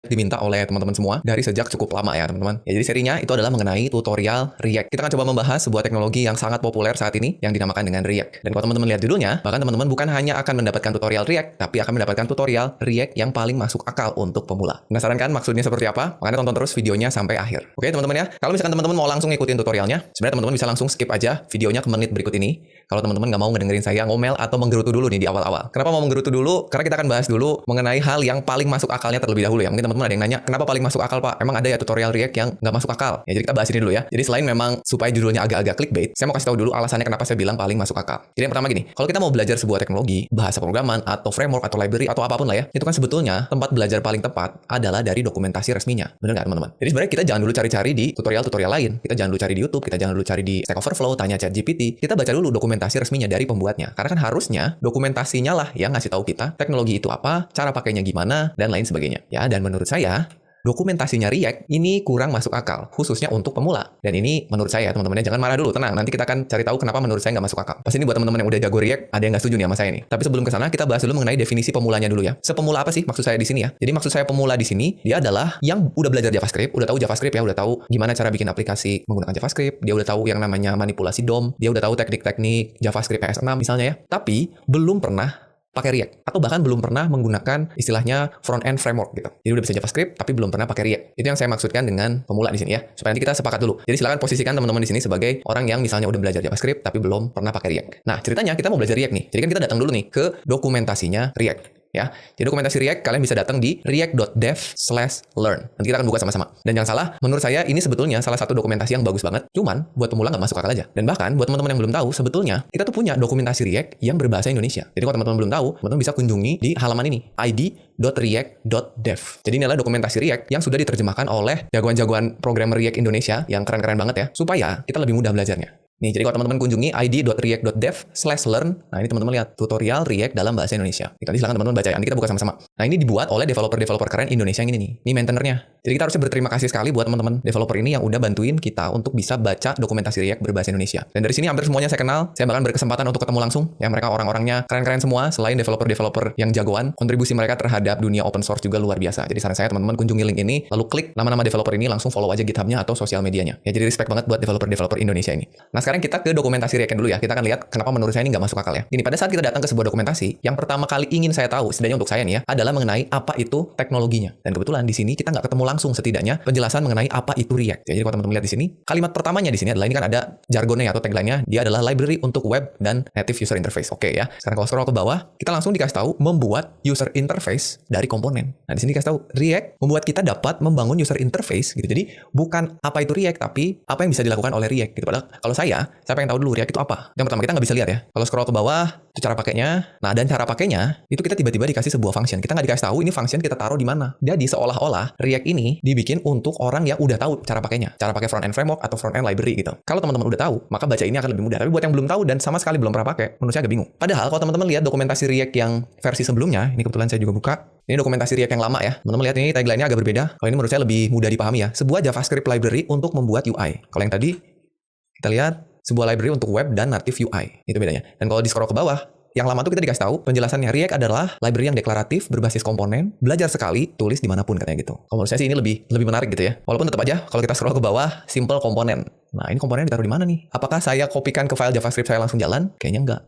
diminta oleh teman-teman semua dari sejak cukup lama ya teman-teman. Ya, jadi serinya itu adalah mengenai tutorial React. Kita akan coba membahas sebuah teknologi yang sangat populer saat ini yang dinamakan dengan React. Dan kalau teman-teman lihat judulnya, bahkan teman-teman bukan hanya akan mendapatkan tutorial React, tapi akan mendapatkan tutorial React yang paling masuk akal untuk pemula. Penasaran kan maksudnya seperti apa? Makanya tonton terus videonya sampai akhir. Oke teman-teman ya, kalau misalkan teman-teman mau langsung ngikutin tutorialnya, sebenarnya teman-teman bisa langsung skip aja videonya ke menit berikut ini. Kalau teman-teman nggak mau ngedengerin saya ngomel atau menggerutu dulu nih di awal-awal. Kenapa mau menggerutu dulu? Karena kita akan bahas dulu mengenai hal yang paling masuk akalnya terlebih dahulu ya. Mungkin teman-teman ada yang nanya, kenapa paling masuk akal Pak? Emang ada ya tutorial React yang nggak masuk akal? Ya jadi kita bahas ini dulu ya. Jadi selain memang supaya judulnya agak-agak clickbait, saya mau kasih tahu dulu alasannya kenapa saya bilang paling masuk akal. Jadi yang pertama gini, kalau kita mau belajar sebuah teknologi, bahasa programan, atau framework, atau library, atau apapun lah ya, itu kan sebetulnya tempat belajar paling tepat adalah dari dokumentasi resminya. Bener nggak teman-teman? Jadi sebenarnya kita jangan dulu cari-cari di tutorial-tutorial lain. Kita jangan dulu cari di YouTube, kita jangan dulu cari di Stack Overflow, tanya ChatGPT. Kita baca dulu dokumentasi resminya dari pembuatnya. Karena kan harusnya dokumentasinya lah yang ngasih tahu kita teknologi itu apa, cara pakainya gimana, dan lain sebagainya. Ya, dan menurut saya dokumentasinya React ini kurang masuk akal, khususnya untuk pemula. Dan ini menurut saya, teman-teman, jangan marah dulu, tenang. Nanti kita akan cari tahu kenapa menurut saya nggak masuk akal. Pasti ini buat teman-teman yang udah jago React, ada yang nggak setuju nih sama saya nih. Tapi sebelum ke sana, kita bahas dulu mengenai definisi pemulanya dulu ya. Sepemula apa sih maksud saya di sini ya? Jadi maksud saya pemula di sini, dia adalah yang udah belajar JavaScript, udah tahu JavaScript ya, udah tahu gimana cara bikin aplikasi menggunakan JavaScript, dia udah tahu yang namanya manipulasi DOM, dia udah tahu teknik-teknik JavaScript PS6 misalnya ya. Tapi belum pernah pakai React, atau bahkan belum pernah menggunakan istilahnya front-end framework gitu. Jadi udah bisa JavaScript, tapi belum pernah pakai React. Itu yang saya maksudkan dengan pemula di sini ya. Supaya nanti kita sepakat dulu. Jadi silakan posisikan teman-teman di sini sebagai orang yang misalnya udah belajar JavaScript, tapi belum pernah pakai React. Nah, ceritanya kita mau belajar React nih. Jadi kan kita datang dulu nih ke dokumentasinya React. Ya, jadi dokumentasi React kalian bisa datang di react.dev/learn. Nanti kita akan buka sama-sama. Dan jangan salah, menurut saya ini sebetulnya salah satu dokumentasi yang bagus banget. Cuman buat pemula nggak masuk akal aja. Dan bahkan buat teman-teman yang belum tahu, sebetulnya kita tuh punya dokumentasi React yang berbahasa Indonesia. Jadi kalau teman-teman belum tahu, teman-teman bisa kunjungi di halaman ini, id.react.dev. Jadi ini adalah dokumentasi React yang sudah diterjemahkan oleh jagoan-jagoan programmer React Indonesia yang keren-keren banget ya, supaya kita lebih mudah belajarnya. Nih, jadi kalau teman-teman kunjungi id.react.dev/learn, nah ini teman-teman lihat tutorial React dalam bahasa Indonesia. Nanti silakan teman-teman baca ya, nanti kita buka sama-sama. Nah, ini dibuat oleh developer-developer keren Indonesia yang ini nih. Ini maintainernya. Jadi kita harusnya berterima kasih sekali buat teman-teman developer ini yang udah bantuin kita untuk bisa baca dokumentasi React berbahasa Indonesia. Dan dari sini hampir semuanya saya kenal, saya bahkan berkesempatan untuk ketemu langsung. Ya, mereka orang-orangnya keren-keren semua, selain developer-developer yang jagoan, kontribusi mereka terhadap dunia open source juga luar biasa. Jadi saran saya teman-teman kunjungi link ini, lalu klik nama-nama developer ini, langsung follow aja GitHub-nya atau sosial medianya. Ya, jadi respect banget buat developer-developer Indonesia ini. Nah, sekarang kita ke dokumentasi React dulu ya. Kita akan lihat kenapa menurut saya ini nggak masuk akal ya. Ini pada saat kita datang ke sebuah dokumentasi, yang pertama kali ingin saya tahu, setidaknya untuk saya nih ya, adalah mengenai apa itu teknologinya. Dan kebetulan di sini kita nggak ketemu langsung setidaknya penjelasan mengenai apa itu React. Jadi kalau teman-teman lihat di sini, kalimat pertamanya di sini adalah ini kan ada jargonnya atau tagline-nya, dia adalah library untuk web dan native user interface. Oke ya. Sekarang kalau scroll ke bawah, kita langsung dikasih tahu membuat user interface dari komponen. Nah, di sini dikasih tahu React membuat kita dapat membangun user interface gitu. Jadi bukan apa itu React, tapi apa yang bisa dilakukan oleh React gitu. Padahal kalau saya pengen tahu dulu React itu apa. Yang pertama kita nggak bisa lihat ya. Kalau scroll ke bawah, itu cara pakainya. Nah, dan cara pakainya itu kita tiba-tiba dikasih sebuah function. Kita nggak dikasih tahu ini function kita taruh di mana. Jadi seolah-olah React ini dibikin untuk orang yang udah tahu cara pakainya, cara pakai front end framework atau front end library gitu. Kalau teman-teman udah tahu, maka baca ini akan lebih mudah. Tapi buat yang belum tahu dan sama sekali belum pernah pakai, menurut saya agak bingung. Padahal kalau teman-teman lihat dokumentasi React yang versi sebelumnya, ini kebetulan saya juga buka. Ini dokumentasi React yang lama ya. Teman-teman lihat ini tagline-nya agak berbeda. Kalau ini menurut saya lebih mudah dipahami ya. Sebuah JavaScript library untuk membuat UI. Kalau yang tadi kita lihat sebuah library untuk web dan native UI. Itu bedanya. Dan kalau di scroll ke bawah, yang lama tuh kita dikasih tahu penjelasannya React adalah library yang deklaratif, berbasis komponen, belajar sekali, tulis dimanapun katanya gitu. Kalau menurut saya sih ini lebih menarik gitu ya. Walaupun tetap aja kalau kita scroll ke bawah, simple komponen. Nah, ini komponen ditaruh di mana nih? Apakah saya kopikan ke file JavaScript saya langsung jalan? Kayaknya enggak.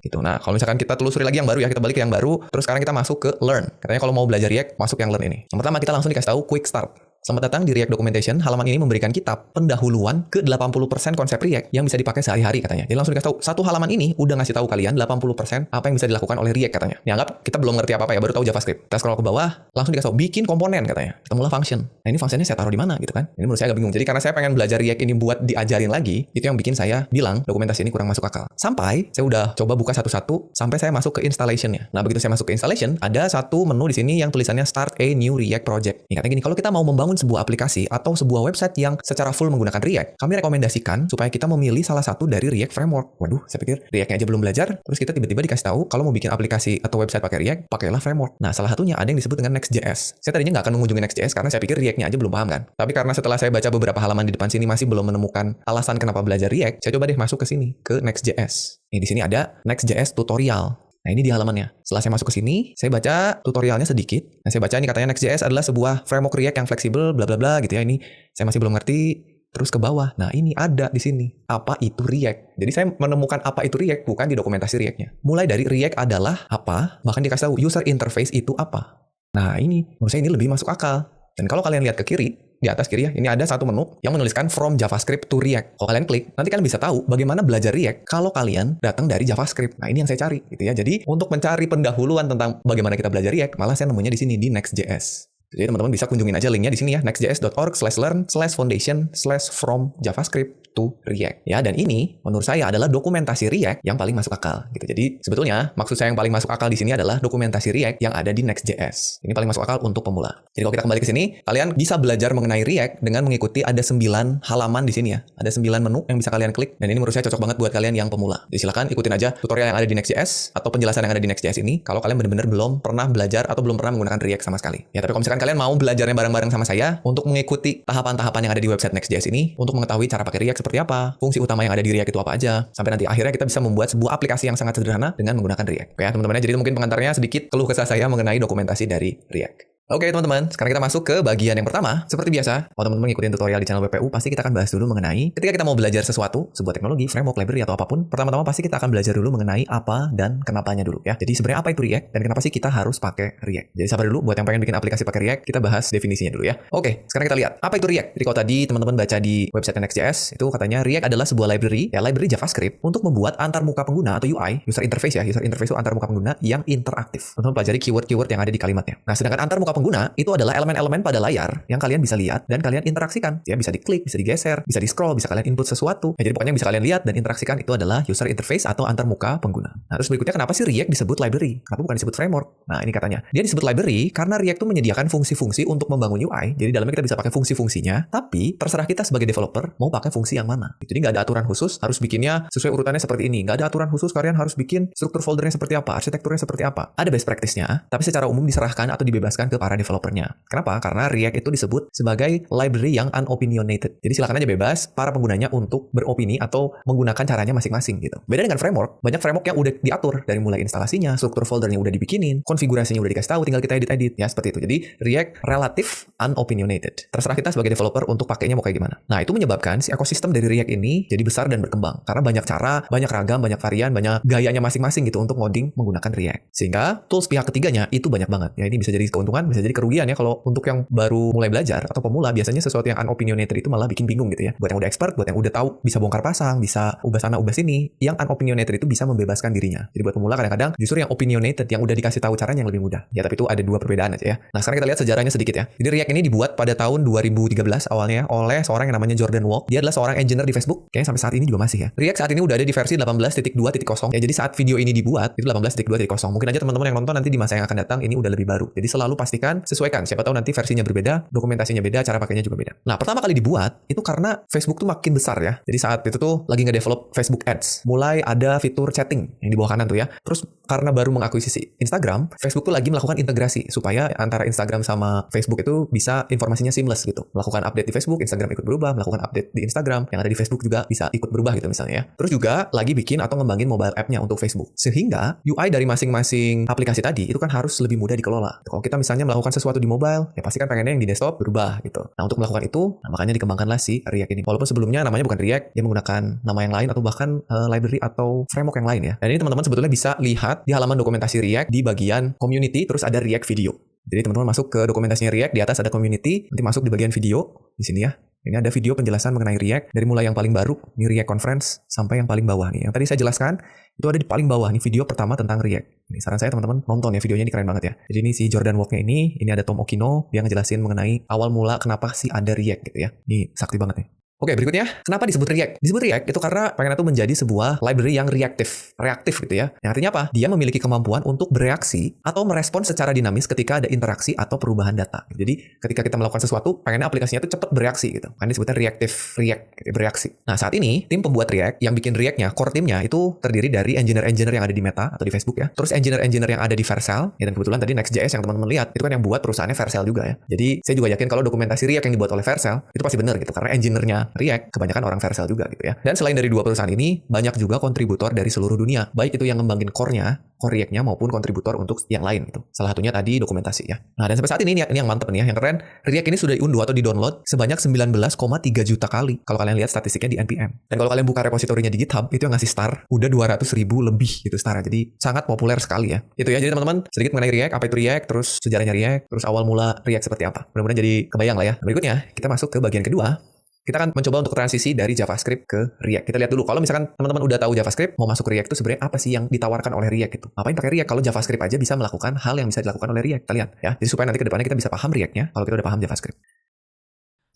Gitu. Nah, kalau misalkan kita telusuri lagi yang baru ya, kita balik ke yang baru, terus sekarang kita masuk ke Learn. Katanya kalau mau belajar React, masuk yang Learn ini. Yang pertama kita langsung dikasih tahu Quick Start. Selamat datang di React Documentation. Halaman ini memberikan kita pendahuluan ke 80% konsep React yang bisa dipakai sehari-hari katanya. Jadi langsung dikasih tahu, satu halaman ini udah ngasih tahu kalian 80% apa yang bisa dilakukan oleh React katanya. Dianggap kita belum ngerti apa-apa ya, baru tahu JavaScript. Kita scroll ke bawah, langsung dikasih tahu bikin komponen katanya. Ketemulah function. Nah, ini functionnya saya taruh di mana gitu kan? Ini menurut saya agak bingung. Jadi karena saya pengen belajar React ini buat diajarin lagi, itu yang bikin saya bilang dokumentasi ini kurang masuk akal. Sampai saya udah coba buka satu-satu sampai saya masuk ke installation-nya. Nah, begitu saya masuk ke installation, ada satu menu di sini yang tulisannya Start a New React Project. Ini katanya gini, kalau kita mau membangun membangun sebuah aplikasi atau sebuah website yang secara full menggunakan React, kami rekomendasikan supaya kita memilih salah satu dari React Framework. Waduh, saya pikir React-nya aja belum belajar, terus kita tiba-tiba dikasih tahu kalau mau bikin aplikasi atau website pakai React, pakailah framework. Nah, salah satunya ada yang disebut dengan Next.js. Saya tadinya nggak akan mengunjungi Next.js karena saya pikir React-nya aja belum paham kan. Tapi karena setelah saya baca beberapa halaman di depan sini masih belum menemukan alasan kenapa belajar React, saya coba deh masuk ke sini, ke Next.js. Di sini ada Next.js tutorial. Nah, ini di halamannya. Setelah saya masuk ke sini, saya baca tutorialnya sedikit. Nah, saya baca ini katanya Next.js adalah sebuah framework React yang fleksibel, bla bla bla gitu ya. Ini saya masih belum ngerti. Terus ke bawah. Nah, ini ada di sini. Apa itu React? Jadi saya menemukan apa itu React bukan di dokumentasi React-nya. Mulai dari React adalah apa, bahkan dikasih tahu user interface itu apa. Nah, ini menurut saya ini lebih masuk akal. Dan kalau kalian lihat ke kiri, di atas kiri ya, ini ada satu menu yang menuliskan from JavaScript to React. Kalau kalian klik, nanti kalian bisa tahu bagaimana belajar React kalau kalian datang dari JavaScript. Nah, ini yang saya cari gitu ya. Jadi, untuk mencari pendahuluan tentang bagaimana kita belajar React, malah saya nemunya di sini di Next.js. Jadi teman-teman bisa kunjungin aja linknya di sini ya, nextjs.org/learn/foundation/from JavaScript to React. Ya, dan ini menurut saya adalah dokumentasi React yang paling masuk akal gitu. Jadi sebetulnya maksud saya yang paling masuk akal di sini adalah dokumentasi React yang ada di Next.js. Ini paling masuk akal untuk pemula. Jadi kalau kita kembali ke sini, kalian bisa belajar mengenai React dengan mengikuti ada 9 halaman di sini ya. Ada 9 menu yang bisa kalian klik, dan ini menurut saya cocok banget buat kalian yang pemula. Jadi silakan ikutin aja tutorial yang ada di Next.js atau penjelasan yang ada di Next.js ini kalau kalian benar-benar belum pernah belajar atau belum pernah menggunakan React sama sekali. Ya, tapi kalau misalkan kalian mau belajarnya bareng-bareng sama saya untuk mengikuti tahapan-tahapan yang ada di website Next.js ini, untuk mengetahui cara pakai React seperti apa, fungsi utama yang ada di React itu apa aja, sampai nanti akhirnya kita bisa membuat sebuah aplikasi yang sangat sederhana dengan menggunakan React. Oke ya teman-teman, jadi mungkin pengantarnya sedikit keluh kesah saya mengenai dokumentasi dari React. Oke teman-teman, sekarang kita masuk ke bagian yang pertama. Seperti biasa, kalau teman-teman ngikutin tutorial di channel WPU, pasti kita akan bahas dulu mengenai ketika kita mau belajar sesuatu, sebuah teknologi, framework, library, atau apapun, pertama-tama pasti kita akan belajar dulu mengenai apa dan kenapanya dulu ya. Jadi sebenarnya apa itu React dan kenapa sih kita harus pakai React. Jadi sabar dulu, buat yang pengen bikin aplikasi pakai React, kita bahas definisinya dulu ya. Oke, sekarang kita lihat apa itu React. Jadi kalau tadi teman-teman baca di website Next.js, itu katanya React adalah sebuah library, ya library JavaScript untuk membuat antarmuka pengguna atau UI, user interface ya, user interface itu antarmuka pengguna yang interaktif. Teman-teman pelajari keyword-keyword yang ada di kalimatnya. Nah, sedangkan antarmuka pengguna itu adalah elemen-elemen pada layar yang kalian bisa lihat dan kalian interaksikan. Ya, bisa diklik, bisa digeser, bisa di-scroll, bisa kalian input sesuatu. Ya, jadi pokoknya yang bisa kalian lihat dan interaksikan itu adalah user interface atau antarmuka pengguna. Nah, terus berikutnya kenapa sih React disebut library? Kenapa bukan disebut framework? Nah, ini katanya. Dia disebut library karena React itu menyediakan fungsi-fungsi untuk membangun UI. Jadi dalamnya kita bisa pakai fungsi-fungsinya, tapi terserah kita sebagai developer mau pakai fungsi yang mana. Jadi nggak ada aturan khusus, harus bikinnya sesuai urutannya seperti ini. Nggak ada aturan khusus, kalian harus bikin struktur foldernya seperti apa, arsitekturnya seperti apa. Ada best practice-nya, tapi secara umum diserahkan atau dibebaskan ke para developernya. Kenapa? Karena React itu disebut sebagai library yang unopinionated. Jadi silakan aja bebas para penggunanya untuk beropini atau menggunakan caranya masing-masing gitu. Beda dengan framework, banyak framework yang udah diatur dari mulai instalasinya, struktur foldernya udah dibikinin, konfigurasinya udah dikasih tahu, tinggal kita edit-edit ya seperti itu. Jadi React relatif unopinionated. Terserah kita sebagai developer untuk pakainya mau kayak gimana. Nah, itu menyebabkan si ekosistem dari React ini jadi besar dan berkembang karena banyak cara, banyak ragam, banyak varian, banyak gayanya masing-masing gitu untuk ngoding menggunakan React. Sehingga tools pihak ketiganya itu banyak banget. Ya, ini bisa jadi keuntungan, bisa jadi kerugian ya kalau untuk yang baru mulai belajar atau pemula, biasanya sesuatu yang unopinionated itu malah bikin bingung gitu ya. Buat yang udah expert, buat yang udah tahu bisa bongkar pasang, bisa ubah sana ubah sini, yang unopinionated itu bisa membebaskan dirinya. Jadi buat pemula kadang-kadang justru yang opinionated yang udah dikasih tahu caranya yang lebih mudah. Ya tapi itu ada dua perbedaan aja ya. Nah, sekarang kita lihat sejarahnya sedikit ya. Jadi React ini dibuat pada tahun 2013 awalnya oleh seorang yang namanya Jordan Walk. Dia adalah seorang engineer di Facebook. Kayaknya sampai saat ini juga masih ya. React saat ini udah ada di versi 18.2.0. Ya jadi saat video ini dibuat itu 18.2.0. Mungkin aja teman-teman yang nonton nanti di masa yang akan datang ini udah lebih baru. Jadi selalu pastikan sesuaikan. Siapa tahu nanti versinya berbeda, dokumentasinya beda, cara pakainya juga beda. Nah, pertama kali dibuat itu karena Facebook tuh makin besar ya. Jadi saat itu tuh lagi nge-develop Facebook Ads. Mulai ada fitur chatting yang di bawah kanan tuh ya. Terus karena baru mengakuisisi Instagram, Facebook tuh lagi melakukan integrasi supaya antara Instagram sama Facebook itu bisa informasinya seamless gitu. Melakukan update di Facebook, Instagram ikut berubah, melakukan update di Instagram, yang ada di Facebook juga bisa ikut berubah gitu misalnya ya. Terus juga lagi bikin atau ngembangin mobile app-nya untuk Facebook. Sehingga UI dari masing-masing aplikasi tadi itu kan harus lebih mudah dikelola. Kalau kita misalnya melakukan sesuatu di mobile, ya pasti kan pengennya yang di desktop berubah gitu. Nah, untuk melakukan itu, makanya dikembangkanlah si React ini. Walaupun sebelumnya namanya bukan React, dia menggunakan nama yang lain atau bahkan library atau framework yang lain ya. Dan ini teman-teman sebetulnya bisa lihat di halaman dokumentasi React di bagian community, terus ada React video. Jadi teman-teman masuk ke dokumentasinya React, di atas ada community, nanti masuk di bagian video di sini ya. Ini ada video penjelasan mengenai React dari mulai yang paling baru, ini React Conference, sampai yang paling bawah nih. Yang tadi saya jelaskan itu ada di paling bawah nih video pertama tentang React. Ini saran saya teman-teman nonton ya, videonya ini keren banget ya. Jadi ini si Jordan Walk-nya ini ada Tom Okino, dia ngejelasin mengenai awal mula kenapa sih ada React gitu ya. Ini sakti banget nih. Oke, berikutnya, kenapa disebut React? Disebut React itu karena pengen itu menjadi sebuah library yang reaktif gitu ya. Yang artinya apa? Dia memiliki kemampuan untuk bereaksi atau merespons secara dinamis ketika ada interaksi atau perubahan data. Jadi, ketika kita melakukan sesuatu, pengennya aplikasinya itu cepat bereaksi gitu. Kan disebutnya reactive React, gitu, bereaksi. Nah, saat ini, tim pembuat React yang bikin React-nya, core timnya itu terdiri dari engineer-engineer yang ada di Meta atau di Facebook ya. Terus engineer-engineer yang ada di Vercel, ya, dan kebetulan tadi Next.js yang teman-teman lihat, itu kan yang buat perusahaannya Vercel juga ya. Jadi, saya juga yakin kalau dokumentasi React yang dibuat oleh Vercel, itu pasti benar gitu. Karena engineer-nya React kebanyakan orang Vercel juga gitu ya. Dan selain dari dua perusahaan ini, banyak juga kontributor dari seluruh dunia. Baik itu yang ngembangin core React-nya maupun kontributor untuk yang lain gitu. Salah satunya tadi dokumentasi ya. Nah, dan sampai saat ini yang mantep nih ya, yang keren, React ini sudah diunduh atau di-download sebanyak 19,3 juta kali. Kalau kalian lihat statistiknya di NPM. Dan kalau kalian buka repositorinya di GitHub, itu yang ngasih star udah 200.000 lebih gitu star. Jadi sangat populer sekali ya. Itu ya, jadi teman-teman sedikit mengenai React, apa itu React, terus sejarahnya React, terus awal mula React seperti apa. Mudah-mudahan jadi kebayang lah ya. Berikutnya, kita masuk ke bagian kedua. Kita akan mencoba untuk transisi dari JavaScript ke React. Kita lihat dulu, kalau misalkan teman-teman udah tahu JavaScript, mau masuk ke React itu sebenarnya apa sih yang ditawarkan oleh React itu? Ngapain pakai React kalau JavaScript aja bisa melakukan hal yang bisa dilakukan oleh React? Kita lihat ya. Jadi supaya nanti ke depannya kita bisa paham React-nya kalau kita udah paham JavaScript.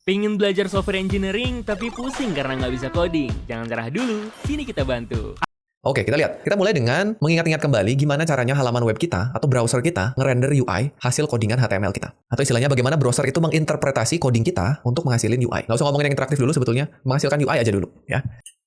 Pengen belajar software engineering tapi pusing karena nggak bisa coding? Jangan cerah dulu, sini kita bantu. Oke, kita lihat. Kita mulai dengan mengingat-ingat kembali gimana caranya halaman web kita atau browser kita ngerender UI hasil codingan HTML kita. Atau istilahnya bagaimana browser itu menginterpretasi coding kita untuk menghasilin UI. Nggak usah ngomongin yang interaktif dulu sebetulnya, menghasilkan UI aja dulu ya.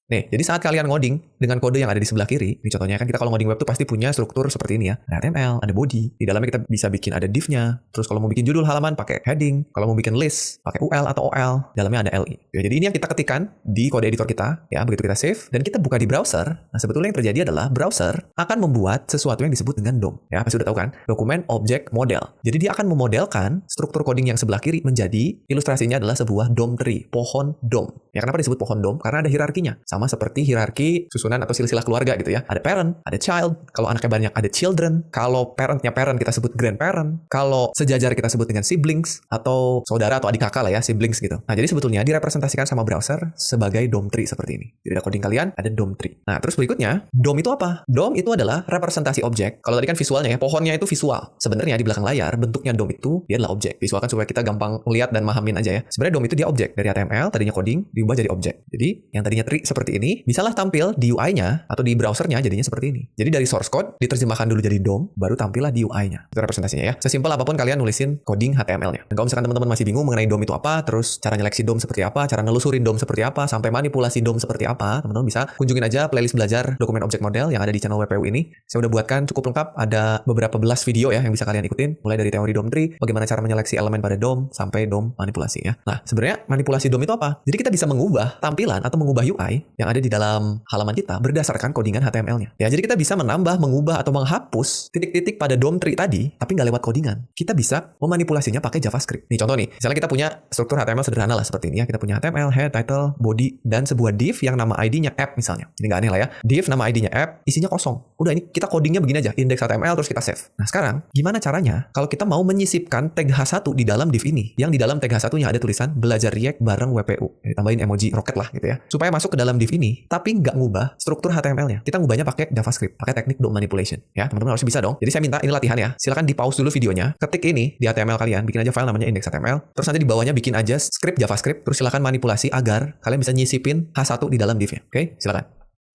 Nih, jadi saat kalian ngoding dengan kode yang ada di sebelah kiri, ini contohnya kan kita kalau ngoding web tuh pasti punya struktur seperti ini ya. Ada HTML, ada body, di dalamnya kita bisa bikin ada div-nya. Terus kalau mau bikin judul halaman pakai heading, kalau mau bikin list pakai UL atau OL, dalamnya ada LI. Ya, jadi ini yang kita ketikkan di kode editor kita, ya begitu kita save dan kita buka di browser. Nah, sebetulnya yang terjadi adalah browser akan membuat sesuatu yang disebut dengan DOM. Ya, pasti udah tahu kan? Dokumen Object Model. Jadi dia akan memodelkan struktur coding yang sebelah kiri menjadi ilustrasinya adalah sebuah DOM tree, pohon DOM. Ya, kenapa disebut pohon DOM? Karena ada hierarkinya. Sama seperti hierarki susunan atau silsilah keluarga gitu ya. Ada parent, ada child. Kalau anaknya banyak ada children. Kalau parentnya parent kita sebut grandparent. Kalau sejajar kita sebut dengan siblings atau saudara atau adik kakak lah ya, siblings gitu. Nah, jadi sebetulnya direpresentasikan sama browser sebagai DOM tree seperti ini. Jadi ada coding kalian ada DOM tree. Nah, terus berikutnya, DOM itu apa? DOM itu adalah representasi objek. Kalau tadi kan visualnya ya, pohonnya itu visual. Sebenarnya di belakang layar bentuknya DOM itu dia adalah objek. Visual kan supaya kita gampang melihat dan mahamin aja ya. Sebenarnya DOM itu dia objek dari HTML, tadinya coding diubah jadi objek. Jadi yang tadinya tree seperti ini bisalah tampil di UI-nya atau di browsernya jadinya seperti ini. Jadi dari source code diterjemahkan dulu jadi DOM, baru tampillah di UI-nya. Itu representasinya ya. Sesimpel apapun kalian nulisin coding HTML-nya. Dan kalau misalkan teman-teman masih bingung mengenai DOM itu apa, terus cara nyeleksi DOM seperti apa, cara nelusurin DOM seperti apa, sampai manipulasi DOM seperti apa, teman-teman bisa kunjungin aja playlist belajar dokumen object model yang ada di channel WPU ini. Saya udah buatkan cukup lengkap, ada beberapa belas video ya yang bisa kalian ikutin, mulai dari teori DOM tree, bagaimana cara menyeleksi elemen pada DOM, sampai DOM manipulasi ya. Nah, sebenarnya manipulasi DOM itu apa? Jadi kita bisa mengubah tampilan atau mengubah UI yang ada di dalam halaman kita berdasarkan codingan HTML-nya. Ya, jadi kita bisa menambah, mengubah, atau menghapus titik-titik pada DOM tree tadi, tapi nggak lewat codingan. Kita bisa memanipulasinya pakai JavaScript. Nih contoh nih, misalnya kita punya struktur HTML sederhana lah seperti ini ya. Kita punya HTML, head, title, body, dan sebuah div yang nama ID-nya app misalnya. Ini nggak aneh lah ya. Div nama ID-nya app, isinya kosong. Udah ini kita codingnya begini aja, index HTML terus kita save. Nah sekarang, gimana caranya kalau kita mau menyisipkan tag H1 di dalam div ini, yang di dalam tag H1-nya ada tulisan belajar React bareng WPU. Jadi, tambahin emoji roket lah gitu ya. Supaya masuk ke dalam div ini, tapi nggak ngubah struktur HTML-nya. Kita ngubahnya pakai JavaScript, pakai teknik DOM manipulation. Ya, teman-teman harus bisa dong. Jadi saya minta ini latihan ya. Silakan di pause dulu videonya, ketik ini di HTML kalian, bikin aja file namanya index.html, terus nanti di bawahnya bikin aja script JavaScript, terus silakan manipulasi agar kalian bisa nyisipin H1 di dalam div-nya. Oke, silakan.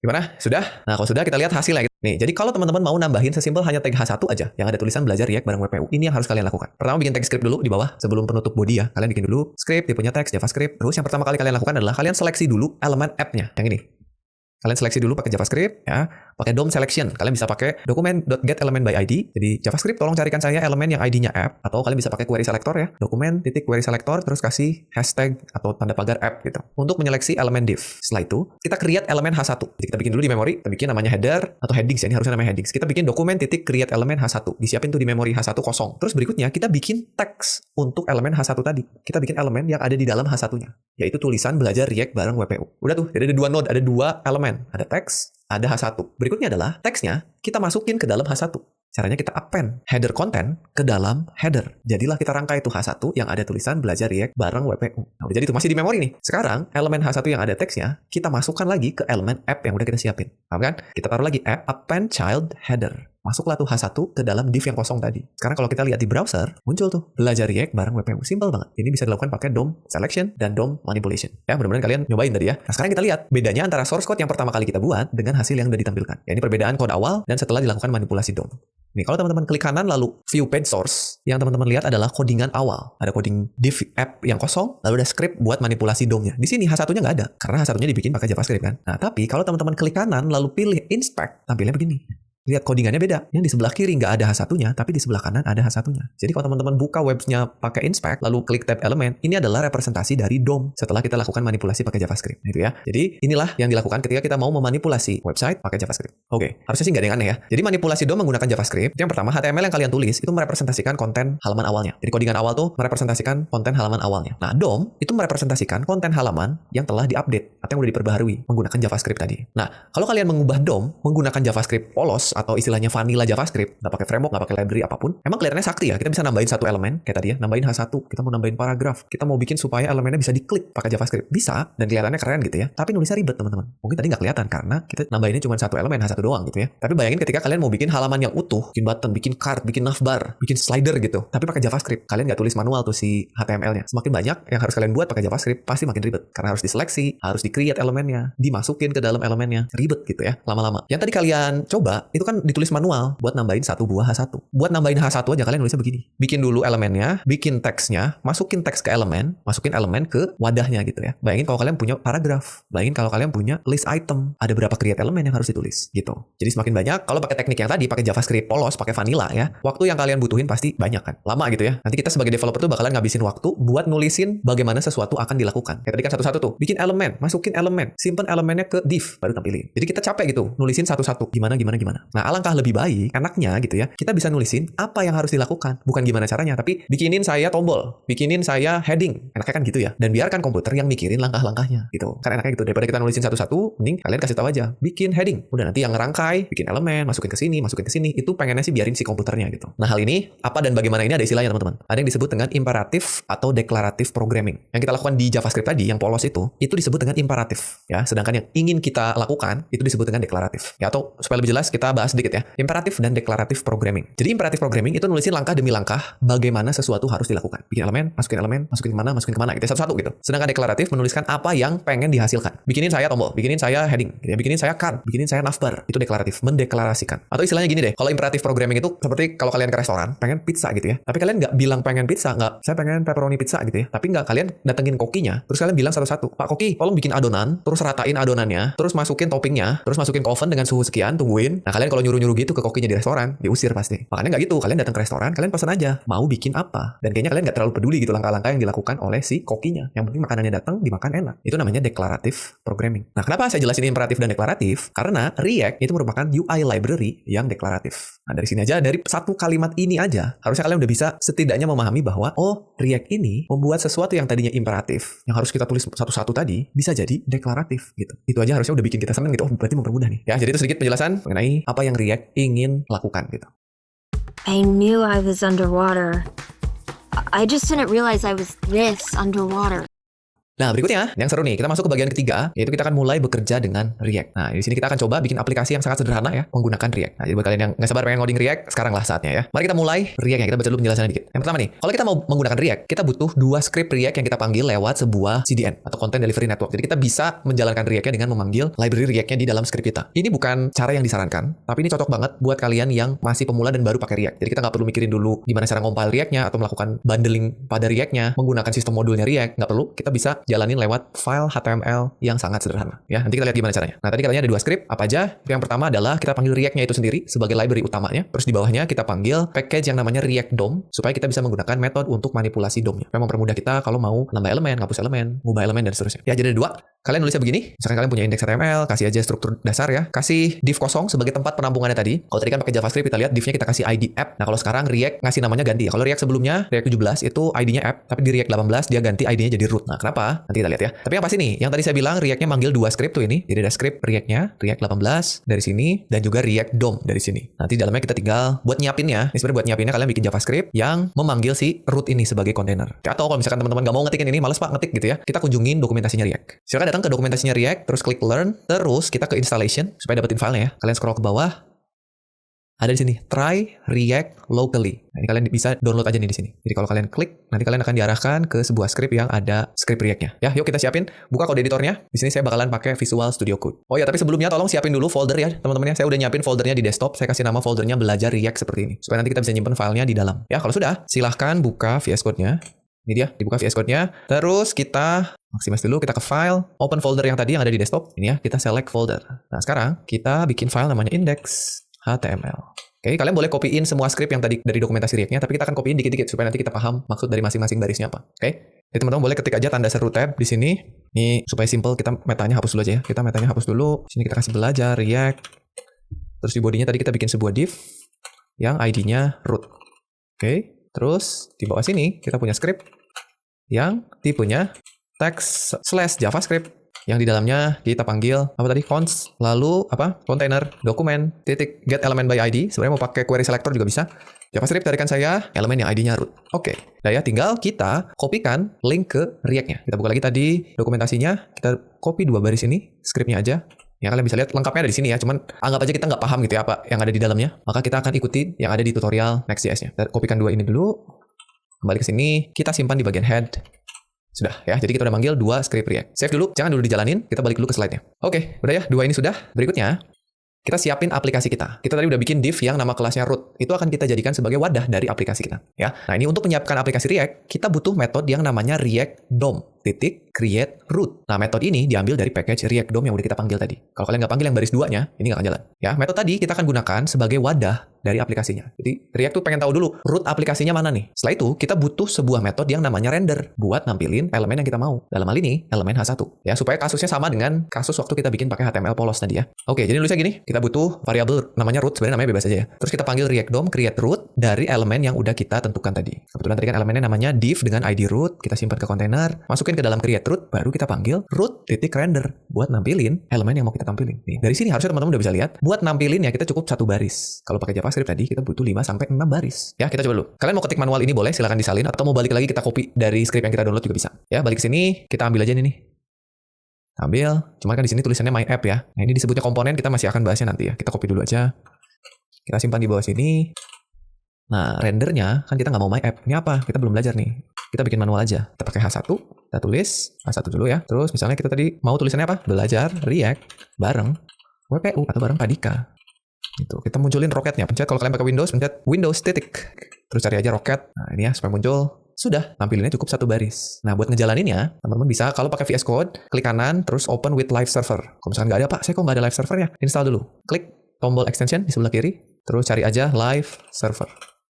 Gimana? Sudah? Nah, kalau sudah kita lihat hasilnya. Nih, jadi kalau teman-teman mau nambahin sesimpel hanya tag H1 aja yang ada tulisan belajar React bareng WPU, ini yang harus kalian lakukan. Pertama bikin tag script dulu di bawah sebelum penutup body ya. Kalian bikin dulu script, tipenya teks, JavaScript. Terus yang pertama kali kalian lakukan adalah kalian seleksi dulu elemen app-nya. Yang ini. Kalian seleksi dulu pakai JavaScript ya, pakai DOM selection. Kalian bisa pakai document.getElementById. Jadi JavaScript tolong carikan saya elemen yang ID-nya app, atau kalian bisa pakai query selector ya. Dokumen.query selector terus kasih hashtag atau tanda pagar app gitu. Untuk menyeleksi elemen div. Setelah itu, kita create elemen H1. Jadi kita bikin dulu di memori, kita bikin namanya header atau headings ya. Ini harusnya namanya headings. Kita bikin dokumen.create elemen H1. Disiapin tuh di memori H1 kosong. Terus berikutnya kita bikin teks untuk elemen H1 tadi. Kita bikin elemen yang ada di dalam H1-nya, yaitu tulisan belajar React bareng WPU. Udah tuh, jadi ada dua node, ada dua elemen. Ada teks, ada H1. Berikutnya adalah teksnya kita masukin ke dalam H1. Caranya kita append header content ke dalam header. Jadilah kita rangkai itu H1 yang ada tulisan belajar React bareng WPU. Nah, udah jadi itu masih di memori nih. Sekarang elemen H1 yang ada teksnya kita masukkan lagi ke elemen app yang udah kita siapin. Paham kan? Kita taruh lagi app append child header. Masuklah tuh H1 ke dalam div yang kosong tadi. Sekarang kalau kita lihat di browser, muncul tuh belajar React bareng WPU. Simple banget. Ini bisa dilakukan pakai DOM selection dan DOM manipulation. Ya, mudah-mudahan kalian nyobain tadi ya. Nah, sekarang kita lihat bedanya antara source code yang pertama kali kita buat dengan hasil yang udah ditampilkan. Ya, ini perbedaan kode awal dan setelah dilakukan manipulasi DOM. Nih, kalau teman-teman klik kanan lalu view page source, yang teman-teman lihat adalah codingan awal. Ada coding div app yang kosong, lalu ada script buat manipulasi DOM-nya. Di sini H1-nya nggak ada, karena H1-nya dibikin pakai JavaScript kan. Nah, tapi kalau teman-teman klik kanan lalu pilih inspect, tampilnya begini. Lihat codingannya beda. Yang di sebelah kiri nggak ada H1-nya, tapi di sebelah kanan ada H1-nya. Jadi kalau teman-teman buka webnya pakai inspect, lalu klik tab elemen, ini adalah representasi dari DOM setelah kita lakukan manipulasi pakai JavaScript. Gitu ya. Jadi inilah yang dilakukan ketika kita mau memanipulasi website pakai JavaScript. Oke, harusnya sih nggak ada yang aneh ya. Jadi manipulasi DOM menggunakan JavaScript. Yang pertama, HTML yang kalian tulis itu merepresentasikan konten halaman awalnya. Jadi codingan awal tuh merepresentasikan konten halaman awalnya. Nah, DOM itu merepresentasikan konten halaman yang telah diupdate atau yang udah diperbaharui menggunakan JavaScript tadi. Nah, kalau kalian mengubah DOM menggunakan JavaScript polos atau istilahnya vanilla JavaScript, nggak pakai framework, nggak pakai library apapun, emang kelihatannya sakti ya. Kita bisa nambahin satu elemen kayak tadi ya, nambahin H1, kita mau nambahin paragraf, kita mau bikin supaya elemennya bisa diklik pakai JavaScript, bisa dan kelihatannya keren gitu ya. Tapi nulisnya ribet teman-teman. Mungkin tadi nggak kelihatan karena kita nambahinnya cuma satu elemen H1 doang gitu ya. Tapi bayangin ketika kalian mau bikin halaman yang utuh, bikin button, bikin card, bikin navbar, bikin slider gitu, tapi pakai JavaScript, kalian nggak tulis manual tuh si HTML-nya. Semakin banyak yang harus kalian buat pakai JavaScript, pasti makin ribet karena harus diseleksi, harus di-create elemennya, dimasukin ke dalam elemennya, ribet gitu ya lama-lama. Yang tadi kalian coba itu kan ditulis manual buat nambahin satu buah H1. Buat nambahin H1 aja kalian nulisnya begini. Bikin dulu elemennya, bikin teksnya, masukin teks ke elemen, masukin elemen ke wadahnya gitu ya. Bayangin kalau kalian punya paragraf. Bayangin kalau kalian punya list item. Ada berapa create elemen yang harus ditulis gitu. Jadi semakin banyak, kalau pakai teknik yang tadi, pakai JavaScript polos, pakai vanilla ya, waktu yang kalian butuhin pasti banyak kan. Lama gitu ya. Nanti kita sebagai developer tuh bakalan ngabisin waktu buat nulisin bagaimana sesuatu akan dilakukan. Kayak tadi kan satu-satu tuh. Bikin elemen, masukin elemen, simpen elemennya ke div, baru tampilin. Jadi kita capek gitu, nulisin satu-satu. Gimana. Nah, alangkah lebih baik, enaknya gitu ya, kita bisa nulisin apa yang harus dilakukan. Bukan gimana caranya, tapi bikinin saya tombol, bikinin saya heading. Enaknya kan gitu ya. Dan biarkan komputer yang mikirin langkah-langkahnya gitu. Kan enaknya gitu. Daripada kita nulisin satu-satu, mending kalian kasih tahu aja, bikin heading. Udah nanti yang ngerangkai, bikin elemen, masukin ke sini. Itu pengennya sih biarin si komputernya gitu. Nah, hal ini, apa dan bagaimana ini ada istilahnya teman-teman. Ada yang disebut dengan imperatif atau deklaratif programming. Yang kita lakukan di JavaScript tadi, yang polos itu disebut dengan imperatif. Ya, sedangkan yang ingin kita lakukan, itu disebut dengan deklaratif. Ya, atau supaya lebih jelas, kita bahas sedikit ya. Imperatif dan deklaratif programming. Jadi imperatif programming itu nulisin langkah demi langkah bagaimana sesuatu harus dilakukan. Bikin elemen, masukin masukin kemana gitu, satu-satu gitu. Sedangkan deklaratif menuliskan apa yang pengen dihasilkan. Bikinin saya tombol, bikinin saya heading, gitu ya. Bikinin saya card, bikinin saya navbar. Itu deklaratif, mendeklarasikan. Atau istilahnya gini deh, kalau imperatif programming itu seperti kalau kalian ke restoran, pengen pizza gitu ya. Tapi kalian nggak bilang pengen pizza, nggak, saya pengen pepperoni pizza gitu ya. Tapi nggak, kalian datengin kokinya, terus kalian bilang satu-satu, Pak Koki, tolong bikin adonan, terus ratain adonannya, terus masukin toppingnya, terus masukin ke oven dengan suhu sekian, tungguin. Nah, kalian kalau nyuruh-nyuruh gitu ke kokinya di restoran, diusir pasti. Makanya nggak gitu, kalian datang ke restoran, kalian pesan aja, mau bikin apa. Dan kayaknya kalian nggak terlalu peduli gitu langkah-langkah yang dilakukan oleh si kokinya. Yang penting makanannya datang, dimakan enak. Itu namanya deklaratif programming. Nah, kenapa saya jelasin imperatif dan deklaratif? Karena React itu merupakan UI library yang deklaratif. Nah, dari sini aja, dari satu kalimat ini aja, harusnya kalian udah bisa setidaknya memahami bahwa, oh, React ini membuat sesuatu yang tadinya imperatif, yang harus kita tulis satu-satu tadi, bisa jadi deklaratif gitu. Itu aja harusnya udah bikin kita seneng gitu. Oh, berarti mempermudah nih. Ya, jadi itu sedikit penjelasan mengenai apa yang React ingin lakukan gitu. I knew I was underwater. I just didn't realize I was this underwater. Nah, berikutnya, yang seru nih, kita masuk ke bagian ketiga, yaitu kita akan mulai bekerja dengan React. Nah, di sini kita akan coba bikin aplikasi yang sangat sederhana ya, menggunakan React. Nah, jadi buat kalian yang nggak sabar pengen ngoding React, sekarang lah saatnya ya. Mari kita mulai React-nya, kita baca dulu penjelasannya dikit. Yang pertama nih, kalau kita mau menggunakan React, kita butuh dua script React yang kita panggil lewat sebuah CDN, atau Content Delivery Network. Jadi kita bisa menjalankan React-nya dengan memanggil library React-nya di dalam script kita. Ini bukan cara yang disarankan, tapi ini cocok banget buat kalian yang masih pemula dan baru pakai React. Jadi kita nggak perlu mikirin dulu gimana cara compile React-nya, atau melakukan bundling pada React-nya, menggunakan sistem modulnya React. Nggak perlu, kita bisa jalanin lewat file HTML yang sangat sederhana ya. Nanti kita lihat gimana caranya. Nah, tadi katanya ada dua script, apa aja? Yang pertama adalah kita panggil React-nya itu sendiri sebagai library utamanya. Terus di bawahnya kita panggil package yang namanya React DOM supaya kita bisa menggunakan metode untuk manipulasi DOM-nya. Memang mempermudah kita kalau mau nambah elemen, ngapus elemen, ngubah elemen dan seterusnya. Ya, jadi ada dua. Kalian nulisnya begini. Misalkan kalian punya indeks HTML, kasih aja struktur dasar ya. Kasih div kosong sebagai tempat penampungannya tadi. Kalau tadi kan pakai JavaScript, kita lihat divnya kita kasih ID app. Nah, kalau sekarang React ngasih namanya ganti ya. Kalau React sebelumnya, React 17 itu ID-nya app, tapi di React 18 dia ganti ID-nya jadi root. Nah, kenapa? Nanti kita lihat ya. Tapi yang pasti nih, yang tadi saya bilang React-nya manggil dua script tuh ini. Jadi ada script React-nya, React 18 dari sini, dan juga React DOM dari sini. Nanti dalamnya kita tinggal buat nyiapinnya. Ini sebenarnya buat nyiapinnya kalian bikin JavaScript yang memanggil si root ini sebagai kontainer. Atau kalau misalkan teman-teman nggak mau ngetik ini, males pak ngetik gitu ya, kita kunjungin dokumentasinya React. Silakan datang ke dokumentasinya React, terus klik learn, terus kita ke installation supaya dapetin filenya ya. Kalian scroll ke bawah. ada di sini, try React locally. Nah, ini kalian bisa download aja nih di sini. Jadi kalau kalian klik, nanti kalian akan diarahkan ke sebuah script yang ada script React-nya. Ya, yuk kita siapin. Buka kode editornya. Di sini saya bakalan pakai Visual Studio Code. Oh ya, tapi sebelumnya tolong siapin dulu folder ya, teman-teman ya. Saya udah nyiapin foldernya di desktop. Saya kasih nama foldernya belajar React seperti ini. Supaya nanti kita bisa nyimpen filenya di dalam. Ya, kalau sudah, silahkan buka VS Code-nya. Ini dia, dibuka VS Code-nya. Terus kita maximize dulu, kita ke file, open folder yang tadi yang ada di desktop. Ini ya, kita select folder. Nah, sekarang kita bikin file namanya index.html. Oke, kalian boleh copyin semua script yang tadi dari dokumentasi React-nya, tapi kita akan copyin dikit-dikit supaya nanti kita paham maksud dari masing-masing barisnya apa. Oke? Jadi teman-teman boleh ketik aja tanda seru tab di sini. Ini supaya simple, kita metanya hapus dulu aja ya. Kita metanya hapus dulu. Sini kita kasih belajar React. Terus di bodinya tadi kita bikin sebuah div yang ID-nya root. Oke? Terus di bawah sini kita punya script yang tipenya text/javascript. Yang di dalamnya kita panggil apa tadi, const, lalu apa, container, dokumen, titik, get element by ID. Sebenarnya mau pakai query selector juga bisa. JavaScript tarikan saya elemen yang ID-nya root. Oke. Nah ya, tinggal kita kopikan link ke React-nya. Kita buka lagi tadi dokumentasinya, kita copy 2 baris ini, script-nya aja. Ya kalian bisa lihat lengkapnya ada di sini ya, cuman anggap aja kita nggak paham gitu ya apa yang ada di dalamnya. Maka kita akan ikuti yang ada di tutorial Next.js-nya. Kita kopikan 2 ini dulu. Kembali ke sini, kita simpan di bagian head. Sudah ya, jadi kita udah manggil 2 script React. Save dulu, jangan dulu dijalanin, kita balik dulu ke slide-nya. Oke, udah ya, 2 ini sudah. Berikutnya, kita siapin aplikasi kita. Kita tadi udah bikin div yang nama kelasnya root. Itu akan kita jadikan sebagai wadah dari aplikasi kita. Ya. Nah ini untuk menyiapkan aplikasi React, kita butuh metode yang namanya React DOM. Create root. Nah, metode ini diambil dari package React DOM yang udah kita panggil tadi. Kalau kalian nggak panggil yang baris 2-nya, ini nggak akan jalan. Ya, metode tadi kita akan gunakan sebagai wadah dari aplikasinya. Jadi, React tuh pengen tahu dulu root aplikasinya mana nih. Setelah itu, kita butuh sebuah metode yang namanya render buat nampilin elemen yang kita mau. Dalam hal ini, elemen H1. Ya, supaya kasusnya sama dengan kasus waktu kita bikin pakai HTML polos tadi ya. Oke, jadi nulisnya gini, kita butuh variabel namanya root, sebenarnya namanya bebas aja ya. Terus kita panggil React DOM create root dari elemen yang udah kita tentukan tadi. Kebetulan tadi kan elemennya namanya div dengan ID root, kita simpan ke kontainer, masukin ke dalam create root, baru kita panggil root.render buat nampilin elemen yang mau kita tampilin. Nih, dari sini harusnya teman-teman udah bisa lihat, buat nampilin ya kita cukup 1 baris. Kalau pakai JavaScript tadi kita butuh 5 sampai 6 baris. Ya, kita coba dulu. Kalian mau ketik manual ini boleh, silakan disalin, atau mau balik lagi kita copy dari script yang kita download juga bisa. Ya, balik ke sini, kita ambil aja ini nih. Ambil, cuman kan di sini tulisannya my app ya. Nah, ini disebutnya komponen, kita masih akan bahasnya nanti ya. Kita copy dulu aja. Kita simpan di bawah sini. Nah, rendernya kan kita nggak mau my app. Ini apa? Kita belum belajar nih. Kita bikin manual aja. Kita pakai H1, kita tulis H1 dulu ya. Terus misalnya kita tadi mau tulisannya apa? Belajar React bareng WPU atau bareng Kadika. Gitu. Kita munculin roketnya. Pencet kalau kalian pakai Windows, pencet Windows titik. Terus cari aja roket. Nah, ini ya supaya muncul. Sudah, tampilannya cukup 1 baris. Nah, buat ngejalaninnya, teman-teman bisa kalau pakai VS Code, klik kanan, terus open with live server. Kalau misalkan nggak ada, Pak, saya kok nggak ada live servernya? Install dulu. Klik tombol extension di sebelah kiri, terus cari aja live server.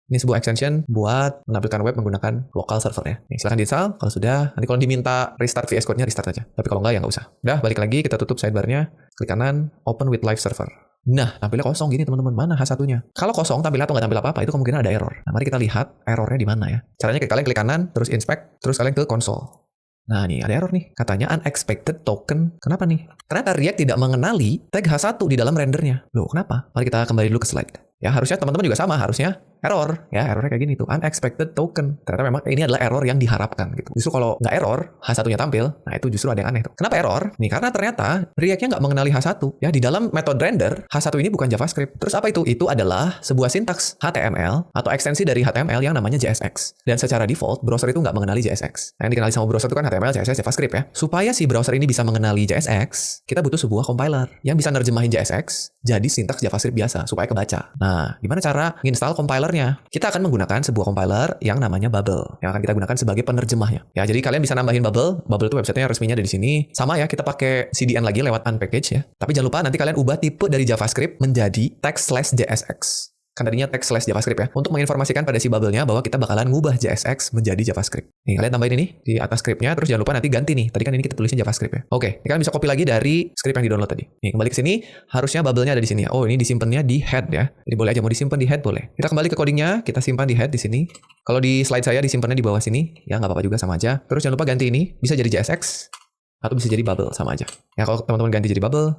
Ini sebuah extension buat menampilkan web menggunakan local server ya. Nih, silahkan di-install. Kalau sudah, nanti kalau diminta restart VS Code-nya, restart aja. Tapi kalau nggak, ya nggak usah. Udah, balik lagi, kita tutup sidebar-nya. Klik kanan, open with live server. Nah, tampilnya kosong gini teman-teman. Mana H1-nya? Kalau kosong, tampil atau nggak tampil apa-apa, itu kemungkinan ada error. Nah, mari kita lihat errornya di mana ya. Caranya kalian klik kanan, terus inspect, terus kalian ke console. Nah, nih ada error nih. Katanya unexpected token. Kenapa nih? Ternyata React tidak mengenali tag H1 di dalam rendernya. Loh, kenapa? Mari kita kembali dulu ke slide. Ya, harusnya teman-teman juga sama. Harusnya error. Ya, errornya kayak gini tuh. Unexpected token. Ternyata memang ini adalah error yang diharapkan gitu. Justru kalau nggak error, H1-nya tampil. Nah, itu justru ada yang aneh tuh. Kenapa error? Nih, karena ternyata React-nya nggak mengenali H1. Ya, di dalam metode render, H1 ini bukan JavaScript. Terus apa itu? Itu adalah sebuah sintaks HTML atau ekstensi dari HTML yang namanya JSX. Dan secara default, browser itu nggak mengenali JSX. Nah, yang dikenali sama browser itu kan HTML, CSS, JavaScript ya. Supaya si browser ini bisa mengenali JSX, kita butuh sebuah compiler yang bisa nerjemahin JSX jadi sintaks JavaScript biasa supaya kebaca. Nah, gimana cara nginstal compilernya? Kita akan menggunakan sebuah compiler yang namanya Babel yang akan kita gunakan sebagai penerjemahnya. Ya, jadi kalian bisa nambahin Babel. Babel itu websitenya resminya ada di sini. Sama ya, kita pakai CDN lagi lewat unpackage ya. Tapi jangan lupa nanti kalian ubah tipe dari JavaScript menjadi text/JSX. Kan tadinya text/JavaScript ya, untuk menginformasikan pada si Babelnya bahwa kita bakalan ngubah JSX menjadi JavaScript. Nih, kalian tambahin ini di atas scriptnya, terus jangan lupa nanti ganti nih. Tadi kan ini kita tulisnya JavaScript ya. Oke, ini kalian bisa copy lagi dari script yang di-download tadi. Nih, kembali ke sini, harusnya Babelnya ada di sini ya. Oh, ini disimpannya di head ya. Jadi boleh aja mau disimpan di head boleh. Kita kembali ke codingnya, kita simpan di head di sini. Kalau di slide saya disimpannya di bawah sini, ya nggak apa-apa juga sama aja. Terus jangan lupa ganti ini, bisa jadi JSX atau bisa jadi Babel sama aja. Ya, kalau teman-teman ganti jadi Babel,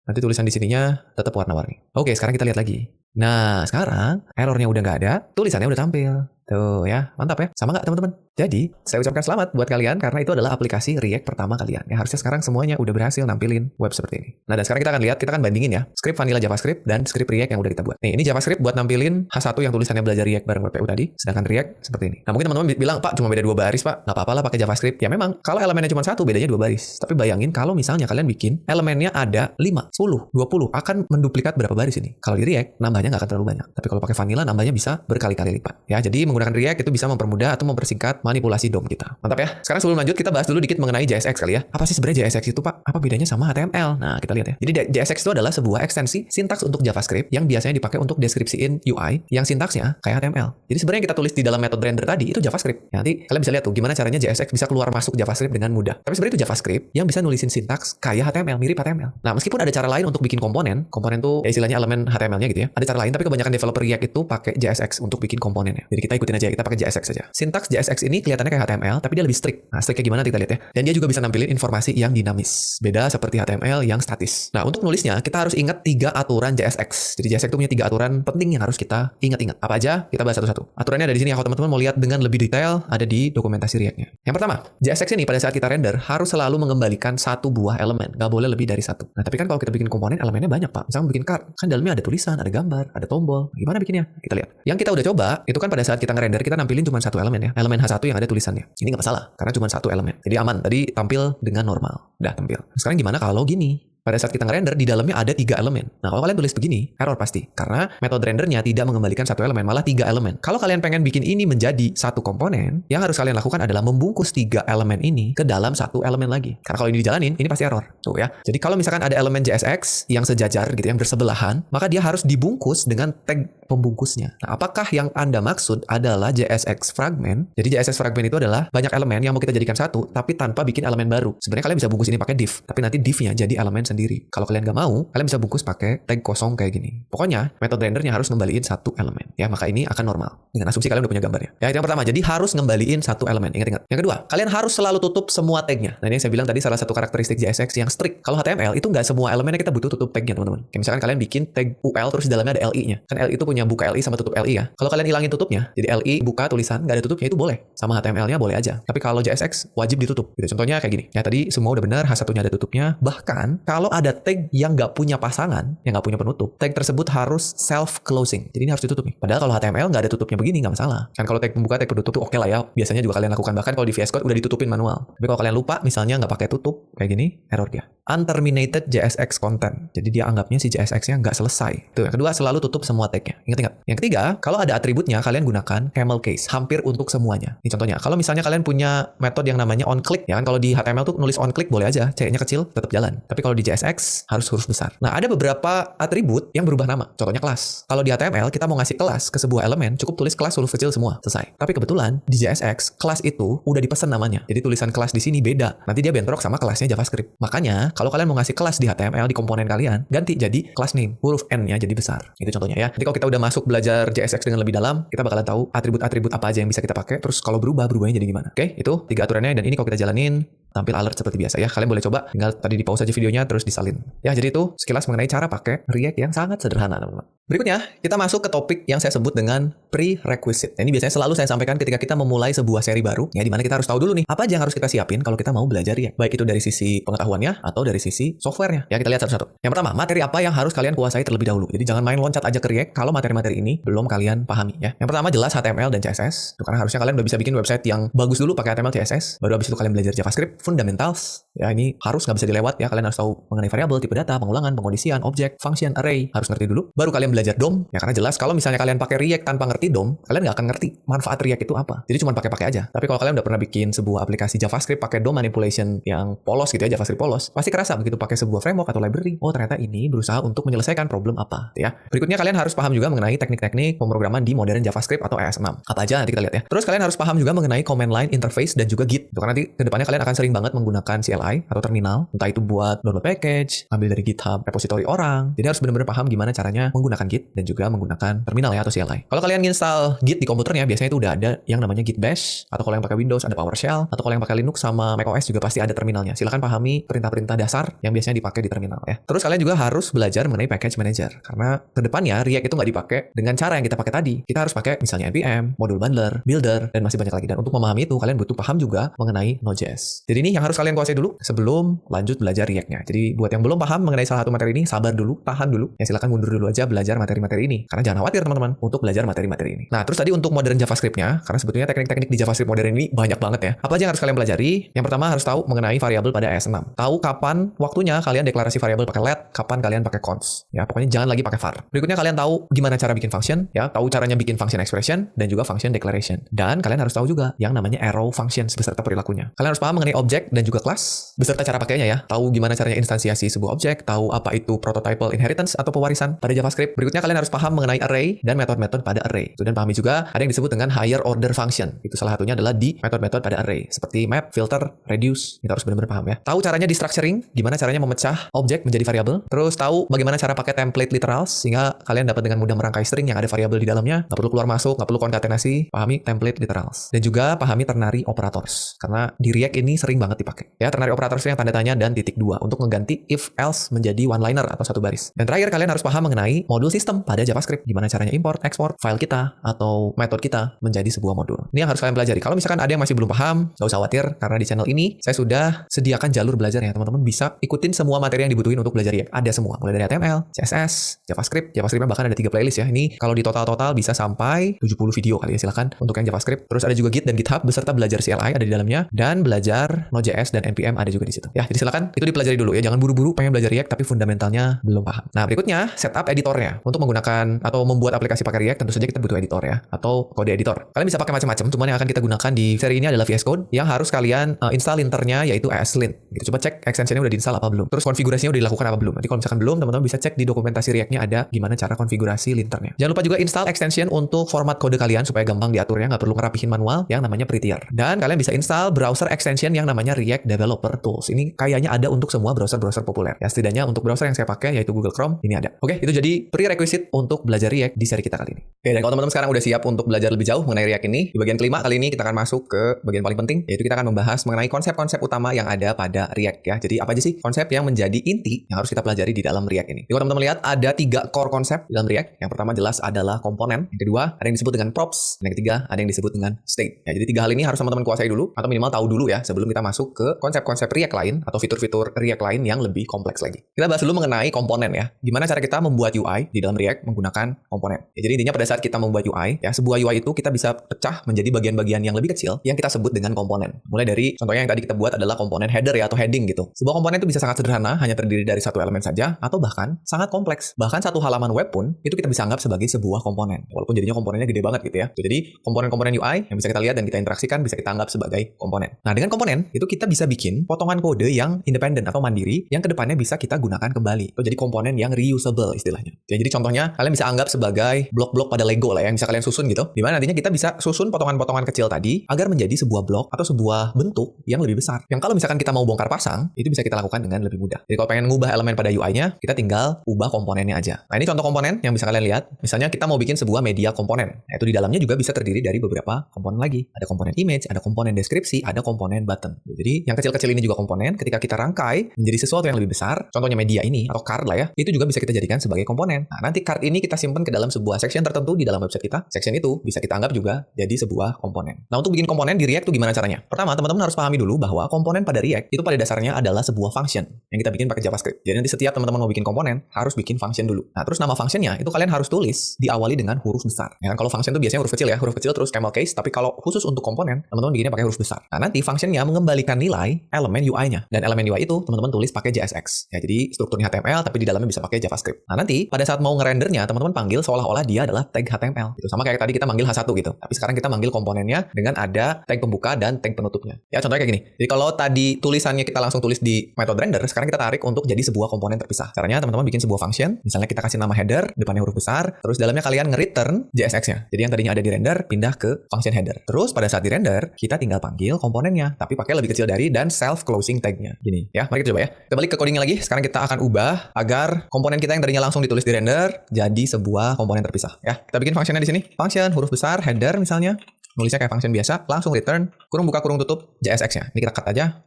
nanti tulisan di sininya tetap warna-warni. Oke, sekarang kita lihat lagi. Nah, sekarang errornya udah nggak ada, tulisannya udah tampil. Tuh ya, mantap ya. Sama nggak teman-teman? Jadi, saya ucapkan selamat buat kalian karena itu adalah aplikasi React pertama kalian. Ya harusnya sekarang semuanya udah berhasil nampilin web seperti ini. Nah, dan sekarang kita akan lihat, kita akan bandingin ya, script vanilla JavaScript dan script React yang udah kita buat. Nih, ini JavaScript buat nampilin H1 yang tulisannya belajar React bareng WPU tadi, sedangkan React seperti ini. Nah, mungkin teman-teman bilang, Pak, cuma beda 2 baris, Pak. Nggak apa-apa lah pakai JavaScript. Ya memang, kalau elemennya cuma 1, bedanya 2 baris. Tapi bayangin kalau misalnya kalian bikin elemennya ada 5, 10, 20, akan menduplikat berapa baris ini? Kalau di React, nambahnya nggak akan terlalu banyak. Tapi kalau pakai vanilla, nambahnya bisa berkali-kali lipat. Ya, jadi menggunakan React itu bisa mempermudah atau mempersingkat manipulasi DOM kita. Mantap ya. Sekarang sebelum lanjut, kita bahas dulu dikit mengenai JSX kali ya. Apa sih sebenarnya JSX itu, Pak? Apa bedanya sama HTML? Nah, kita lihat ya. Jadi JSX itu adalah sebuah ekstensi sintaks untuk JavaScript yang biasanya dipakai untuk deskripsiin UI yang sintaksnya kayak HTML. Jadi sebenarnya yang kita tulis di dalam metode render tadi itu JavaScript. Ya, nanti kalian bisa lihat tuh gimana caranya JSX bisa keluar masuk JavaScript dengan mudah. Tapi sebenarnya itu JavaScript yang bisa nulisin sintaks kayak HTML, mirip HTML. Nah, meskipun ada cara lain untuk bikin komponen tuh ya istilahnya elemen HTML-nya gitu ya. Ada cara lain, tapi kebanyakan developer React itu pakai JSX untuk bikin komponennya. Jadi kita ikutin aja, kita pakai JSX saja. Sintaks JSX ini kelihatannya kayak HTML, tapi dia lebih strict. Nah, strict kayak gimana kita lihat ya. Dan dia juga bisa nampilin informasi yang dinamis. Beda seperti HTML yang statis. Nah, untuk nulisnya kita harus ingat 3 aturan JSX. Jadi JSX itu punya 3 aturan penting yang harus kita ingat-ingat. Apa aja? Kita bahas satu-satu. Aturannya ada di sini. Kalau teman-teman mau lihat dengan lebih detail, ada di dokumentasi React-nya. Yang pertama, JSX ini pada saat kita render harus selalu mengembalikan 1 buah elemen. Nggak boleh lebih dari 1. Nah, tapi kan kalau kita bikin komponen elemennya banyak, Pak. Misalnya bikin card, kan dalamnya ada tulisan, ada gambar, ada tombol. Gimana bikinnya? Kita lihat. Yang kita udah coba, itu kan pada saat kita ngerender kita nampilin cuma 1 elemen ya. Elemen H1 yang ada tulisannya. Ini nggak masalah, karena cuma 1 elemen. Jadi aman. Tadi tampil dengan normal. Udah tampil. Sekarang gimana kalau gini? Pada saat kita ngerender, di dalamnya ada 3 elemen. Nah, kalau kalian tulis begini, error pasti. Karena metode rendernya tidak mengembalikan 1 elemen, malah 3 elemen. Kalau kalian pengen bikin ini menjadi 1 komponen, yang harus kalian lakukan adalah membungkus 3 elemen ini ke dalam 1 elemen lagi. Karena kalau ini dijalanin, ini pasti error. Tuh ya. Jadi kalau misalkan ada elemen JSX yang sejajar gitu, yang bersebelahan, maka dia harus dibungkus dengan tag pembungkusnya. Nah, apakah yang Anda maksud adalah JSX fragment? Jadi JSX fragment itu adalah banyak elemen yang mau kita jadikan 1, tapi tanpa bikin elemen baru. Sebenarnya kalian bisa bungkus ini pakai div, tapi nanti divnya jadi elemen sendiri. Kalau kalian nggak mau, kalian bisa bungkus pakai tag kosong kayak gini. Pokoknya, metode rendernya harus ngembaliin 1 elemen. Ya, maka ini akan normal. Dengan asumsi kalian udah punya gambarnya. Ya, itu yang pertama. Jadi harus ngembaliin 1 elemen. Ingat-ingat. Yang kedua, kalian harus selalu tutup semua tagnya. Nah, ini yang saya bilang tadi salah satu karakteristik JSX yang strict. Kalau HTML itu nggak semua elemennya kita butuh tutup tagnya, teman-teman. Kayak misalkan kalian bikin tag UL terus di dalamnya ada LI-nya. Kan LI itu punya buka LI sama tutup LI ya. Kalau kalian hilangin tutupnya, jadi LI buka tulisan nggak ada tutupnya itu boleh. Sama HTML-nya boleh aja. Tapi kalau JSX wajib ditutup. Gitu. Contohnya kayak gini. Ya tadi semua udah benar, H1-nya ada tutupnya. Bahkan kalau ada tag yang nggak punya pasangan, yang nggak punya penutup, tag tersebut harus self-closing. Jadi ini harus ditutup nih. Padahal kalau HTML nggak ada tutupnya begini, nggak masalah. Kan kalau tag pembuka, tag penutup tuh oke lah ya. Biasanya juga kalian lakukan. Bahkan kalau di VS Code udah ditutupin manual. Tapi kalau kalian lupa, misalnya nggak pakai tutup, kayak gini, error dia. Unterminated JSX content. Jadi dia anggapnya si JSX-nya nggak selesai. Tuh, yang kedua, selalu tutup semua tagnya. Ingat-ingat. Yang ketiga, kalau ada atributnya, kalian gunakan camel case. Hampir untuk semuanya. Ini contohnya. Kalau misalnya kalian punya metode yang namanya onClick, ya kan kalau di HTML tuh nulis onClick boleh aja. C-nya kecil, tetap jalan. Tapi kalau di JSX, harus huruf besar. Nah, ada beberapa atribut yang berubah nama. Contohnya kelas. Kalau di HTML, kita mau ngasih kelas ke sebuah elemen, cukup tulis kelas huruf kecil semua. Selesai. Tapi kebetulan, di JSX, kelas itu udah dipesan namanya. Jadi tulisan kelas di sini beda. Nanti dia bentrok sama kelasnya JavaScript. Makanya, kalau kalian mau ngasih kelas di HTML, di komponen kalian, ganti jadi class name. Huruf N-nya jadi besar. Itu contohnya ya. Jadi kalau kita udah masuk belajar JSX dengan lebih dalam, kita bakalan tahu atribut-atribut apa aja yang bisa kita pakai. Terus kalau berubahnya jadi gimana. Oke, itu 3 aturannya. Dan ini kalau kita jalanin, tampil alert seperti biasa ya. Kalian boleh coba, tinggal tadi di pause aja videonya terus disalin. Ya, jadi itu sekilas mengenai cara pakai React yang sangat sederhana, teman-teman. Berikutnya, kita masuk ke topik yang saya sebut dengan prerequisite. Nah, ini biasanya selalu saya sampaikan ketika kita memulai sebuah seri baru, ya di mana kita harus tahu dulu nih, apa aja yang harus kita siapin kalau kita mau belajar React. Baik itu dari sisi pengetahuannya atau dari sisi softwarenya. Ya, kita lihat satu-satu. Yang pertama, materi apa yang harus kalian kuasai terlebih dahulu. Jadi jangan main loncat aja ke React kalau materi-materi ini belum kalian pahami ya. Yang pertama jelas HTML dan CSS. Itu karena harusnya kalian udah bisa bikin website yang bagus dulu pakai HTML CSS. Baru habis itu kalian belajar JavaScript, fundamentals. Ya, ini harus nggak bisa dilewat ya. Kalian harus tahu mengenai variabel, tipe data, pengulangan, pengondisian, objek, function, array. Harus ngerti dulu. Baru kalian belajar DOM. Ya, karena jelas kalau misalnya kalian pakai React tanpa ngerti DOM, kalian nggak akan ngerti manfaat React itu apa. Jadi cuma pakai-pakai aja. Tapi kalau kalian udah pernah bikin sebuah aplikasi JavaScript pakai DOM manipulation yang polos gitu ya, JavaScript polos, pasti kerasa begitu pakai sebuah framework atau library. Oh, ternyata ini berusaha untuk menyelesaikan problem apa, ya. Berikutnya kalian harus paham juga mengenai teknik-teknik pemrograman di modern JavaScript atau ES6. Apa aja nanti kita lihat ya. Terus kalian harus paham juga mengenai command line interface dan juga Git. Karena nanti kedepannya kalian akan sering sering banget menggunakan CLI atau terminal, entah itu buat download package, ambil dari GitHub repository orang. Jadi harus benar-benar paham gimana caranya menggunakan Git dan juga menggunakan terminal ya atau CLI. Kalau kalian install Git di komputernya, biasanya itu udah ada yang namanya Git Bash, atau kalau yang pakai Windows ada PowerShell, atau kalau yang pakai Linux sama macOS juga pasti ada terminalnya. Silahkan pahami perintah-perintah dasar yang biasanya dipakai di terminal ya. Terus kalian juga harus belajar mengenai package manager, karena kedepannya React itu nggak dipakai dengan cara yang kita pakai tadi. Kita harus pakai misalnya npm, module bundler, builder, dan masih banyak lagi. Dan untuk memahami itu, kalian butuh paham juga mengenai Node.js. Jadi ini yang harus kalian kuasai dulu sebelum lanjut belajar React-nya. Jadi buat yang belum paham mengenai salah satu materi ini, sabar dulu, tahan dulu. Ya silakan mundur dulu aja belajar materi-materi ini. Karena jangan khawatir teman-teman untuk belajar materi-materi ini. Nah, terus tadi untuk modern JavaScript-nya, karena sebetulnya teknik-teknik di JavaScript modern ini banyak banget ya. Apa aja yang harus kalian pelajari? Yang pertama harus tahu mengenai variabel pada ES6. Tahu kapan waktunya kalian deklarasi variabel pakai let, kapan kalian pakai const. Ya, pokoknya jangan lagi pakai var. Berikutnya kalian tahu gimana cara bikin function, ya, tahu caranya bikin function expression dan juga function declaration. Dan kalian harus tahu juga yang namanya arrow functions beserta perilakunya. Kalian harus paham mengenai object dan juga class beserta cara pakainya ya. Tahu gimana caranya instansiasi sebuah objek, tahu apa itu prototypal inheritance atau pewarisan pada JavaScript. Berikutnya kalian harus paham mengenai array dan metode-metode pada array. Dan pahami juga ada yang disebut dengan higher order function. Itu salah satunya adalah di metode-metode pada array seperti map, filter, reduce. Kita harus benar-benar paham ya. Tahu caranya di structuring, gimana caranya memecah objek menjadi variabel. Terus tahu bagaimana cara pakai template literals sehingga kalian dapat dengan mudah merangkai string yang ada variabel di dalamnya. Nggak perlu keluar masuk, nggak perlu konkatenasi. Pahami template literals. Dan juga pahami ternary operators. Karena di React ini sering banget dipakai. Ya, ternary operators yang tanda tanya dan titik 2 untuk mengganti if else menjadi one liner atau satu baris. Dan terakhir kalian harus paham mengenai modul sistem pada JavaScript. Gimana caranya import, export file kita atau metode kita menjadi sebuah modul. Ini yang harus kalian pelajari. Kalau misalkan ada yang masih belum paham, nggak usah khawatir karena di channel ini saya sudah sediakan jalur belajar ya. Teman-teman bisa ikutin semua materi yang dibutuhin untuk belajar React. Ada semua, mulai dari HTML, CSS, JavaScript. JavaScript bahkan ada 3 playlist ya. Ini kalau di total bisa sampai 70 video kali ya. Silahkan untuk yang JavaScript. Terus ada juga Git dan GitHub beserta belajar CLI ada di dalamnya dan belajar Node.js dan npm ada juga di situ. Ya, jadi silakan itu dipelajari dulu ya. Jangan buru-buru pengen belajar React tapi fundamentalnya belum paham. Nah, berikutnya setup editornya. Untuk menggunakan atau membuat aplikasi pakai React tentu saja kita butuh editor ya atau kode editor. Kalian bisa pakai macam-macam, cuman yang akan kita gunakan di seri ini adalah VS Code yang harus kalian install linternya yaitu ESLint. Gitu. Coba cek extensionnya udah diinstal apa belum. Terus konfigurasinya udah dilakukan apa belum. Nanti kalau misalkan belum, teman-teman bisa cek di dokumentasi React-nya ada gimana cara konfigurasi linternya. Jangan lupa juga install extension untuk format kode kalian supaya gampang diaturnya, nggak perlu ngerapihin manual yang namanya Prettier. Dan kalian bisa install browser extension yang namanya React Developer Tools. Ini kayaknya ada untuk semua browser-browser populer. Ya setidaknya untuk browser yang saya pakai yaitu Google Chrome ini ada. Oke, itu jadi prerequisite untuk belajar React di seri kita kali ini. Oke, dan kalau teman-teman sekarang udah siap untuk belajar lebih jauh mengenai React ini, di bagian kelima kali ini kita akan masuk ke bagian paling penting, yaitu kita akan membahas mengenai konsep-konsep utama yang ada pada React ya. Jadi apa aja sih konsep yang menjadi inti yang harus kita pelajari di dalam React ini. Jadi kalau teman-teman lihat ada 3 core konsep di dalam React. Yang pertama jelas adalah komponen. Yang kedua ada yang disebut dengan props. Dan yang ketiga ada yang disebut dengan state. Ya, jadi 3 hal ini harus teman-teman kuasai dulu atau minimal tahu dulu ya sebelum kita masuk ke konsep-konsep React lain atau fitur-fitur React lain yang lebih kompleks lagi. Kita bahas dulu mengenai komponen ya. Gimana cara kita membuat UI di dalam React menggunakan komponen. Ya, jadi intinya pada saat kita membuat UI, ya sebuah UI itu kita bisa pecah menjadi bagian-bagian yang lebih kecil yang kita sebut dengan komponen. Mulai dari contohnya yang tadi kita buat adalah komponen header ya atau heading gitu. Sebuah komponen itu bisa sangat sederhana, hanya terdiri dari satu elemen saja atau bahkan sangat kompleks. Bahkan satu halaman web pun itu kita bisa anggap sebagai sebuah komponen. Walaupun jadinya komponennya gede banget gitu ya. Jadi komponen-komponen UI yang bisa kita lihat dan kita interaksikan bisa kita anggap sebagai komponen. Nah, dengan komponen itu kita bisa bikin potongan kode yang independen atau mandiri yang kedepannya bisa kita gunakan kembali. Itu jadi komponen yang reusable istilahnya. Ya, jadi contohnya kalian bisa anggap sebagai blok-blok pada Lego lah ya, yang bisa kalian susun gitu. Dimana nantinya kita bisa susun potongan-potongan kecil tadi agar menjadi sebuah blok atau sebuah bentuk yang lebih besar. Yang kalau misalkan kita mau bongkar pasang, itu bisa kita lakukan dengan lebih mudah. Jadi kalau pengen ngubah elemen pada UI-nya, kita tinggal ubah komponennya aja. Nah, ini contoh komponen yang bisa kalian lihat. Misalnya kita mau bikin sebuah media komponen. Nah, itu di dalamnya juga bisa terdiri dari beberapa komponen lagi. Ada komponen image, ada komponen deskripsi, ada komponen button. Jadi yang kecil-kecil ini juga komponen. Ketika kita rangkai menjadi sesuatu yang lebih besar, contohnya media ini atau card lah ya, itu juga bisa kita jadikan sebagai komponen. Nah, nanti card ini kita simpan ke dalam sebuah section tertentu di dalam website kita. Section itu bisa kita anggap juga jadi sebuah komponen. Nah, untuk bikin komponen di React itu gimana caranya? Pertama, teman-teman harus pahami dulu bahwa komponen pada React itu pada dasarnya adalah sebuah function yang kita bikin pakai JavaScript. Jadi nanti setiap teman-teman mau bikin komponen harus bikin function dulu. Nah, terus nama functionnya itu kalian harus tulis diawali dengan huruf besar. Ya kan, kalau function itu biasanya huruf kecil ya, huruf kecil terus camel case, tapi kalau khusus untuk komponen, teman-teman bikinnya pakai huruf besar. Nah, nanti functionnya mengembalikan nilai elemen UI-nya. Dan elemen UI itu teman-teman tulis pakai JSX. Ya, jadi strukturnya HTML tapi di dalamnya bisa pakai JavaScript. Nah, nanti pada saat mau ngerendernya, teman-teman panggil seolah-olah dia adalah tag HTML. Itu sama kayak tadi kita manggil H1 gitu. Tapi sekarang kita manggil komponennya dengan ada tag pembuka dan tag penutupnya. Ya, contohnya kayak gini. Jadi kalau tadi tulisannya kita langsung tulis di metode render, sekarang kita tarik untuk jadi sebuah komponen terpisah. Caranya teman-teman bikin sebuah function, misalnya kita kasih nama header, depannya huruf besar, terus dalamnya kalian nge-return JSX-nya. Jadi yang tadinya ada di render pindah ke function header. Terus pada saat di render, kita tinggal panggil komponennya, tapi pakai lebih kecil dari dan self closing tagnya. Gini ya, mari kita coba ya. Kita balik ke codingnya lagi. Sekarang kita akan ubah agar komponen kita yang tadinya langsung ditulis di render jadi sebuah komponen terpisah ya. Kita bikin functionnya di sini. Function huruf besar header misalnya. Nulisnya kayak function biasa, langsung return, kurung buka kurung tutup JSX-nya. Ini kita cut aja.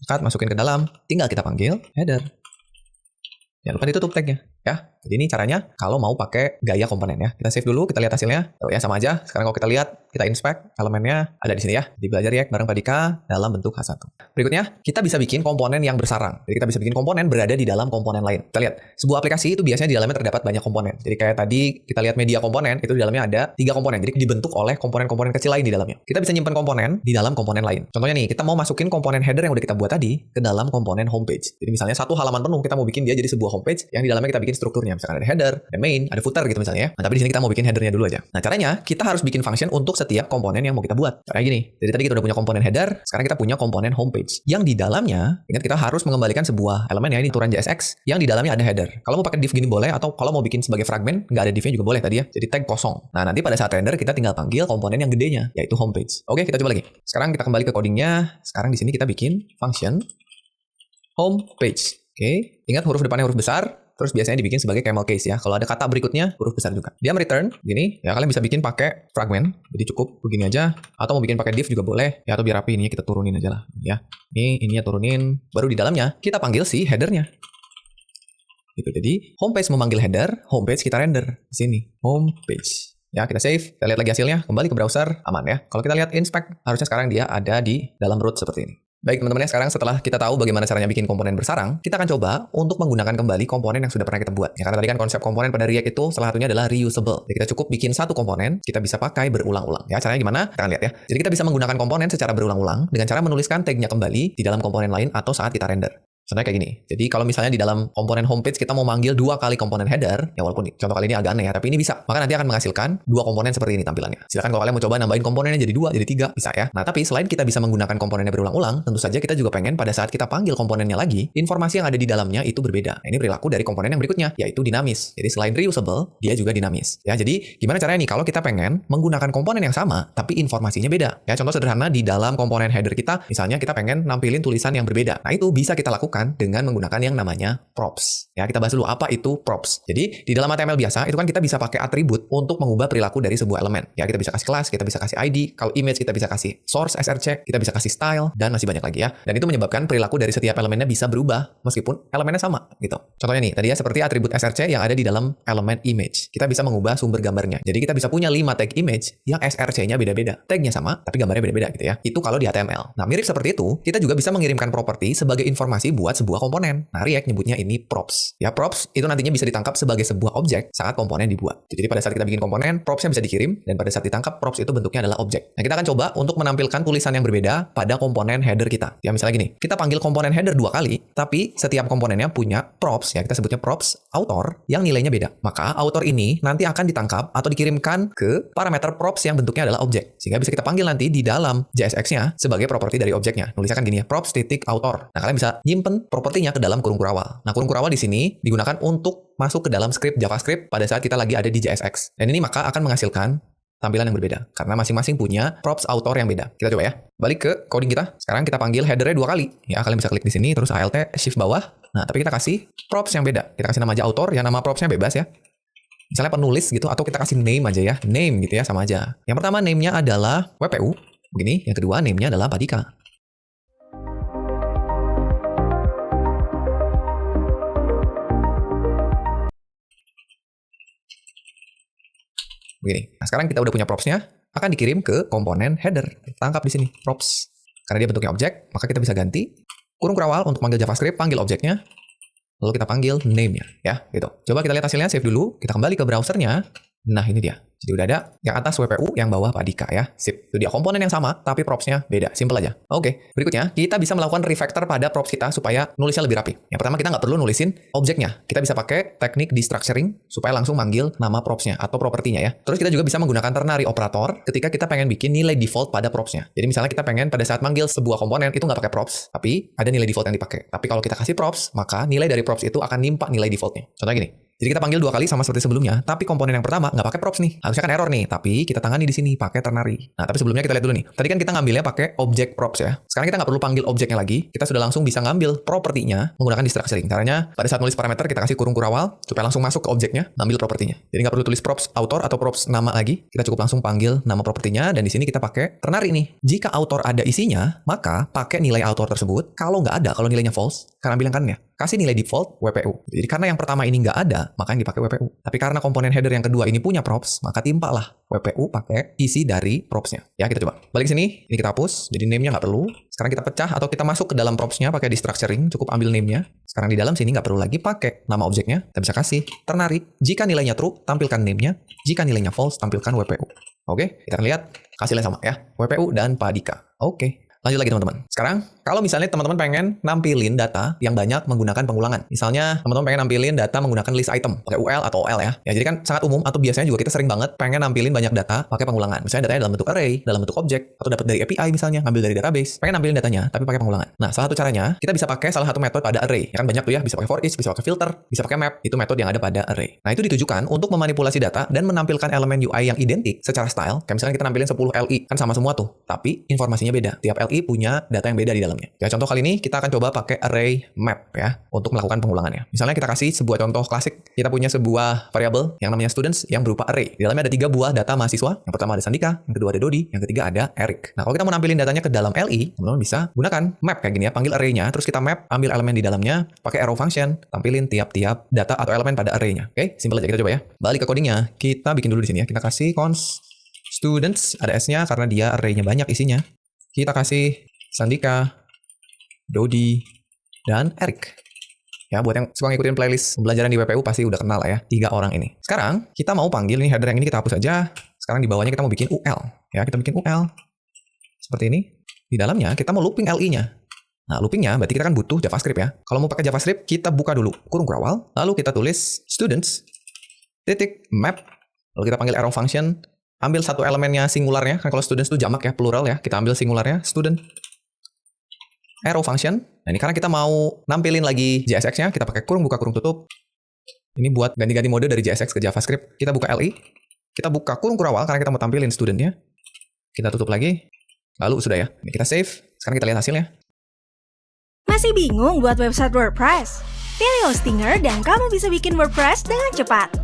Cut, masukin ke dalam, tinggal kita panggil header. Jangan lupa ditutup tagnya ya. Jadi ini caranya kalau mau pakai gaya komponen ya. Kita save dulu, kita lihat hasilnya. Oh ya sama aja. Sekarang kalau kita lihat, kita inspect elemennya ada di sini ya. Di belajar React bareng Pak Dika dalam bentuk H1. Berikutnya, kita bisa bikin komponen yang bersarang. Jadi kita bisa bikin komponen berada di dalam komponen lain. Kita lihat, sebuah aplikasi itu biasanya di dalamnya terdapat banyak komponen. Jadi kayak tadi kita lihat media komponen, itu di dalamnya ada 3 komponen. Jadi dibentuk oleh komponen-komponen kecil lain di dalamnya. Kita bisa nyimpen komponen di dalam komponen lain. Contohnya nih, kita mau masukin komponen header yang udah kita buat tadi ke dalam komponen homepage. Jadi misalnya satu halaman penuh kita mau bikin dia jadi sebuah homepage yang di dalamnya kita bikin strukturnya. Misalkan ada header, ada main, ada footer gitu misalnya ya. Nah, tapi di sini kita mau bikin headernya dulu aja. Nah, caranya kita harus bikin function untuk setiap komponen yang mau kita buat. Caranya gini. Jadi tadi kita udah punya komponen header, sekarang kita punya komponen homepage. Yang di dalamnya, ingat kita harus mengembalikan sebuah elemen ya, ini turunan JSX yang di dalamnya ada header. Kalau mau pakai div gini boleh, atau kalau mau bikin sebagai fragment nggak ada divnya juga boleh tadi ya. Jadi tag kosong. Nah, nanti pada saat render kita tinggal panggil komponen yang gedenya, yaitu homepage. Oke, kita coba lagi. Sekarang kita kembali ke codingnya. Sekarang di sini kita bikin function homepage. Oke, ingat huruf depannya huruf besar. Terus biasanya dibikin sebagai camel case ya. Kalau ada kata berikutnya huruf besar juga. Dia return gini ya, kalian bisa bikin pakai fragment. Jadi cukup begini aja, atau mau bikin pakai div juga boleh ya, atau biar rapi ini kita turunin aja lah ya. Ininya turunin, baru di dalamnya kita panggil si headernya. Gitu. Jadi homepage memanggil header, homepage kita render di sini. Homepage. Ya, kita save, kita lihat lagi hasilnya, kembali ke browser, aman ya. Kalau kita lihat inspect, harusnya sekarang dia ada di dalam root seperti ini. Baik teman-teman ya, sekarang setelah kita tahu bagaimana caranya bikin komponen bersarang, kita akan coba untuk menggunakan kembali komponen yang sudah pernah kita buat. Ya, karena tadi kan konsep komponen pada React itu salah satunya adalah reusable. Jadi kita cukup bikin satu komponen, kita bisa pakai berulang-ulang. Ya, caranya gimana? Kita akan lihat ya. Jadi kita bisa menggunakan komponen secara berulang-ulang dengan cara menuliskan tagnya kembali di dalam komponen lain atau saat kita render. Contohnya kayak gini. Jadi kalau misalnya di dalam komponen homepage kita mau manggil 2 kali komponen header, ya walaupun contoh kali ini agak aneh ya, tapi ini bisa. Maka nanti akan menghasilkan 2 komponen seperti ini tampilannya. Silakan kalau kalian mau coba nambahin komponennya jadi 2, jadi 3, bisa ya. Nah, tapi selain kita bisa menggunakan komponennya berulang-ulang, tentu saja kita juga pengen pada saat kita panggil komponennya lagi, informasi yang ada di dalamnya itu berbeda. Nah, ini perilaku dari komponen yang berikutnya, yaitu dinamis. Jadi selain reusable, dia juga dinamis. Ya, jadi gimana caranya nih kalau kita pengen menggunakan komponen yang sama, tapi informasinya beda. Ya, contoh sederhana di dalam komponen header kita, misalnya kita pengen nampilin tulisan yang berbeda. Nah, itu bisa kita lakukan dengan menggunakan yang namanya props. Ya, kita bahas dulu apa itu props. Jadi, di dalam HTML biasa, itu kan kita bisa pakai atribut untuk mengubah perilaku dari sebuah elemen. Ya, kita bisa kasih kelas, kita bisa kasih ID, kalau image kita bisa kasih source, src, kita bisa kasih style, dan masih banyak lagi ya. Dan itu menyebabkan perilaku dari setiap elemennya bisa berubah, meskipun elemennya sama, gitu. Contohnya nih, tadi ya seperti atribut src yang ada di dalam elemen image. Kita bisa mengubah sumber gambarnya. Jadi, kita bisa punya 5 tag image yang src-nya beda-beda. Tagnya sama, tapi gambarnya beda-beda gitu ya. Itu kalau di HTML. Nah, mirip seperti itu, kita juga bisa mengirimkan properti sebagai informasi buat sebuah komponen. Nah, React nyebutnya ini props. Ya, props itu nantinya bisa ditangkap sebagai sebuah objek saat komponen dibuat. Jadi pada saat kita bikin komponen, propsnya bisa dikirim, dan pada saat ditangkap, props itu bentuknya adalah objek. Nah, kita akan coba untuk menampilkan tulisan yang berbeda pada komponen header kita. Ya, misalnya gini, kita panggil komponen header 2 kali, tapi setiap komponennya punya props, ya kita sebutnya props author yang nilainya beda. Maka author ini nanti akan ditangkap atau dikirimkan ke parameter props yang bentuknya adalah objek. Sehingga bisa kita panggil nanti di dalam JSX-nya sebagai properti dari objeknya. Nulisnya kan gini ya, props.author. Nah, kalian bisa nyimpen propertinya ke dalam kurung kurawal. Nah, kurung kurawal di sini digunakan untuk masuk ke dalam script JavaScript pada saat kita lagi ada di JSX. Dan ini maka akan menghasilkan tampilan yang berbeda karena masing-masing punya props author yang beda. Kita coba ya. Balik ke coding kita. Sekarang kita panggil header-nya 2 kali. Ya, kalian bisa klik di sini terus alt shift bawah. Nah, tapi kita kasih props yang beda. Kita kasih nama aja author, ya nama propsnya bebas ya. Misalnya penulis gitu, atau kita kasih name aja ya. Name gitu ya, sama aja. Yang pertama name-nya adalah WPU. Begini. Yang kedua name-nya adalah Pak Dika. Begini. Nah, sekarang kita udah punya propsnya, akan dikirim ke komponen header. Tangkap di sini, props. Karena dia bentuknya objek, maka kita bisa ganti kurung kurawal untuk panggil JavaScript, panggil objeknya, lalu kita panggil name-nya, ya, gitu. Coba kita lihat hasilnya, save dulu, kita kembali ke browsernya. Nah, ini dia. Jadi udah ada yang atas WPU, yang bawah Pak Dika ya. Sip. Itu dia komponen yang sama, tapi propsnya beda. Simple aja. Oke. Berikutnya, kita bisa melakukan refactor pada props kita supaya nulisnya lebih rapi. Yang pertama, kita nggak perlu nulisin objeknya. Kita bisa pakai teknik destructuring supaya langsung manggil nama propsnya atau propertinya ya. Terus kita juga bisa menggunakan ternary operator ketika kita pengen bikin nilai default pada propsnya. Jadi misalnya kita pengen pada saat manggil sebuah komponen itu nggak pakai props, tapi ada nilai default yang dipakai. Tapi kalau kita kasih props, maka nilai dari props itu akan nimpa nilai defaultnya. Contohnya gini. Jadi kita panggil 2 kali sama seperti sebelumnya, tapi komponen yang pertama nggak pakai props nih. Harusnya kan error nih, tapi kita tangani di sini pakai ternary. Nah, tapi sebelumnya kita lihat dulu nih. Tadi kan kita ngambilnya pakai objek props ya. Sekarang kita nggak perlu panggil objeknya lagi, kita sudah langsung bisa ngambil propertinya menggunakan destructuring. Caranya pada saat nulis parameter kita kasih kurung kurawal supaya langsung masuk ke objeknya, ngambil propertinya. Jadi nggak perlu tulis props author atau props nama lagi, kita cukup langsung panggil nama propertinya dan di sini kita pakai ternary nih. Jika author ada isinya, maka pakai nilai author tersebut. Kalau nggak ada, kalau nilainya false, kan ambil yang kanannya. Kasih nilai default WPU. Jadi karena yang pertama ini nggak ada, maka yang dipakai WPU. Tapi karena komponen header yang kedua ini punya props, maka timpalah WPU pakai isi dari propsnya. Ya, kita coba. Balik sini, ini kita hapus, jadi name-nya nggak perlu. Sekarang kita pecah atau kita masuk ke dalam propsnya pakai destructuring, cukup ambil name-nya. Sekarang di dalam sini nggak perlu lagi pakai nama objeknya, kita bisa kasih ternary. Jika nilainya true, tampilkan name-nya. Jika nilainya false, tampilkan WPU. Oke, kita akan lihat hasilnya sama ya. WPU dan Padika. Oke. Lanjut lagi teman-teman. Sekarang, kalau misalnya teman-teman pengen nampilin data yang banyak menggunakan pengulangan. Misalnya, teman-teman pengen nampilin data menggunakan list item, pakai UL atau OL ya. Ya, jadi kan sangat umum atau biasanya juga kita sering banget pengen nampilin banyak data pakai pengulangan. Misalnya datanya dalam bentuk array, dalam bentuk objek, atau dapat dari API misalnya, ngambil dari database. Pengen nampilin datanya, tapi pakai pengulangan. Nah, salah satu caranya, kita bisa pakai salah satu metode pada array. Ya kan banyak tuh ya, bisa pakai for each, bisa pakai filter, bisa pakai map. Itu metode yang ada pada array. Nah, itu ditujukan untuk memanipulasi data dan menampilkan elemen UI yang identik secara style. Kayak misalnya kita nampilin 10 LI, kan sama semua tuh. Tapi informasinya beda. Tiap LI punya data yang beda di dalamnya. Ya, contoh kali ini kita akan coba pakai array map ya untuk melakukan pengulangannya. Misalnya kita kasih sebuah contoh klasik. Kita punya sebuah variabel yang namanya students yang berupa array. Di dalamnya ada 3 buah data mahasiswa. Yang pertama ada Sandika, yang kedua ada Dodi, yang ketiga ada Eric. Nah, kalau kita mau nampilin datanya ke dalam LI, teman-teman bisa gunakan map kayak gini ya. Panggil array-nya, terus kita map, ambil elemen di dalamnya, pakai arrow function, tampilin tiap-tiap data atau elemen pada array-nya. Oke, simple aja, kita coba ya. Balik ke codingnya, kita bikin dulu di sini ya. Kita kasih const students, ada S-nya karena dia array-nya banyak isinya. Kita kasih Sandika, Dodi, dan Eric. Ya, buat yang suka ngikutin playlist pembelajaran di WPU pasti udah kenal lah ya, 3 orang ini. Sekarang, kita mau panggil nih header yang ini kita hapus aja. Sekarang di bawahnya kita mau bikin UL. Ya, kita bikin UL. Seperti ini. Di dalamnya kita mau looping LI-nya. Nah, loopingnya berarti kita kan butuh JavaScript ya. Kalau mau pakai JavaScript, kita buka dulu kurung kurawal. Lalu kita tulis students, titik map. Lalu kita panggil arrow function. Ambil satu elemennya singularnya. Kan kalau students itu jamak ya, plural ya. Kita ambil singularnya, student. Arrow function. Nah, ini karena kita mau nampilin lagi JSX-nya, kita pakai kurung buka kurung tutup. Ini buat ganti-ganti mode dari JSX ke JavaScript. Kita buka LI, kita buka kurung kurawal karena kita mau tampilin studentnya. Kita tutup lagi. Lalu sudah ya. Ini kita save. Sekarang kita lihat hasilnya. Masih bingung buat website WordPress? Pilih Hostinger dan kamu bisa bikin WordPress dengan cepat.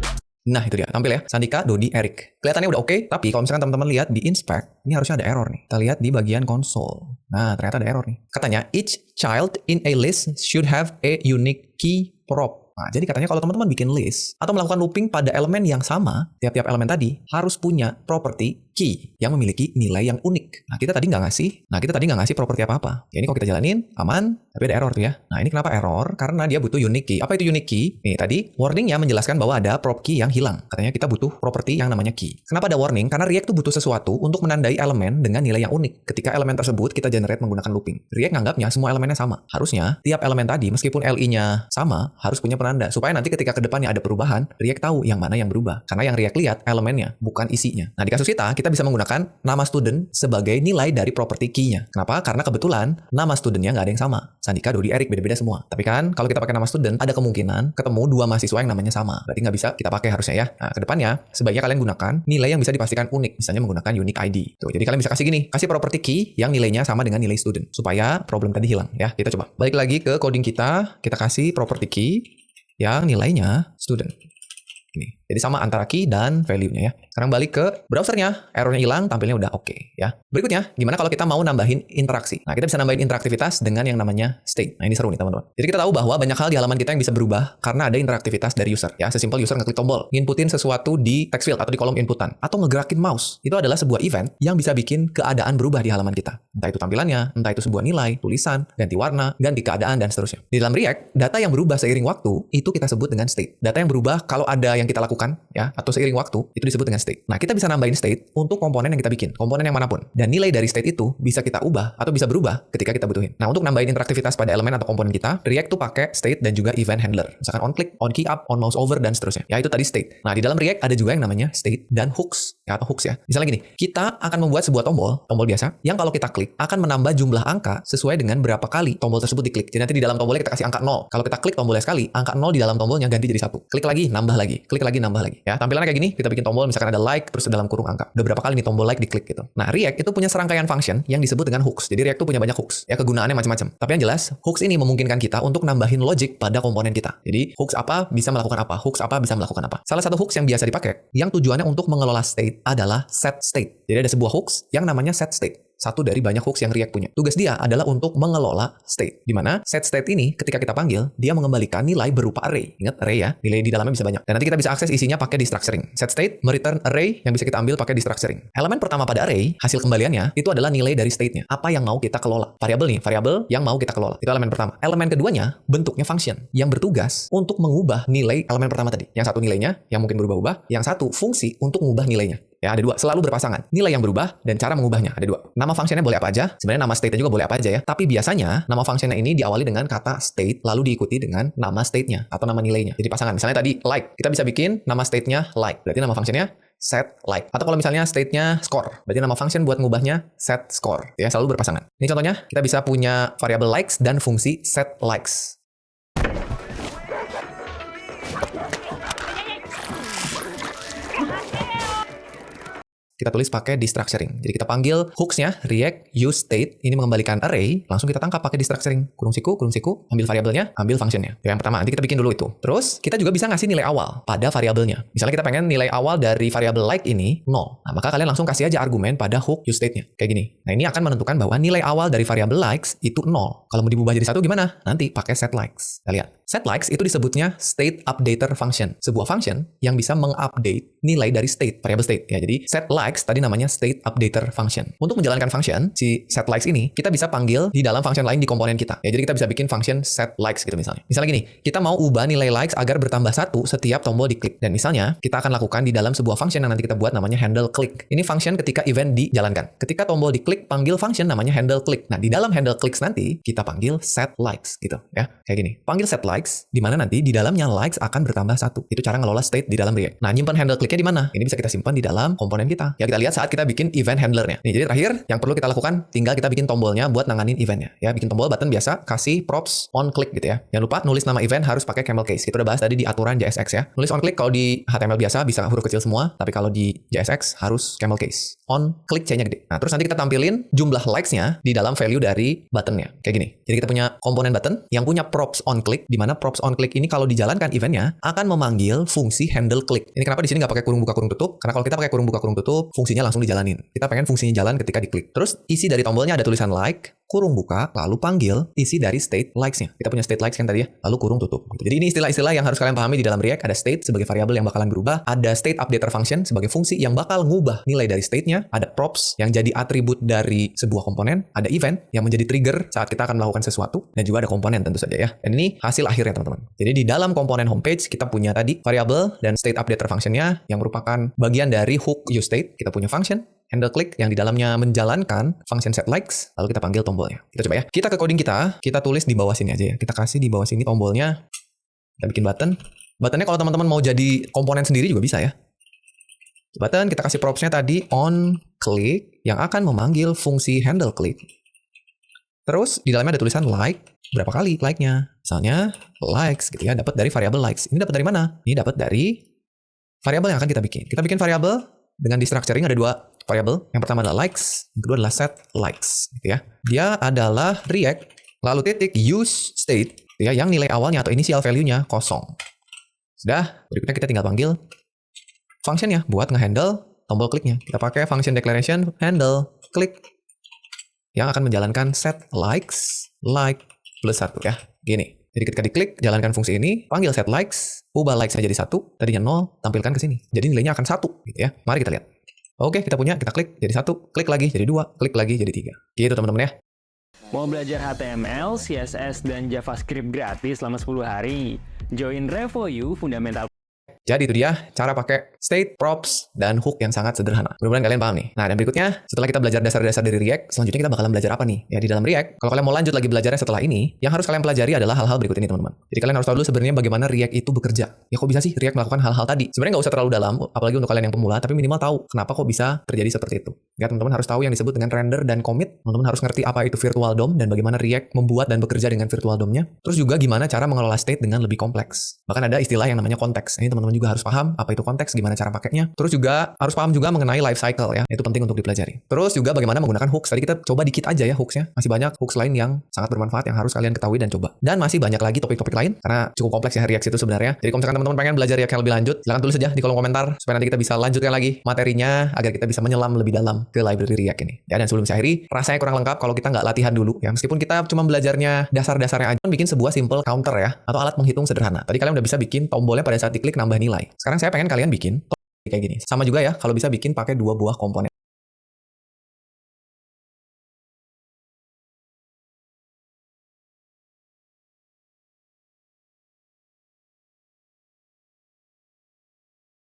Nah, itu dia. Tampil ya. Sandika, Dodi, Eric. Kelihatannya udah oke, tapi kalau misalkan teman-teman lihat di inspect, ini harusnya ada error nih. Kita lihat di bagian console. Nah, ternyata ada error nih. Katanya, each child in a list should have a unique key prop. Nah, jadi katanya kalau teman-teman bikin list atau melakukan looping pada elemen yang sama, tiap-tiap elemen tadi harus punya property key yang memiliki nilai yang unik. Nah, kita tadi nggak ngasih properti apa-apa. Ya, ini kalau kita jalanin, aman, tapi ada error tuh ya. Nah, ini kenapa error? Karena dia butuh unique key. Apa itu unique key? Nih, tadi warningnya menjelaskan bahwa ada prop key yang hilang. Katanya kita butuh properti yang namanya key. Kenapa ada warning? Karena React tuh butuh sesuatu untuk menandai elemen dengan nilai yang unik. Ketika elemen tersebut kita generate menggunakan looping. React nganggapnya semua elemennya sama. Harusnya, tiap elemen tadi, meskipun LI-nya sama, harus punya penanda. Supaya nanti ketika ke depannya ada perubahan, React tahu yang mana yang berubah. Karena yang React lihat elemennya, bukan isinya. Nah, di kasus kita bisa menggunakan nama student sebagai nilai dari property key-nya. Kenapa? Karena kebetulan nama studentnya nggak ada yang sama. Sandika, Dodi, Eric, beda-beda semua. Tapi kan, kalau kita pakai nama student, ada kemungkinan ketemu 2 mahasiswa yang namanya sama. Berarti nggak bisa kita pakai harusnya ya. Nah, ke depannya, sebaiknya kalian gunakan nilai yang bisa dipastikan unik. Misalnya menggunakan unique ID. Tuh, jadi kalian bisa kasih gini, kasih property key yang nilainya sama dengan nilai student. Supaya problem tadi hilang ya. Kita coba. Balik lagi ke coding kita kasih property key yang nilainya student. Ini. Jadi sama antara key dan value-nya ya. Sekarang balik ke browsernya, errornya hilang, tampilnya udah oke ya. Berikutnya, gimana kalau kita mau nambahin interaksi? Nah, kita bisa nambahin interaktivitas dengan yang namanya state. Nah, ini seru nih teman-teman. Jadi kita tahu bahwa banyak hal di halaman kita yang bisa berubah karena ada interaktivitas dari user. Ya, sesimpel user ngeklik tombol, nginputin sesuatu di text field atau di kolom inputan, atau ngegerakin mouse. Itu adalah sebuah event yang bisa bikin keadaan berubah di halaman kita. Entah itu tampilannya, entah itu sebuah nilai, tulisan, ganti warna, ganti keadaan, dan seterusnya. Di dalam React, data yang berubah seiring waktu, itu kita sebut dengan state. Data yang berubah kalau ada yang yang kita lakukan ya atau seiring waktu itu disebut dengan state. Nah, kita bisa nambahin state untuk komponen yang kita bikin, komponen yang manapun. Dan nilai dari state itu bisa kita ubah atau bisa berubah ketika kita butuhin. Nah, untuk nambahin interaktivitas pada elemen atau komponen kita, React tuh pakai state dan juga event handler. Misalkan on click, on key up, on mouse over dan seterusnya. Ya, itu tadi state. Nah, di dalam React ada juga yang namanya state dan hooks ya, atau hooks ya. Misalnya gini, kita akan membuat sebuah tombol biasa yang kalau kita klik akan menambah jumlah angka sesuai dengan berapa kali tombol tersebut diklik. Jadi nanti di dalam tombolnya kita kasih angka 0. Kalau kita klik tombolnya sekali, angka 0 di dalam tombolnya ganti jadi 1. Klik lagi, nambah lagi. Klik lagi, nambah lagi. Ya, tampilannya kayak gini, kita bikin tombol misalkan ada like terus dalam kurung angka. Udah berapa kali nih tombol like diklik gitu. Nah, React itu punya serangkaian function yang disebut dengan hooks. Jadi React itu punya banyak hooks. Ya, kegunaannya macam-macam. Tapi yang jelas, hooks ini memungkinkan kita untuk nambahin logic pada komponen kita. Jadi, hooks apa bisa melakukan apa, hooks apa bisa melakukan apa. Salah satu hooks yang biasa dipakai, yang tujuannya untuk mengelola state adalah set state. Jadi ada sebuah hooks yang namanya set state. Satu dari banyak hooks yang React punya. Tugas dia adalah untuk mengelola state. Di mana set state ini ketika kita panggil, dia mengembalikan nilai berupa array. Ingat array ya, nilai di dalamnya bisa banyak. Dan nanti kita bisa akses isinya pakai destructuring. Set state mereturn array yang bisa kita ambil pakai destructuring. Elemen pertama pada array, hasil kembaliannya, itu adalah nilai dari state-nya. Apa yang mau kita kelola. Variabel nih, variabel yang mau kita kelola. Itu elemen pertama. Elemen keduanya, bentuknya function. Yang bertugas untuk mengubah nilai elemen pertama tadi. Yang satu nilainya, yang mungkin berubah-ubah. Yang satu fungsi untuk mengubah nilainya. Ya, ada dua. Selalu berpasangan. Nilai yang berubah dan cara mengubahnya. Ada dua. Nama functionnya boleh apa aja. Sebenarnya nama state-nya juga boleh apa aja ya. Tapi biasanya nama functionnya ini diawali dengan kata state, lalu diikuti dengan nama state-nya atau nama nilainya. Jadi pasangan. Misalnya tadi like. Kita bisa bikin nama state-nya like. Berarti nama functionnya set like. Atau kalau misalnya state-nya score. Berarti nama function buat ngubahnya set score. Ya, selalu berpasangan. Ini contohnya. Kita bisa punya variabel likes dan fungsi set likes. Kita tulis pakai destructuring. Jadi kita panggil hooks-nya React use state, ini mengembalikan array, langsung kita tangkap pakai destructuring. Kurung siku, ambil variabelnya, ambil functionnya. Yang pertama, nanti kita bikin dulu itu. Terus kita juga bisa ngasih nilai awal pada variabelnya. Misalnya kita pengen nilai awal dari variabel like ini 0. Nah, maka kalian langsung kasih aja argumen pada hook use state-nya. Kayak gini. Nah, ini akan menentukan bahwa nilai awal dari variabel likes itu 0. Kalau mau diubah jadi 1 gimana? Nanti pakai set likes. Kita lihat. Set likes itu disebutnya state updater function. Sebuah function yang bisa mengupdate nilai dari state, variabel state. Ya, jadi set likes tadi namanya state updater function. Untuk menjalankan function, si set likes ini, kita bisa panggil di dalam function lain di komponen kita. Ya, jadi kita bisa bikin function set likes gitu misalnya. Misalnya gini, kita mau ubah nilai likes agar bertambah 1 setiap tombol diklik. Dan misalnya, kita akan lakukan di dalam sebuah function yang nanti kita buat namanya handle click. Ini function ketika event dijalankan. Ketika tombol diklik, panggil function namanya handle click. Nah, di dalam handle clicks nanti, kita panggil set likes gitu ya. Kayak gini. Panggil set likes, di mana nanti di dalamnya likes akan bertambah 1. Itu cara ngelola state di dalam React. Nah, nyimpan handle clicknya di mana? Ini bisa kita simpan di dalam komponen kita. Ya, kita lihat saat kita bikin event handlernya. Nih, jadi terakhir yang perlu kita lakukan tinggal kita bikin tombolnya buat nanganin eventnya. Ya, bikin tombol button biasa, kasih props on click gitu ya. Jangan lupa nulis nama event harus pakai camel case. Kita udah bahas tadi di aturan JSX ya. Nulis on click kalau di HTML biasa bisa huruf kecil semua, tapi kalau di JSX harus camel case. On click C-nya gede. Nah, terus nanti kita tampilin jumlah likes-nya di dalam value dari buttonnya. Kayak gini. Jadi kita punya komponen button yang punya props on click, di mana props on click ini kalau dijalankan eventnya akan memanggil fungsi handle click. Ini kenapa di sini nggak pakai kurung buka kurung tutup? Karena kalau kita pakai kurung buka kurung tutup, fungsinya langsung dijalanin. Kita pengen fungsinya jalan ketika diklik. Terus isi dari tombolnya ada tulisan like, kurung buka, lalu panggil isi dari state likes-nya. Kita punya state likes kan tadi ya, lalu kurung tutup. Jadi ini istilah-istilah yang harus kalian pahami di dalam React. Ada state sebagai variabel yang bakalan berubah, ada state updater function sebagai fungsi yang bakal ngubah nilai dari state-nya, ada props yang jadi atribut dari sebuah komponen, ada event yang menjadi trigger saat kita akan melakukan sesuatu, dan juga ada komponen tentu saja ya. Dan ini hasil akhirnya teman-teman. Jadi di dalam komponen homepage kita punya tadi variabel dan state updater function-nya yang merupakan bagian dari hook use state. Kita punya function handle click yang di dalamnya menjalankan function set likes, lalu kita panggil tombolnya. Kita coba ya. Kita ke coding kita tulis di bawah sini aja ya. Kita kasih di bawah sini tombolnya. Kita bikin button. Buttonnya kalau teman-teman mau jadi komponen sendiri juga bisa ya. Button kita kasih propsnya tadi on click yang akan memanggil fungsi handle click. Terus di dalamnya ada tulisan like. Berapa kali like-nya? Misalnya likes gitu ya, dapat dari variabel likes. Ini dapat dari mana? Ini dapat dari variabel yang akan kita bikin. Kita bikin variabel dengan destructuring ada 2 variabel. Yang pertama adalah likes, yang kedua adalah set likes gitu ya. Dia adalah React lalu titik use state gitu ya, yang nilai awalnya atau initial value-nya kosong. Sudah, berikutnya kita tinggal panggil function-nya buat ngehandle tombol kliknya. Kita pakai function declaration handle click yang akan menjalankan set likes like plus 1 ya. Gini. Jadi ketika diklik, jalankan fungsi ini, panggil set likes, ubah likes-nya jadi 1, tadinya 0, tampilkan ke sini. Jadi nilainya akan 1 gitu ya. Mari kita lihat. Oke, kita punya, kita klik jadi 1, klik lagi jadi 2, klik lagi jadi 3. Gitu teman-teman ya. Mau belajar HTML, CSS, dan JavaScript gratis selama 10 hari? Join Revo You Fundamental. Jadi itu dia cara pakai state, props, dan hook yang sangat sederhana. Mudah-mudahan kalian paham nih. Nah, dan berikutnya, setelah kita belajar dasar-dasar dari React, selanjutnya kita bakalan belajar apa nih? Ya, di dalam React, kalau kalian mau lanjut lagi belajarnya setelah ini, yang harus kalian pelajari adalah hal-hal berikut ini, teman-teman. Jadi kalian harus tahu dulu sebenarnya bagaimana React itu bekerja. Ya, kok bisa sih React melakukan hal-hal tadi? Sebenarnya nggak usah terlalu dalam, apalagi untuk kalian yang pemula, tapi minimal tahu kenapa kok bisa terjadi seperti itu. Ya, teman-teman harus tahu yang disebut dengan render dan commit. Teman-teman harus ngerti apa itu virtual DOM dan bagaimana React membuat dan bekerja dengan virtual DOM-nya. Terus juga gimana cara mengelola state dengan lebih kompleks. Bahkan ada istilah yang namanya konteks. Ini teman-teman juga harus paham apa itu konteks, gimana cara pakainya. Terus juga harus paham juga mengenai life cycle ya. Itu penting untuk dipelajari. Terus juga bagaimana menggunakan hooks. Tadi kita coba dikit aja ya hooksnya. Masih banyak hooks lain yang sangat bermanfaat yang harus kalian ketahui dan coba. Dan masih banyak lagi topik-topik lain karena cukup kompleks ya React itu sebenarnya. Jadi kalau misalkan teman-teman pengen belajar React yang lebih lanjut, silahkan tulis saja di kolom komentar supaya nanti kita bisa lanjutkan lagi materinya agar kita bisa menyelam lebih dalam ke library React ini. Ya, dan sebelum saya akhiri, rasanya kurang lengkap kalau kita nggak latihan dulu ya. Meskipun kita cuma belajarnya dasar-dasarnya aja, bikin sebuah simple counter ya atau alat menghitung sederhana. Tadi kalian udah bisa bikin tombolnya pada saat diklik nambah nilai. Sekarang saya pengen kalian bikin kayak gini. Sama juga ya kalau bisa bikin pakai 2 buah komponen.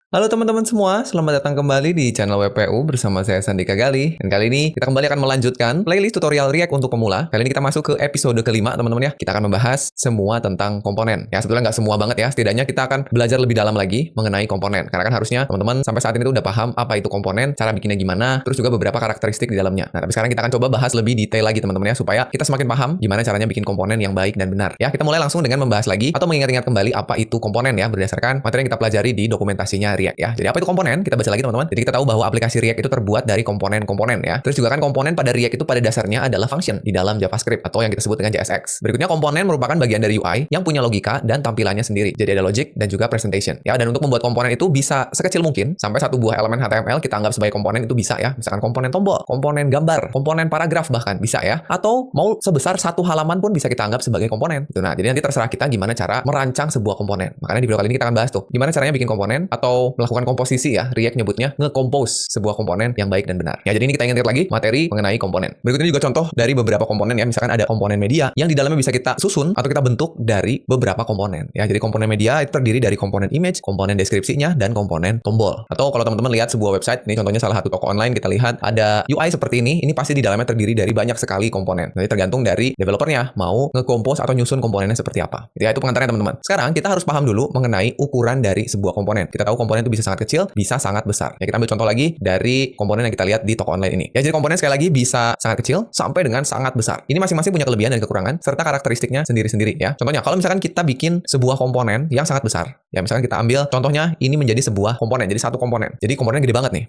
Halo teman-teman semua, selamat datang kembali di channel WPU bersama saya Sandika Gali. Dan kali ini kita kembali akan melanjutkan playlist tutorial React untuk pemula. Kali ini kita masuk ke episode kelima teman-teman ya. Kita akan membahas semua tentang komponen. Ya sebetulnya nggak semua banget ya, setidaknya kita akan belajar lebih dalam lagi mengenai komponen. Karena kan harusnya teman-teman sampai saat ini tuh udah paham apa itu komponen, cara bikinnya gimana, terus juga beberapa karakteristik di dalamnya. Nah tapi sekarang kita akan coba bahas lebih detail lagi teman-teman ya, supaya kita semakin paham gimana caranya bikin komponen yang baik dan benar. Ya kita mulai langsung dengan membahas lagi atau mengingat-ingat kembali apa itu komponen ya, berdasarkan materi yang kita pelajari di dokumentasinya React ya. Jadi apa itu komponen? Kita baca lagi teman-teman. Jadi kita tahu bahwa aplikasi React itu terbuat dari komponen-komponen ya. Terus juga kan komponen pada React itu pada dasarnya adalah function di dalam JavaScript atau yang kita sebut dengan JSX. Berikutnya komponen merupakan bagian dari UI yang punya logika dan tampilannya sendiri. Jadi ada logic dan juga presentation. Ya, dan untuk membuat komponen itu bisa sekecil mungkin sampai satu buah elemen HTML kita anggap sebagai komponen itu bisa ya. Misalkan komponen tombol, komponen gambar, komponen paragraf bahkan bisa ya. Atau mau sebesar satu halaman pun bisa kita anggap sebagai komponen. Gitu. Nah, jadi nanti terserah kita gimana cara merancang sebuah komponen. Makanya di video kali ini kita akan bahas tuh gimana caranya bikin komponen atau melakukan komposisi ya. React nyebutnya nge-compose sebuah komponen yang baik dan benar. Ya, jadi ini kita ingat lagi materi mengenai komponen. Berikut ini juga contoh dari beberapa komponen ya. Misalkan ada komponen media yang di dalamnya bisa kita susun atau kita bentuk dari beberapa komponen. Ya, jadi komponen media itu terdiri dari komponen image, komponen deskripsinya, dan komponen tombol. Atau kalau teman-teman lihat sebuah website, ini contohnya salah satu toko online, kita lihat ada UI seperti ini pasti di dalamnya terdiri dari banyak sekali komponen. Jadi tergantung dari developernya mau nge-compose atau nyusun komponennya seperti apa. Jadi itu pengantarnya teman-teman. Sekarang kita harus paham dulu mengenai ukuran dari sebuah komponen. Kita tahu komponen itu bisa sangat kecil, bisa sangat besar. Ya, kita ambil contoh lagi dari komponen yang kita lihat di toko online ini. Ya, jadi komponen sekali lagi bisa sangat kecil sampai dengan sangat besar. Ini masing-masing punya kelebihan dan kekurangan serta karakteristiknya sendiri-sendiri ya. Contohnya, kalau misalkan kita bikin sebuah komponen yang sangat besar, ya misalkan kita ambil contohnya ini menjadi sebuah komponen, jadi satu komponen. Jadi komponennya gede banget nih.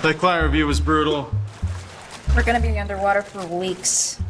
The client review was brutal. We're gonna be underwater for weeks.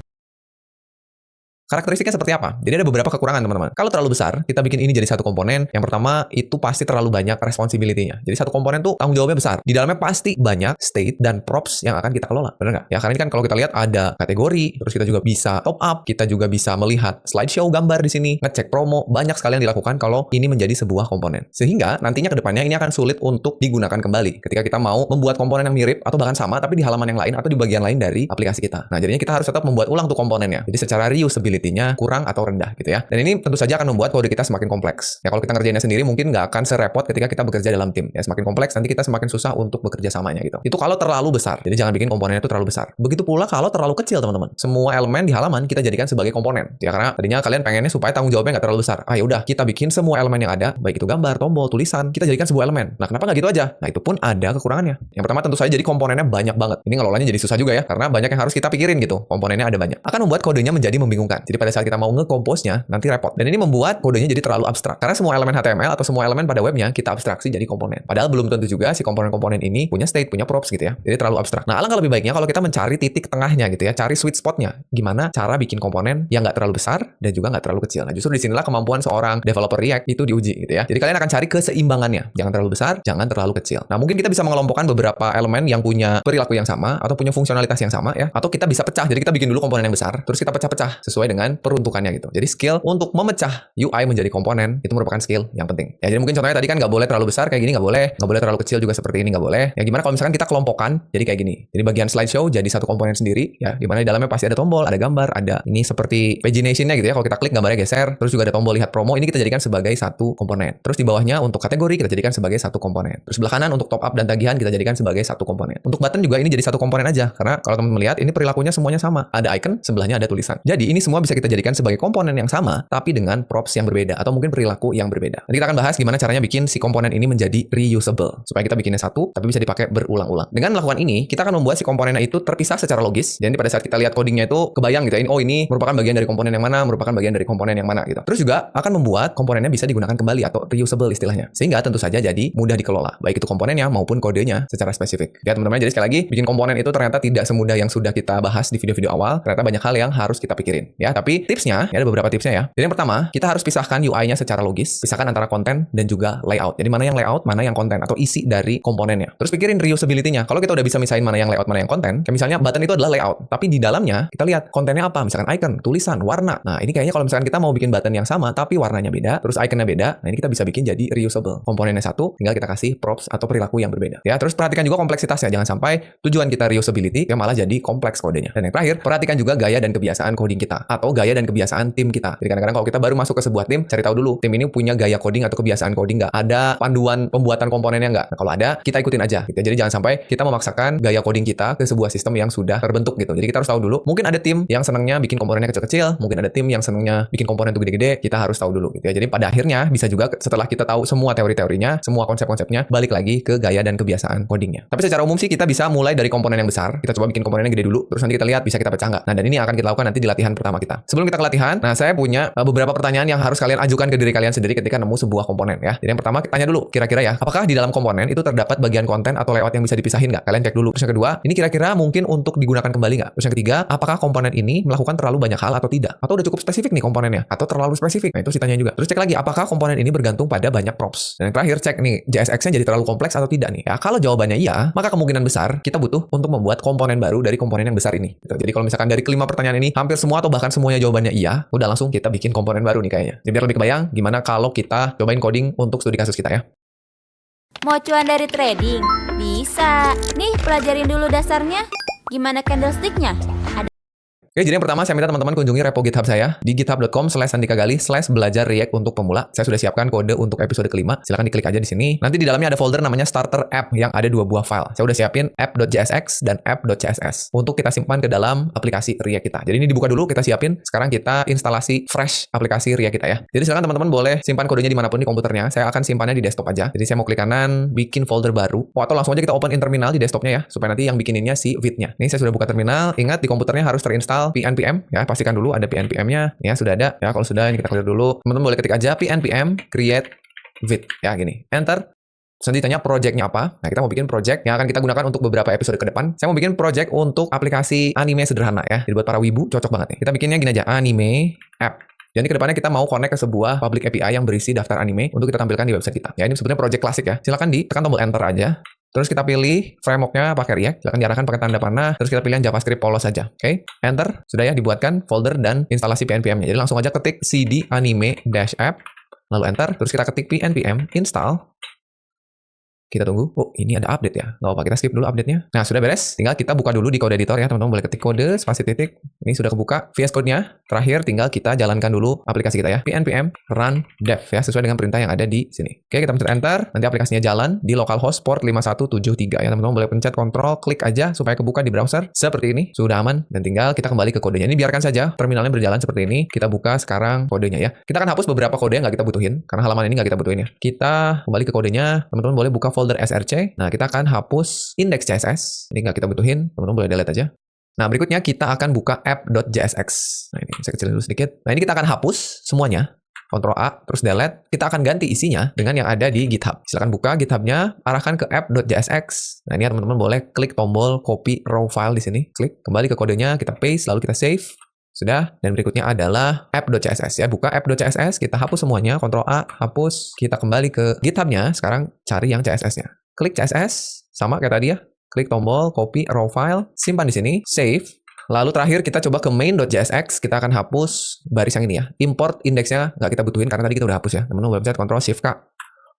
Karakteristiknya seperti apa? Jadi ada beberapa kekurangan teman-teman. Kalau terlalu besar, kita bikin ini jadi satu komponen. Yang pertama, itu pasti terlalu banyak responsibility-nya. Jadi satu komponen tuh tanggung jawabnya besar. Di dalamnya pasti banyak state dan props yang akan kita kelola. Benar nggak? Ya, karena ini kan kalau kita lihat ada kategori, terus kita juga bisa top up, kita juga bisa melihat slideshow gambar di sini, ngecek promo, banyak sekali yang dilakukan kalau ini menjadi sebuah komponen. Sehingga nantinya ke depannya ini akan sulit untuk digunakan kembali ketika kita mau membuat komponen yang mirip atau bahkan sama tapi di halaman yang lain atau di bagian lain dari aplikasi kita. Nah, jadinya kita harus tetap membuat ulang tuh komponennya. Jadi secara reusability kurang atau rendah gitu ya. Dan ini tentu saja akan membuat kode kita semakin kompleks. Ya kalau kita ngerjainnya sendiri mungkin nggak akan serepot ketika kita bekerja dalam tim. Ya semakin kompleks nanti kita semakin susah untuk bekerja samanya gitu. Itu kalau terlalu besar. Jadi jangan bikin komponennya itu terlalu besar. Begitu pula kalau terlalu kecil teman-teman. Semua elemen di halaman kita jadikan sebagai komponen. Ya karena tadinya kalian pengennya supaya tanggung jawabnya nggak terlalu besar. Ah ya udah kita bikin semua elemen yang ada, baik itu gambar, tombol, tulisan, kita jadikan sebuah elemen. Nah kenapa nggak gitu aja? Nah itu pun ada kekurangannya. Yang pertama tentu saja jadi komponennya banyak banget. Ini ngelolanya jadi susah juga ya karena banyak yang harus kita pikirin gitu. Komponennya ada banyak. Akan membuat kodenya menjadi membingungkan. Jadi pada saat kita mau nge-compose nanti repot. Dan ini membuat kodenya jadi terlalu abstrak. Karena semua elemen HTML atau semua elemen pada webnya kita abstraksi jadi komponen. Padahal belum tentu juga si komponen-komponen ini punya state, punya props gitu ya. Jadi terlalu abstrak. Nah, alangkah lebih baiknya kalau kita mencari titik tengahnya gitu ya, cari sweet spotnya. Gimana cara bikin komponen yang nggak terlalu besar dan juga nggak terlalu kecil. Nah, justru disinilah kemampuan seorang developer React itu diuji gitu ya. Jadi kalian akan cari keseimbangannya. Jangan terlalu besar, jangan terlalu kecil. Nah, mungkin kita bisa mengelompokkan beberapa elemen yang punya perilaku yang sama atau punya fungsionalitas yang sama ya. Atau kita bisa pecah. Jadi kita bikin dulu komponen yang besar, terus kita pecah-pecah sesuai dengan dengan peruntukannya gitu. Jadi skill untuk memecah UI menjadi komponen itu merupakan skill yang penting. Ya jadi mungkin contohnya tadi kan nggak boleh terlalu besar kayak gini, nggak boleh terlalu kecil juga seperti ini, nggak boleh. Ya gimana kalau misalkan kita kelompokkan jadi kayak gini. Jadi bagian slideshow jadi satu komponen sendiri ya, di mana di dalamnya pasti ada tombol, ada gambar, ada ini seperti pagination-nya gitu ya. Kalau kita klik gambarnya geser, terus juga ada tombol lihat promo, ini kita jadikan sebagai satu komponen. Terus di bawahnya untuk kategori kita jadikan sebagai satu komponen. Terus sebelah kanan untuk top up dan tagihan kita jadikan sebagai satu komponen. Untuk button juga ini jadi satu komponen aja, karena kalau teman-teman lihat ini perilakunya semuanya sama. Ada icon, sebelahnya ada tulisan. Jadi ini semua bisa kita jadikan sebagai komponen yang sama, tapi dengan props yang berbeda atau mungkin perilaku yang berbeda. Nanti kita akan bahas gimana caranya bikin si komponen ini menjadi reusable, supaya kita bikinnya satu, tapi bisa dipakai berulang-ulang. Dengan melakukan ini, kita akan membuat si komponennya itu terpisah secara logis. Jadi pada saat kita lihat codingnya itu kebayang gitu ya, ini merupakan bagian dari komponen yang mana, merupakan bagian dari komponen yang mana gitu. Terus juga akan membuat komponennya bisa digunakan kembali atau reusable istilahnya. Sehingga tentu saja jadi mudah dikelola, baik itu komponennya maupun kodenya secara spesifik. Ya teman-teman, jadi sekali lagi, bikin komponen itu ternyata tidak semudah yang sudah kita bahas di video-video awal. Ternyata banyak hal yang harus kita pikirin. Ya, tapi tipsnya, ya ada beberapa tipsnya ya. Jadi yang pertama, kita harus pisahkan UI-nya secara logis, pisahkan antara konten dan juga layout. Jadi mana yang layout, mana yang konten atau isi dari komponennya. Terus pikirin reusability-nya. Kalau kita udah bisa misahin mana yang layout, mana yang konten, kayak misalnya button itu adalah layout, tapi di dalamnya kita lihat kontennya apa, misalkan icon, tulisan, warna. Nah, ini kayaknya kalau misalkan kita mau bikin button yang sama tapi warnanya beda, terus iconnya beda, nah ini kita bisa bikin jadi reusable. Komponennya satu, tinggal kita kasih props atau perilaku yang berbeda. Ya, terus perhatikan juga kompleksitasnya, jangan sampai tujuan kita reusability yang malah jadi kompleks kodenya. Dan yang terakhir, perhatikan juga gaya dan kebiasaan coding kita atau gaya dan kebiasaan tim kita. Jadi kadang-kadang kalau kita baru masuk ke sebuah tim, cari tahu dulu tim ini punya gaya coding atau kebiasaan coding nggak? Ada panduan pembuatan komponennya nggak? Nah, kalau ada, kita ikutin aja. Gitu. Jadi jangan sampai kita memaksakan gaya coding kita ke sebuah sistem yang sudah terbentuk gitu. Jadi kita harus tahu dulu. Mungkin ada tim yang senangnya bikin komponennya kecil-kecil, mungkin ada tim yang senangnya bikin komponen itu gede-gede. Kita harus tahu dulu gitu ya. Jadi pada akhirnya bisa juga setelah kita tahu semua teori-teorinya, semua konsep-konsepnya, balik lagi ke gaya dan kebiasaan codingnya. Tapi secara umum sih kita bisa mulai dari komponen yang besar. Kita coba bikin komponen yang gede dulu, terus nanti kita lihat bisa kita pecah nggak. Nah, dan ini akan kita lakukan nanti di latihan pertama kita. Sebelum kita ke latihan, nah saya punya beberapa pertanyaan yang harus kalian ajukan ke diri kalian sendiri ketika nemu sebuah komponen ya. Jadi yang pertama, tanya dulu kira-kira ya, apakah di dalam komponen itu terdapat bagian konten atau layout yang bisa dipisahin nggak? Kalian cek dulu. Terus yang kedua, ini kira-kira mungkin untuk digunakan kembali nggak? Terus yang ketiga, apakah komponen ini melakukan terlalu banyak hal atau tidak? Atau udah cukup spesifik nih komponennya? Atau terlalu spesifik? Nah, itu sih tanya juga. Terus cek lagi, apakah komponen ini bergantung pada banyak props? Dan yang terakhir, cek nih, JSX-nya jadi terlalu kompleks atau tidak nih? Ya, kalau jawabannya iya, maka kemungkinan besar kita butuh untuk membuat komponen baru dari komponen yang besar ini. Gitu. Jadi kalau misalkan dari kelima pertanyaan ini, hampir semua atau bahkan semuanya jawabannya iya, udah langsung kita bikin komponen baru nih kayaknya. Jadi biar lebih kebayang, gimana kalau kita cobain coding untuk studi kasus kita ya. Mau cuan dari trading? Bisa. Nih, pelajarin dulu dasarnya. Gimana candlestick-nya? Oke, jadi yang pertama saya minta teman-teman kunjungi repo GitHub saya di github.com/andikagali/belajar React untuk pemula. Saya sudah siapkan kode untuk episode kelima. Silahkan diklik aja di sini. Nanti di dalamnya ada folder namanya starter app yang ada 2 buah file. Saya udah siapin app.jsx dan app.css untuk kita simpan ke dalam aplikasi React kita. Jadi ini dibuka dulu, kita siapin. Sekarang kita instalasi fresh aplikasi React kita ya. Jadi silakan teman-teman boleh simpan kodenya dimanapun di komputernya. Saya akan simpannya di desktop aja. Jadi saya mau klik kanan, bikin folder baru. Atau langsung aja kita open in terminal di desktopnya ya, supaya nanti yang bikininnya si Vite-nya. Ini saya sudah buka terminal. Ingat di komputernya harus terinstall pnpm ya, pastikan dulu ada pnpm-nya ya, sudah ada ya. Kalau sudah, ini kita clear dulu. Teman-teman boleh ketik aja pnpm create Vite ya, gini enter. Terus nanti tanya project-nya apa. Nah, kita mau bikin project yang akan kita gunakan untuk beberapa episode ke depan. Saya mau bikin project untuk aplikasi anime sederhana ya. Jadi buat para wibu cocok banget nih. Kita bikinnya gini aja, anime app. Jadi kedepannya kita mau connect ke sebuah public API yang berisi daftar anime untuk kita tampilkan di website kita. Ya, ini sebenarnya project klasik ya. Silakan ditekan tombol enter aja. Terus kita pilih framework-nya pakai React. Silakan diarahkan pakai tanda panah. Terus kita pilih JavaScript polos saja. Oke, enter. Sudah ya, dibuatkan folder dan instalasi pnpm-nya. Jadi langsung aja ketik cd anime-app. Lalu enter. Terus kita ketik pnpm install. Kita tunggu. Oh, ini ada update ya. Nggak apa-apa, kita skip dulu update-nya. Nah, sudah beres. Tinggal kita buka dulu di kode editor ya. Teman-teman boleh ketik kode, spasi titik. Ini sudah kebuka. VS Code-nya. Terakhir, tinggal kita jalankan dulu aplikasi kita ya. pnpm run dev ya. Sesuai dengan perintah yang ada di sini. Oke, kita pencet enter. Nanti aplikasinya jalan di localhost port 5173 ya. Teman-teman boleh pencet kontrol, klik aja supaya kebuka di browser. Seperti ini. Sudah aman. Dan tinggal kita kembali ke kodenya. Ini biarkan saja terminalnya berjalan seperti ini. Kita buka sekarang kodenya ya. Kita akan hapus beberapa kode yang nggak kita butuhin. Karena halaman ini nggak kita butuhin ya. Kita kembali ke kodenya. Teman-teman boleh buka folder src. Nah, kita akan hapus index.css. Ini nggak kita butuhin. Teman-teman boleh delete aja. Nah, berikutnya kita akan buka app.jsx. Nah, ini saya kecilin dulu sedikit. Nah, ini kita akan hapus semuanya. Ctrl A, terus delete. Kita akan ganti isinya dengan yang ada di GitHub. Silakan buka GitHub-nya, arahkan ke app.jsx. Nah, ini teman-teman boleh klik tombol copy raw file di sini. Klik, kembali ke kodenya, kita paste, lalu kita save. Sudah, dan berikutnya adalah app.css ya. Buka app.css, kita hapus semuanya, Ctrl A, hapus. Kita kembali ke GitHub-nya, sekarang cari yang CSS-nya. Klik CSS, sama kayak tadi ya. Klik tombol copy raw file, simpan di sini, save. Lalu terakhir kita coba ke main.jsx, kita akan hapus baris yang ini ya. Import indeksnya nggak kita butuhin karena tadi kita udah hapus ya. Teman-teman website Ctrl Shift K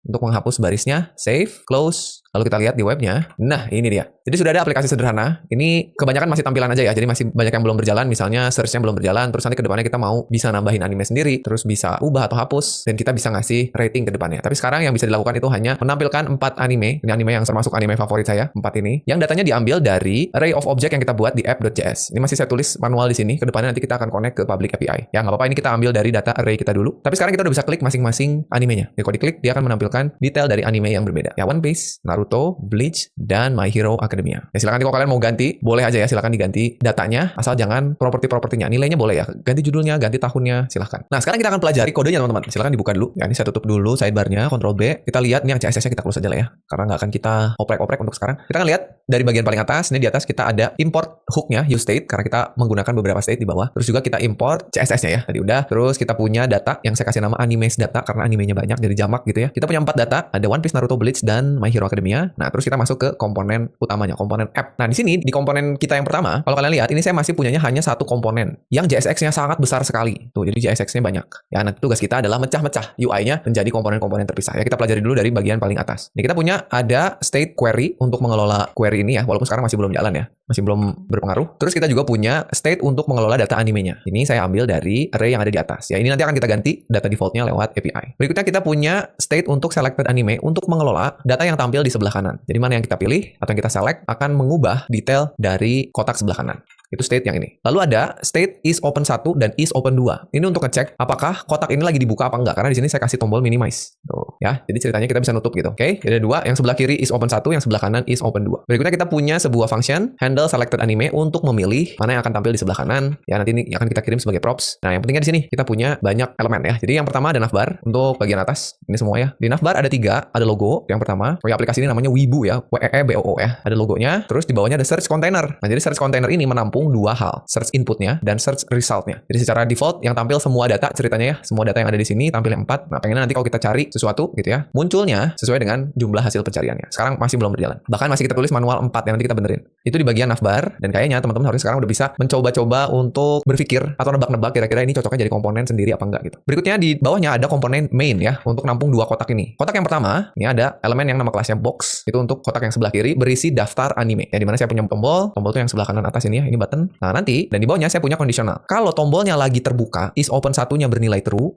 untuk menghapus barisnya, save, close. Lalu kita lihat di webnya. Nah, ini dia. Jadi sudah ada aplikasi sederhana. Ini kebanyakan masih tampilan aja ya. Jadi masih banyak yang belum berjalan. Misalnya search-nya belum berjalan. Terus nanti ke depannya kita mau bisa nambahin anime sendiri. Terus bisa ubah atau hapus. Dan kita bisa ngasih rating ke depannya. Tapi sekarang yang bisa dilakukan itu hanya menampilkan 4 anime. Ini anime yang termasuk anime favorit saya. 4 ini. Yang datanya diambil dari array of object yang kita buat di app.js. Ini masih saya tulis manual di sini. Ke depannya nanti kita akan connect ke public API. Ya nggak apa-apa, ini kita ambil dari data array kita dulu. Tapi sekarang kita udah bisa klik masing-masing animenya. Jadi kalau diklik, dia akan menampilkan detail dari anime yang berbeda. Ya, One Piece, Naruto, Bleach, dan My Hero Academia. Ya silakan kalau kalian mau ganti, boleh aja ya, silakan diganti datanya, asal jangan properti-propertinya. Nilainya boleh ya, ganti judulnya, ganti tahunnya, silakan. Nah, sekarang kita akan pelajari kodenya teman-teman. Silakan dibuka dulu. Ya, ini saya tutup dulu sidebarnya, Ctrl B. Kita lihat ini yang CSS-nya kita close aja lah ya, karena nggak akan kita oprek-oprek untuk sekarang. Kita akan lihat dari bagian paling atas, ini di atas kita ada import hook-nya, use state, karena kita menggunakan beberapa state di bawah. Terus juga kita import CSS-nya ya, tadi udah. Terus kita punya data yang saya kasih nama animes data, karena animenya banyak, jadi jamak gitu ya. Kita punya 4 data, ada One Piece, Naruto, Bleach, dan My Hero Academia. Nah, terus kita masuk ke komponen utamanya, komponen app. Nah, di sini di komponen kita yang pertama, kalau kalian lihat ini saya masih punyanya hanya satu komponen yang JSX-nya sangat besar sekali. Tuh, jadi JSX-nya banyak. Ya, nanti tugas kita adalah mecah-mecah UI-nya menjadi komponen-komponen terpisah. Ya, kita pelajari dulu dari bagian paling atas. Ini kita punya ada state query untuk mengelola query ini ya, walaupun sekarang masih belum jalan ya, masih belum berpengaruh. Terus kita juga punya state untuk mengelola data animenya. Ini saya ambil dari array yang ada di atas. Ya, ini nanti akan kita ganti data defaultnya lewat API. Berikutnya kita punya state untuk selected anime untuk mengelola data yang tampil di sebelah kanan. Jadi mana yang kita pilih atau yang kita select akan mengubah detail dari kotak sebelah kanan. Itu state yang ini. Lalu ada state is open 1 dan is open 2. Ini untuk ngecek apakah kotak ini lagi dibuka apa enggak. Karena di sini saya kasih tombol minimize. Tuh, ya. Jadi ceritanya kita bisa nutup gitu. Oke, ada 2. Yang sebelah kiri is open 1, yang sebelah kanan is open 2. Berikutnya kita punya sebuah function handle selected anime untuk memilih mana yang akan tampil di sebelah kanan. Ya, nanti ini akan kita kirim sebagai props. Nah, yang pentingnya di sini kita punya banyak elemen ya. Jadi yang pertama ada navbar untuk bagian atas. Ini semua ya. Di navbar ada 3, ada logo yang pertama. Oh ya, aplikasi ini namanya Weibo ya. WEEBOO ya. Ada logonya. Terus di bawahnya ada search container. Nah, jadi search container ini menampung 2 hal. Search inputnya dan search resultnya. Jadi secara default yang tampil semua data ceritanya ya, semua data yang ada di sini tampil yang 4. Nah, pengennya nanti kalau kita cari sesuatu gitu ya, munculnya sesuai dengan jumlah hasil pencariannya. Sekarang masih belum berjalan. Bahkan masih kita tulis manual 4 yang nanti kita benerin. Itu di bagian navbar dan kayaknya teman-teman harus sekarang udah bisa mencoba-coba untuk berpikir atau nebak-nebak kira-kira ini cocoknya jadi komponen sendiri apa enggak gitu. Berikutnya di bawahnya ada komponen main ya untuk nampung 2 kotak ini. Kotak yang pertama, ini ada elemen yang nama kelasnya box. Itu untuk kotak yang sebelah kiri berisi daftar anime. Ya, di mana saya punya tombol itu yang sebelah kanan atas ini ya, ini button. Nah, nanti dan di bawahnya saya punya conditional. Kalau tombolnya lagi terbuka, is open 1-nya bernilai true,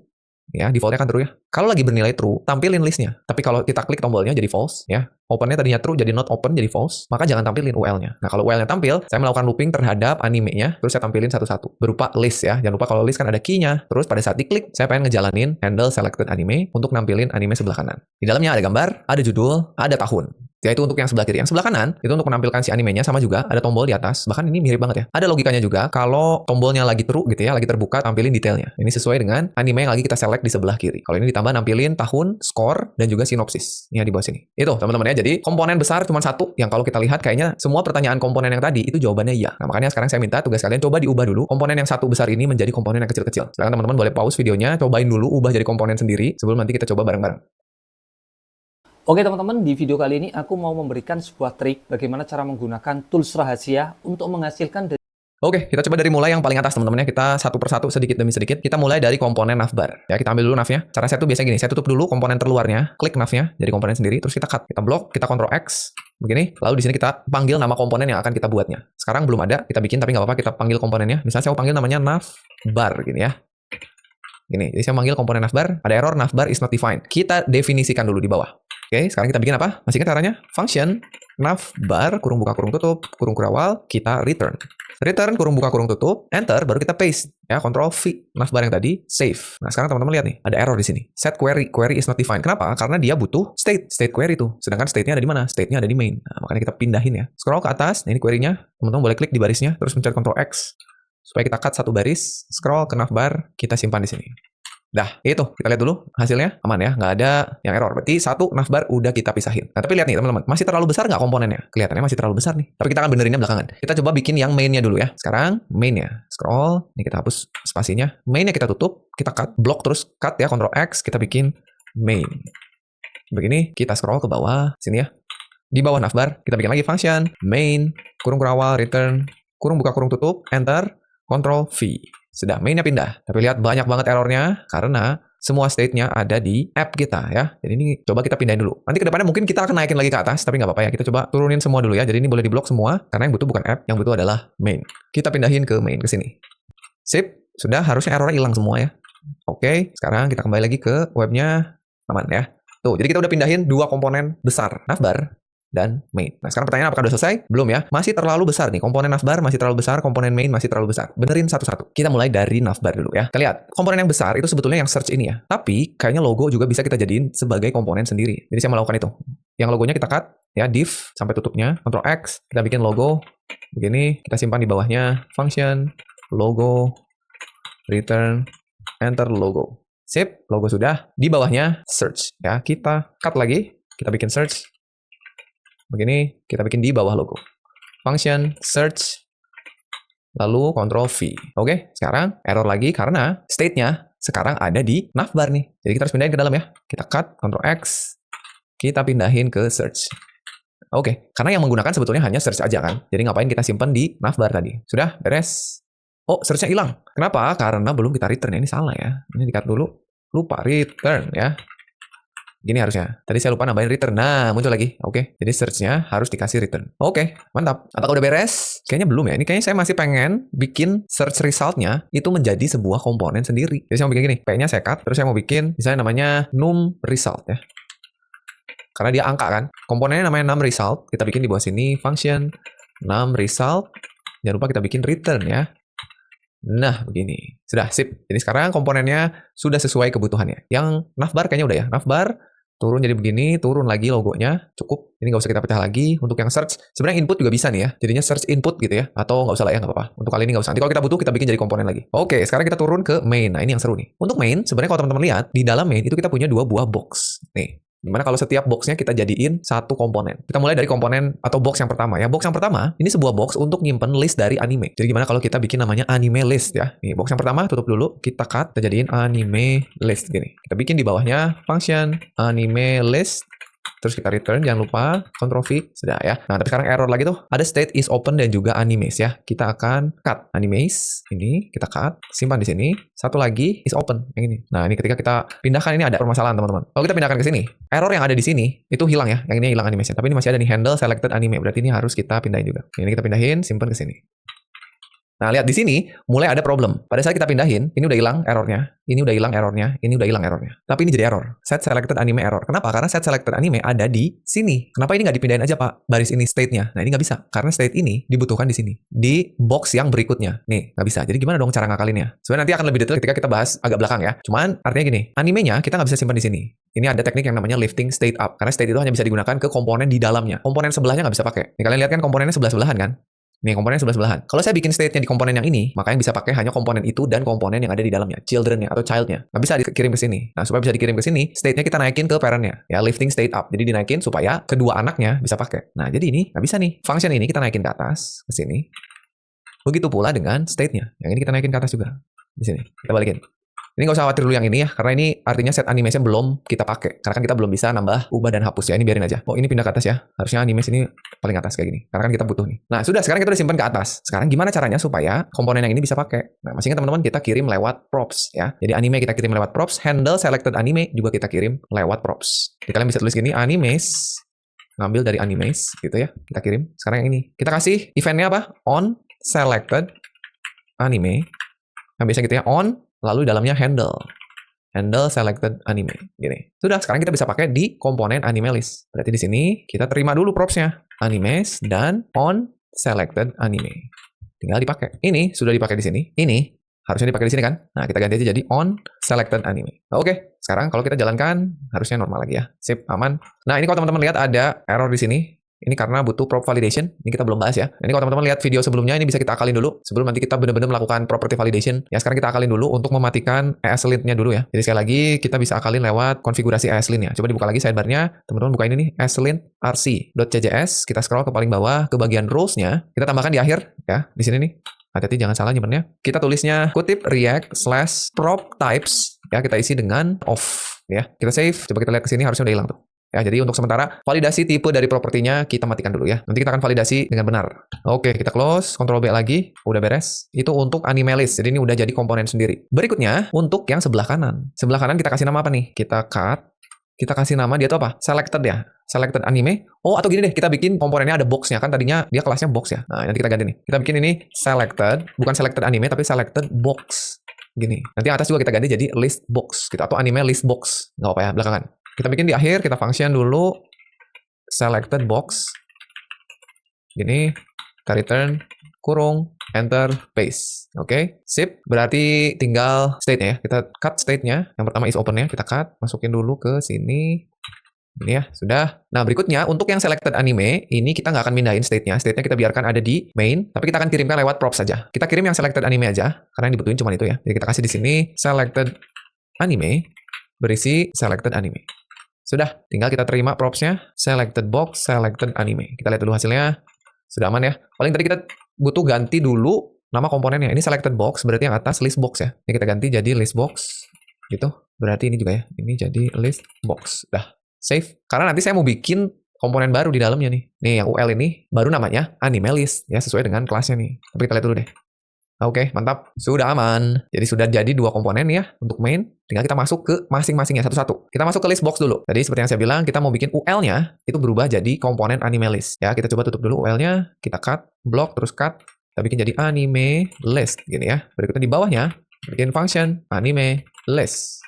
ya defaultnya kan true ya. Kalau lagi bernilai true, tampilin listnya. Tapi kalau kita klik tombolnya jadi false, ya opennya tadinya true jadi not open jadi false, maka jangan tampilin UL-nya. Nah, kalau UL-nya tampil, saya melakukan looping terhadap animenya, terus saya tampilin satu-satu berupa list ya. Jangan lupa kalau list kan ada key-nya. Terus pada saat diklik, saya pengen ngejalanin handle selected anime untuk nampilin anime sebelah kanan. Di dalamnya ada gambar, ada judul, ada tahun. Ya, itu untuk yang sebelah kiri. Yang sebelah kanan, itu untuk menampilkan si animenya, sama juga ada tombol di atas. Bahkan ini mirip banget ya. Ada logikanya juga, kalau tombolnya lagi true gitu ya, lagi terbuka, tampilin detailnya. Ini sesuai dengan anime yang lagi kita select di sebelah kiri. Kalau ini ditambah nampilin tahun, skor, dan juga sinopsis. Ini di bawah sini. Itu teman-teman ya. Jadi komponen besar cuma satu, yang kalau kita lihat kayaknya semua pertanyaan komponen yang tadi, itu jawabannya iya. Nah, makanya sekarang saya minta tugas kalian coba diubah dulu komponen yang satu besar ini menjadi komponen yang kecil-kecil. Sekarang teman-teman boleh pause videonya, cobain dulu, ubah jadi komponen sendiri, sebelum nanti kita coba bareng-bareng. Oke teman-teman, di video kali ini aku mau memberikan sebuah trik bagaimana cara menggunakan tools rahasia untuk menghasilkan Oke, kita coba dari mulai yang paling atas teman-teman ya. Kita satu persatu sedikit demi sedikit. Kita mulai dari komponen navbar. Ya, kita ambil dulu navnya. Cara saya tuh biasanya gini, saya tutup dulu komponen terluarnya, klik navnya jadi komponen sendiri, terus kita cut. Kita blok, kita Ctrl X begini. Lalu di sini kita panggil nama komponen yang akan kita buatnya. Sekarang belum ada, kita bikin tapi nggak apa-apa, kita panggil komponennya. Misalnya saya mau panggil namanya navbar gini ya. Gini, jadi saya manggil komponen navbar, ada error navbar is not defined. Kita definisikan dulu di bawah. Oke, sekarang kita bikin apa? Masih ingat caranya? Function navbar kurung buka kurung tutup kurung kurawal, kita return. Return kurung buka kurung tutup, enter, baru kita paste. Ya, Ctrl V navbar yang tadi, save. Nah, sekarang teman-teman lihat nih, ada error di sini. Set query is not defined. Kenapa? Karena dia butuh state query tuh. Sedangkan state-nya ada di mana? State-nya ada di main. Nah, makanya kita pindahin ya. Scroll ke atas, nah ini query-nya. Teman-teman boleh klik di barisnya, terus mencet Ctrl X supaya kita cut satu baris, scroll ke navbar, kita simpan di sini. Dah, itu. Kita lihat dulu hasilnya. Aman ya, nggak ada yang error. Berarti satu navbar udah kita pisahin. Nah, tapi lihat nih teman-teman, masih terlalu besar nggak komponennya? Kelihatannya masih terlalu besar nih. Tapi kita akan benerinnya belakangan. Kita coba bikin yang mainnya dulu ya. Sekarang mainnya. Scroll, ini kita hapus spasinya. Mainnya kita tutup, kita cut, blok terus cut ya, Ctrl X, kita bikin main. Begini, kita scroll ke bawah, sini ya. Di bawah navbar, kita bikin lagi function main, kurung kurawal, return, kurung buka kurung tutup, enter, Ctrl V. Sudah, mainnya pindah. Tapi lihat banyak banget errornya karena semua state-nya ada di app kita ya. Jadi ini coba kita pindahin dulu. Nanti kedepannya mungkin kita akan naikin lagi ke atas, tapi nggak apa-apa ya. Kita coba turunin semua dulu ya. Jadi ini boleh diblok semua karena yang butuh bukan app, yang butuh adalah main. Kita pindahin ke main ke sini. Sip, sudah harusnya errornya hilang semua ya. Oke, sekarang kita kembali lagi ke webnya, aman ya. Tuh, jadi kita udah pindahin dua komponen besar, navbar dan main. Nah, sekarang pertanyaan apakah udah selesai? Belum ya. Masih terlalu besar nih. Komponen navbar masih terlalu besar, komponen main masih terlalu besar. Benerin satu-satu. Kita mulai dari navbar dulu ya. Kita lihat, komponen yang besar itu sebetulnya yang search ini ya. Tapi kayaknya logo juga bisa kita jadiin sebagai komponen sendiri. Jadi saya melakukan itu. Yang logonya kita cut ya, div sampai tutupnya, Ctrl X, kita bikin logo begini, kita simpan di bawahnya function logo return enter logo. Sip, logo sudah. Di bawahnya search ya. Kita cut lagi, kita bikin search begini, kita bikin di bawah logo. Function search, lalu Ctrl V. Oke, sekarang error lagi karena state-nya sekarang ada di navbar nih. Jadi kita harus pindahin ke dalam ya. Kita cut, Ctrl X, kita pindahin ke search. Oke, karena yang menggunakan sebetulnya hanya search aja kan. Jadi ngapain kita simpan di navbar tadi? Sudah, beres. Oh, search-nya hilang. Kenapa? Karena belum kita return. Ini salah ya. Ini di-cut dulu. Lupa return ya. Gini harusnya. Tadi saya lupa nambahin return. Nah, muncul lagi. Oke. Jadi search-nya harus dikasih return. Oke. Mantap. Apakah udah beres? Kayaknya belum ya. Ini kayaknya saya masih pengen bikin search result-nya itu menjadi sebuah komponen sendiri. Jadi saya mau bikin gini. P-nya saya cut. Terus saya mau bikin misalnya namanya num result ya. Karena dia angka kan. Komponennya namanya num result. Kita bikin di bawah sini function num result. Jangan lupa kita bikin return ya. Nah, begini. Sudah, sip. Jadi sekarang komponennya sudah sesuai kebutuhannya. Yang navbar kayaknya udah ya. Navbar turun jadi begini, turun lagi logonya, cukup. Ini nggak usah kita pecah lagi. Untuk yang search, sebenarnya input juga bisa nih ya. Jadinya search input gitu ya. Atau nggak usah lah ya, nggak apa-apa. Untuk kali ini nggak usah. Nanti kalau kita butuh, kita bikin jadi komponen lagi. Oke, sekarang kita turun ke main. Nah, ini yang seru nih. Untuk main, sebenarnya kalau teman-teman lihat, di dalam main itu kita punya dua buah box. Nih. Dimana kalau setiap boxnya kita jadiin satu komponen. Kita mulai dari komponen atau box yang pertama ya. Box yang pertama, ini sebuah box untuk nyimpen list dari anime. Jadi gimana kalau kita bikin namanya anime list ya. Nih, box yang pertama tutup dulu, kita cut, kita jadiin anime list gini. Kita bikin di bawahnya function anime list. Terus kita return, jangan lupa Ctrl V, sudah ya. Nah, tapi sekarang error lagi tuh. Ada state is open dan juga animes ya. Kita akan cut animes, ini kita cut, simpan di sini. Satu lagi is open, yang ini. Nah, ini ketika kita pindahkan ini ada permasalahan teman-teman. Kalau kita pindahkan ke sini, error yang ada di sini itu hilang ya. Yang ini hilang animesnya. Tapi ini masih ada nih handle selected anime. Berarti ini harus kita pindahin juga. Ini kita pindahin, simpan ke sini. Nah, lihat di sini mulai ada problem. Pada saat kita pindahin, ini udah hilang errornya, ini udah hilang errornya, ini udah hilang errornya. Tapi ini jadi error. Set selected anime error. Kenapa? Karena set selected anime ada di sini. Kenapa ini nggak dipindahin aja, Pak? Baris ini state-nya. Nah, ini nggak bisa. Karena state ini dibutuhkan di sini. Di box yang berikutnya. Nih, nggak bisa. Jadi gimana dong cara ngakalinnya? Sebenarnya nanti akan lebih detail ketika kita bahas agak belakang ya. Cuman artinya gini, animenya kita nggak bisa simpan di sini. Ini ada teknik yang namanya lifting state up. Karena state itu hanya bisa digunakan ke komponen di dalamnya. Komponen sebelahnya nggak bisa pakai. Nih, kalian lihat kan komponennya sebelah-sebelahan kan? Nih, komponen sebelah-sebelahan. Kalau saya bikin state-nya di komponen yang ini, maka yang bisa pakai hanya komponen itu dan komponen yang ada di dalamnya, children-nya atau child-nya. Nggak bisa dikirim ke sini. Nah, supaya bisa dikirim ke sini, state-nya kita naikin ke parent-nya. Ya, lifting state up. Jadi dinaikin supaya kedua anaknya bisa pakai. Nah, jadi ini nggak bisa nih. Function ini kita naikin ke atas, ke sini. Begitu pula dengan state-nya. Yang ini kita naikin ke atas juga. Di sini. Kita balikin. Ini nggak usah khawatir dulu yang ini ya, karena ini artinya set animation belum kita pakai. Karena kan kita belum bisa nambah, ubah, dan hapus ya. Ini biarin aja. Oh, ini pindah ke atas ya. Harusnya animation ini paling atas kayak gini. Karena kan kita butuh nih. Nah, sudah. Sekarang kita udah simpan ke atas. Sekarang gimana caranya supaya komponen yang ini bisa pakai? Nah, masih ingat teman-teman, kita kirim lewat props ya. Jadi anime kita kirim lewat props, handle selected anime juga kita kirim lewat props. Jadi kalian bisa tulis gini, animes, ngambil dari animes gitu ya. Kita kirim. Sekarang yang ini. Kita kasih eventnya apa? On selected anime. Nah, biasa gitu ya. On, lalu dalamnya handle selected anime gini. Sudah, sekarang kita bisa pakai di komponen anime list. Berarti di sini kita terima dulu props-nya, animes dan on selected anime. Tinggal dipakai. Ini sudah dipakai di sini. Ini harusnya dipakai di sini kan? Nah, kita ganti aja jadi on selected anime. Oke, sekarang kalau kita jalankan harusnya normal lagi ya. Sip, aman. Nah, ini kalau teman-teman lihat ada error di sini. Ini karena butuh prop validation. Ini kita belum bahas ya. Ini kalau teman-teman lihat video sebelumnya, ini bisa kita akalin dulu. Sebelum nanti kita benar-benar melakukan property validation. Ya, sekarang kita akalin dulu untuk mematikan ESLint-nya dulu ya. Jadi sekali lagi, kita bisa akalin lewat konfigurasi ESLint ya. Coba dibuka lagi sidebar-nya. Teman-teman buka ini nih, ESLint rc.cjs. Kita scroll ke paling bawah, ke bagian rules-nya. Kita tambahkan di akhir ya. Di sini nih. Hati-hati jangan salah nyimpennya. Kita tulisnya kutip react/prop types. Ya, kita isi dengan off. Ya, kita save. Coba kita lihat ke sini, harusnya udah hilang tuh. Ya, jadi untuk sementara validasi tipe dari propertinya kita matikan dulu ya. Nanti kita akan validasi dengan benar. Oke, kita close, Ctrl B lagi, udah beres. Itu untuk anime list. Jadi ini udah jadi komponen sendiri. Berikutnya untuk yang sebelah kanan. Sebelah kanan kita kasih nama apa nih? Kita cut. Kita kasih nama dia tuh apa? Selected ya. Selected anime. Oh, atau gini deh, kita bikin komponennya ada box-nya. Kan tadinya dia kelasnya box ya. Nah, nanti kita ganti nih. Kita bikin ini selected, bukan selected anime, tapi selected box. Gini. Nanti yang atas juga kita ganti jadi list box. Gitu. Atau anime list box. Nggak apa ya, belakangan. Kita bikin di akhir, kita function dulu. Selected box. Gini. Kita return, kurung, enter, paste. Oke, sip. Berarti tinggal state-nya ya. Kita cut state-nya. Yang pertama is open-nya. Kita cut. Masukin dulu ke sini. Ini ya, sudah. Nah, berikutnya untuk yang selected anime, ini kita nggak akan mindahin state-nya. State-nya kita biarkan ada di main, tapi kita akan kirimkan lewat props saja. Kita kirim yang selected anime aja, karena yang dibutuhin cuma itu ya. Jadi kita kasih di sini selected anime, berisi selected anime. Sudah, tinggal kita terima props-nya, selected box, selected anime. Kita lihat dulu hasilnya. Sudah aman ya. Paling tadi kita butuh ganti dulu nama komponennya. Ini selected box, berarti yang atas list box ya. Ini kita ganti jadi list box, gitu. Berarti ini juga ya. Ini jadi list box. Dah. Save. Karena nanti saya mau bikin komponen baru di dalamnya nih. Nih yang UL ini baru namanya anime list ya, sesuai dengan kelasnya nih. Tapi kita lihat dulu deh. Oke, mantap. Sudah aman. Jadi sudah jadi 2 komponen ya untuk main. Tinggal kita masuk ke masing-masingnya satu-satu. Kita masuk ke list box dulu. Tadi seperti yang saya bilang, kita mau bikin UL-nya itu berubah jadi komponen anime list. Ya, kita coba tutup dulu UL-nya. Kita cut, block, terus cut. Kita bikin jadi anime list gini ya. Berikutnya di bawahnya bikin function anime list.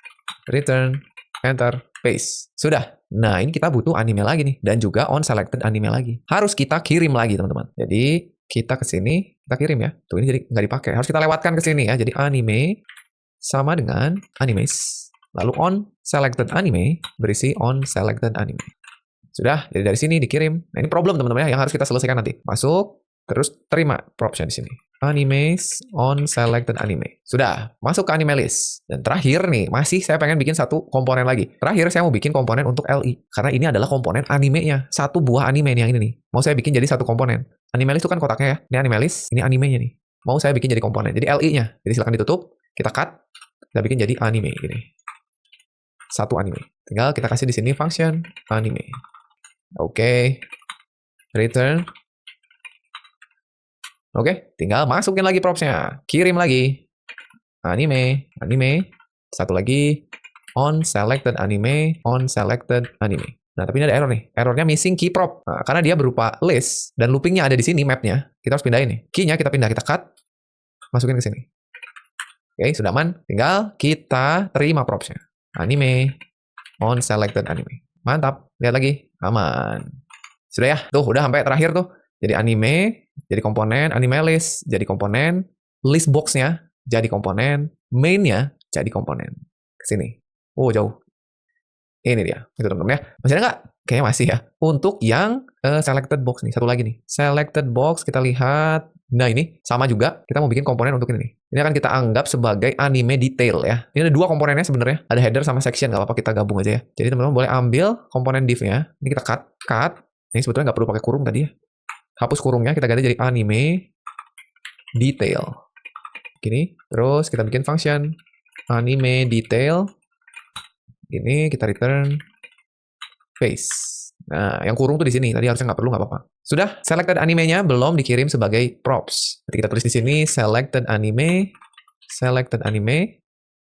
Return, enter, paste. Sudah. Nah, ini kita butuh anime lagi nih. Dan juga on selected anime lagi. Harus kita kirim lagi, teman-teman. Jadi, kita ke sini, kita kirim ya. Tuh, ini jadi nggak dipakai. Harus kita lewatkan ke sini ya. Jadi, anime sama dengan animes. Lalu, on selected anime berisi on selected anime. Sudah. Jadi, dari sini dikirim. Nah, ini problem, teman-teman ya. Yang harus kita selesaikan nanti. Masuk. Terus terima propsnya di sini. Animes on selected anime. Sudah, masuk ke anime list. Dan terakhir nih, masih saya pengen bikin satu komponen lagi. Terakhir saya mau bikin komponen untuk LI. Karena ini adalah komponen animenya. Satu buah anime nih yang ini nih. Mau saya bikin jadi satu komponen. Anime list itu kan kotaknya ya. Ini anime list, ini animenya nih. Mau saya bikin jadi komponen. Jadi LI-nya. Jadi silakan ditutup, kita cut, kita bikin jadi anime gini. Satu anime. Tinggal kita kasih di sini function anime. Oke. Return. Oke, tinggal masukin lagi propsnya. Kirim lagi. Anime. Satu lagi. On selected anime. Nah, tapi ini ada error nih. Errornya missing key prop. Nah, karena dia berupa list. Dan loopingnya ada di sini mapnya. Kita harus pindahin nih. Key-nya kita pindah. Kita cut. Masukin ke sini. Oke, sudah aman. Tinggal kita terima propsnya. Anime. On selected anime. Mantap. Lihat lagi. Aman. Sudah ya. Tuh, udah sampai terakhir tuh. Jadi anime, jadi komponen, anime list, jadi komponen, list box-nya, jadi komponen, main-nya, jadi komponen. Kesini. Oh, jauh. Ini dia. Itu teman-teman ya. Masih ada nggak? Kayaknya masih ya. Untuk yang selected box nih. Satu lagi nih. Selected box, kita lihat. Nah, ini sama juga. Kita mau bikin komponen untuk ini nih. Ini akan kita anggap sebagai anime detail ya. Ini ada 2 komponennya sebenarnya. Ada header sama section. Nggak apa-apa, kita gabung aja ya. Jadi teman-teman boleh ambil komponen div-nya. Ini kita cut. Ini sebetulnya nggak perlu pakai kurung tadi ya. Hapus kurungnya, kita ganti jadi anime detail. Gini, terus kita bikin function anime detail. Ini kita return paste. Nah, yang kurung tuh di sini. Tadi harusnya nggak perlu, nggak apa-apa. Sudah, selected animenya belum dikirim sebagai props. Nanti kita tulis di sini selected anime.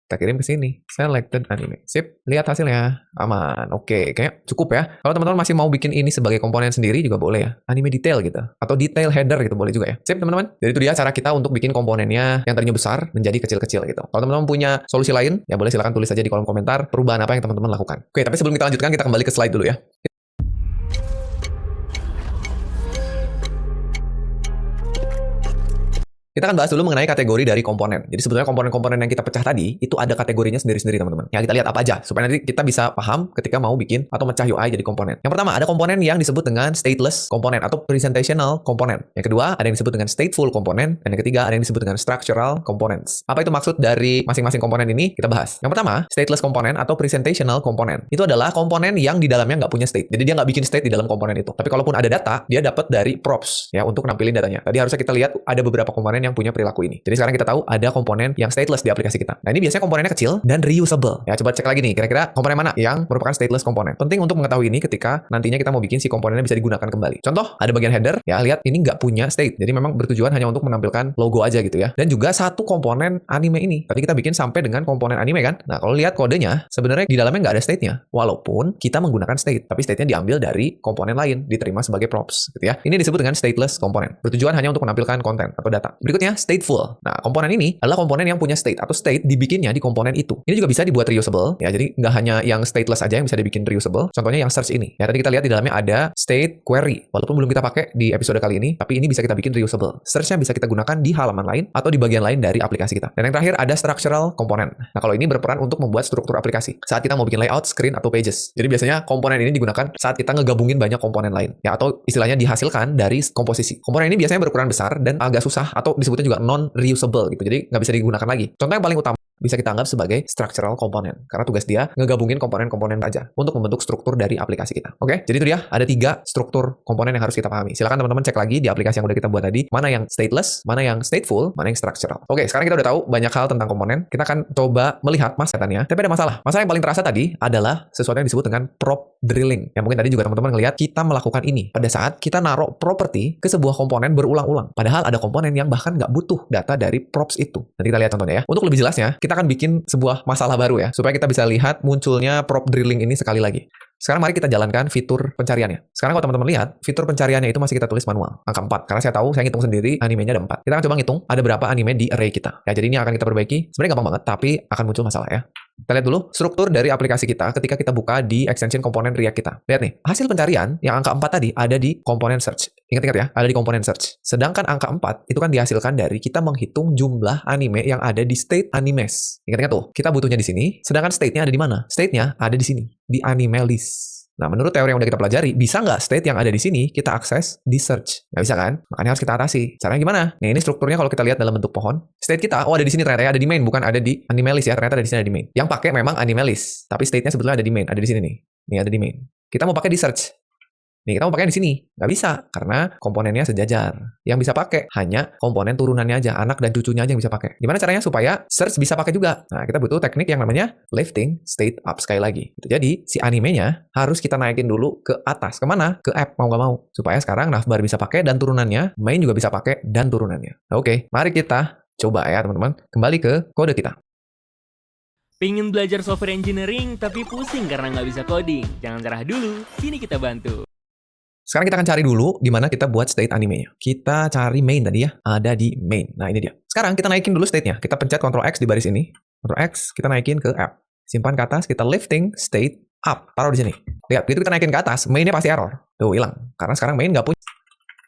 Kita kirim ke sini. Selected anime. Sip, lihat hasilnya. Aman. Oke, kayak cukup ya. Kalau teman-teman masih mau bikin ini sebagai komponen sendiri juga boleh ya. Anime detail gitu. Atau detail header gitu boleh juga ya. Sip, teman-teman. Jadi itu dia cara kita untuk bikin komponennya yang tadinya besar menjadi kecil-kecil gitu. Kalau teman-teman punya solusi lain, ya boleh silakan tulis aja di kolom komentar perubahan apa yang teman-teman lakukan. Oke, tapi sebelum kita lanjutkan, kita kembali ke slide dulu ya. Kita akan bahas dulu mengenai kategori dari komponen. Jadi sebetulnya komponen-komponen yang kita pecah tadi, itu ada kategorinya sendiri-sendiri, teman-teman. Ya, kita lihat apa aja, supaya nanti kita bisa paham ketika mau bikin atau mecah UI jadi komponen. Yang pertama, ada komponen yang disebut dengan stateless komponen atau presentational komponen. Yang kedua, ada yang disebut dengan stateful komponen. Dan yang ketiga, ada yang disebut dengan structural components. Apa itu maksud dari masing-masing komponen ini? Kita bahas. Yang pertama, stateless komponen atau presentational komponen. Itu adalah komponen yang di dalamnya nggak punya state. Jadi dia nggak bikin state di dalam komponen itu. Tapi kalaupun ada data, dia dapat dari props ya untuk nampilin datanya. Tadi harusnya kita lihat ada beberapa komponen yang punya perilaku ini. Jadi sekarang kita tahu ada komponen yang stateless di aplikasi kita. Nah, ini biasanya komponennya kecil dan reusable. Ya, coba cek lagi nih, kira-kira komponen mana yang merupakan stateless komponen. Penting untuk mengetahui ini ketika nantinya kita mau bikin si komponennya bisa digunakan kembali. Contoh, ada bagian header, ya lihat ini nggak punya state. Jadi memang bertujuan hanya untuk menampilkan logo aja gitu ya. Dan juga satu komponen anime ini. Tadi kita bikin sampai dengan komponen anime kan. Nah, kalau lihat kodenya, sebenarnya di dalamnya nggak ada state-nya. Walaupun kita menggunakan state, tapi state-nya diambil dari komponen lain, diterima sebagai props gitu ya. Ini disebut dengan stateless komponen. Bertujuan hanya untuk menampilkan konten atau data. Berikutnya, stateful. Nah, komponen ini adalah komponen yang punya state atau state dibikinnya di komponen itu. Ini juga bisa dibuat reusable ya. Jadi nggak hanya yang stateless aja yang bisa dibikin reusable. Contohnya yang search ini. Ya, tadi kita lihat di dalamnya ada state query. Walaupun belum kita pakai di episode kali ini, tapi ini bisa kita bikin reusable. Search-nya bisa kita gunakan di halaman lain atau di bagian lain dari aplikasi kita. Dan yang terakhir ada structural component. Nah, kalau ini berperan untuk membuat struktur aplikasi saat kita mau bikin layout, screen, atau pages. Jadi biasanya komponen ini digunakan saat kita ngegabungin banyak komponen lain. Ya, atau istilahnya dihasilkan dari komposisi. Komponen ini biasanya berukuran besar dan agak susah atau disebutnya juga non-reusable gitu. Jadi nggak bisa digunakan lagi. Contoh yang paling utama bisa kita anggap sebagai structural component. Karena tugas dia ngegabungin komponen-komponen aja untuk membentuk struktur dari aplikasi kita. Oke? Jadi itu dia, ada 3 struktur komponen yang harus kita pahami. Silakan teman-teman cek lagi di aplikasi yang udah kita buat tadi, mana yang stateless, mana yang stateful, mana yang structural. Oke, sekarang kita udah tahu banyak hal tentang komponen. Kita akan coba melihat masalahnya. Tapi ada masalah. Masalah yang paling terasa tadi adalah sesuatu yang disebut dengan prop drilling. Yang mungkin tadi juga teman-teman ngelihat kita melakukan ini pada saat kita naruh properti ke sebuah komponen berulang-ulang. Padahal ada komponen yang bahkan nggak butuh data dari props itu. Nanti kita lihat contohnya ya. Untuk lebih jelasnya, kita akan bikin sebuah masalah baru ya, supaya kita bisa lihat munculnya prop drilling ini sekali lagi. Sekarang mari kita jalankan fitur pencariannya. Sekarang kalau teman-teman lihat, fitur pencariannya itu masih kita tulis manual. Angka 4. Karena saya tahu, saya ngitung sendiri, animenya ada 4. Kita akan coba ngitung, ada berapa anime di array kita. Ya, jadi ini akan kita perbaiki. Sebenarnya gampang banget, tapi akan muncul masalah ya. Kita lihat dulu struktur dari aplikasi kita ketika kita buka di extension komponen React kita. Lihat nih, hasil pencarian yang angka 4 tadi ada di komponen search. Ingat-ingat ya, ada di komponen search. Sedangkan angka 4 itu kan dihasilkan dari kita menghitung jumlah anime yang ada di state animes. Ingat-ingat tuh, kita butuhnya di sini, sedangkan state-nya ada di mana? State-nya ada di sini, di anime list. Nah, menurut teori yang udah kita pelajari, bisa nggak state yang ada di sini kita akses di search? Nggak bisa kan? Makanya harus kita atasi. Caranya gimana? Nah, ini strukturnya kalau kita lihat dalam bentuk pohon. State kita, oh ada di sini ternyata ya, ada di main, bukan ada di anime list ya. Ternyata ada di sini ada di main. Yang pakai memang anime list, tapi state-nya sebetulnya ada di main, ada di sini nih. Nih ada di main. Kita mau pakai di search. Nih, kita mau pakai di sini. Nggak bisa, karena komponennya sejajar. Yang bisa pakai hanya komponen turunannya aja, anak dan cucunya aja yang bisa pakai. Gimana caranya supaya search bisa pakai juga? Nah, kita butuh teknik yang namanya lifting state up sekali lagi. Jadi, si animenya harus kita naikin dulu ke atas. Kemana? Ke app, mau nggak mau. Supaya sekarang navbar bisa pakai dan turunannya, main juga bisa pakai dan turunannya. Oke, mari kita coba ya teman-teman. Kembali ke kode kita. Pengen belajar software engineering tapi pusing karena nggak bisa coding? Jangan cerah dulu, sini kita bantu. Sekarang kita akan cari dulu di mana kita buat state animenya. Kita cari main tadi ya, ada di main. Nah, ini dia. Sekarang kita naikin dulu state-nya. Kita pencet Ctrl X di baris ini. Ctrl X, kita naikin ke app. Simpan ke atas, kita lifting state up. Taruh di sini. Lihat, begitu kita naikin ke atas, mainnya pasti error. Tuh, hilang. Karena sekarang main nggak punya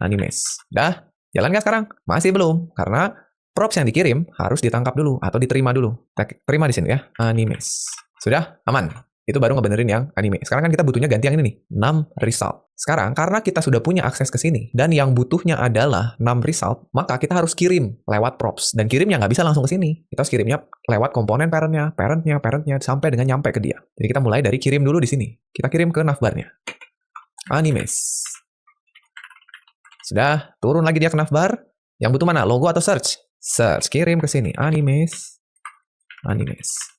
animes. Dah, jalan nggak sekarang? Masih belum. Karena props yang dikirim harus ditangkap dulu atau diterima dulu. Terima di sini ya, animes. Sudah? Aman. Itu baru ngebenerin yang anime. Sekarang kan kita butuhnya ganti yang ini nih, num result. Sekarang, karena kita sudah punya akses ke sini, dan yang butuhnya adalah num result, maka kita harus kirim lewat props. Dan kirimnya nggak bisa langsung ke sini. Kita harus kirimnya lewat komponen parentnya, sampai dengan nyampe ke dia. Jadi kita mulai dari kirim dulu di sini. Kita kirim ke navbarnya. Animes. Sudah, turun lagi dia ke navbar. Yang butuh mana? Logo atau search? Search, kirim ke sini. Animes.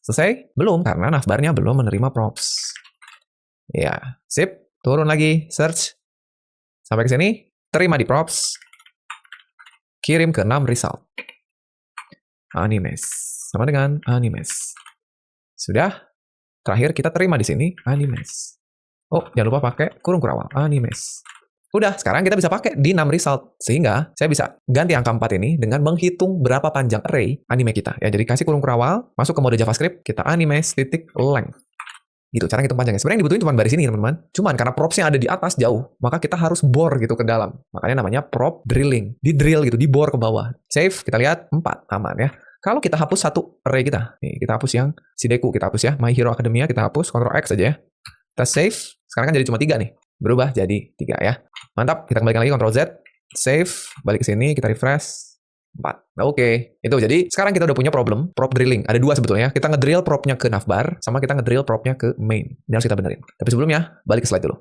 Selesai? Belum, karena navbarnya belum menerima props. Ya, sip. Turun lagi, search. Sampai ke sini, terima di props. Kirim ke num result. Animes. Sama dengan animes. Sudah. Terakhir kita terima di sini, animes. Oh, jangan lupa pakai kurung kurawal, animes. Udah, sekarang kita bisa pakai di num result. Sehingga saya bisa ganti angka 4 ini dengan menghitung berapa panjang array anime kita. Ya, jadi kasih kurung kurawal, masuk ke mode JavaScript, kita animes.length. Gitu, cara ngitung panjangnya. Sebenarnya yang dibutuhin cuma baris ini, teman-teman. Cuman karena propsnya ada di atas jauh, maka kita harus bore gitu ke dalam. Makanya namanya prop drilling. Di drill gitu, di bore ke bawah. Save, kita lihat 4, aman ya. Kalau kita hapus satu array kita, nih kita hapus yang Shideku, kita hapus ya. My Hero Academia, kita hapus, Ctrl X aja ya. Kita save, sekarang kan jadi cuma 3 nih. Berubah jadi 3 ya. Mantap, kita kembalikan lagi Ctrl Z, save, balik ke sini, kita refresh, 4. Oke, itu jadi sekarang kita udah punya problem, prop drilling. Ada 2 sebetulnya. Kita ngedrill propnya ke navbar, sama kita ngedrill propnya ke main. Ini harus kita benerin. Tapi sebelumnya, balik ke slide dulu.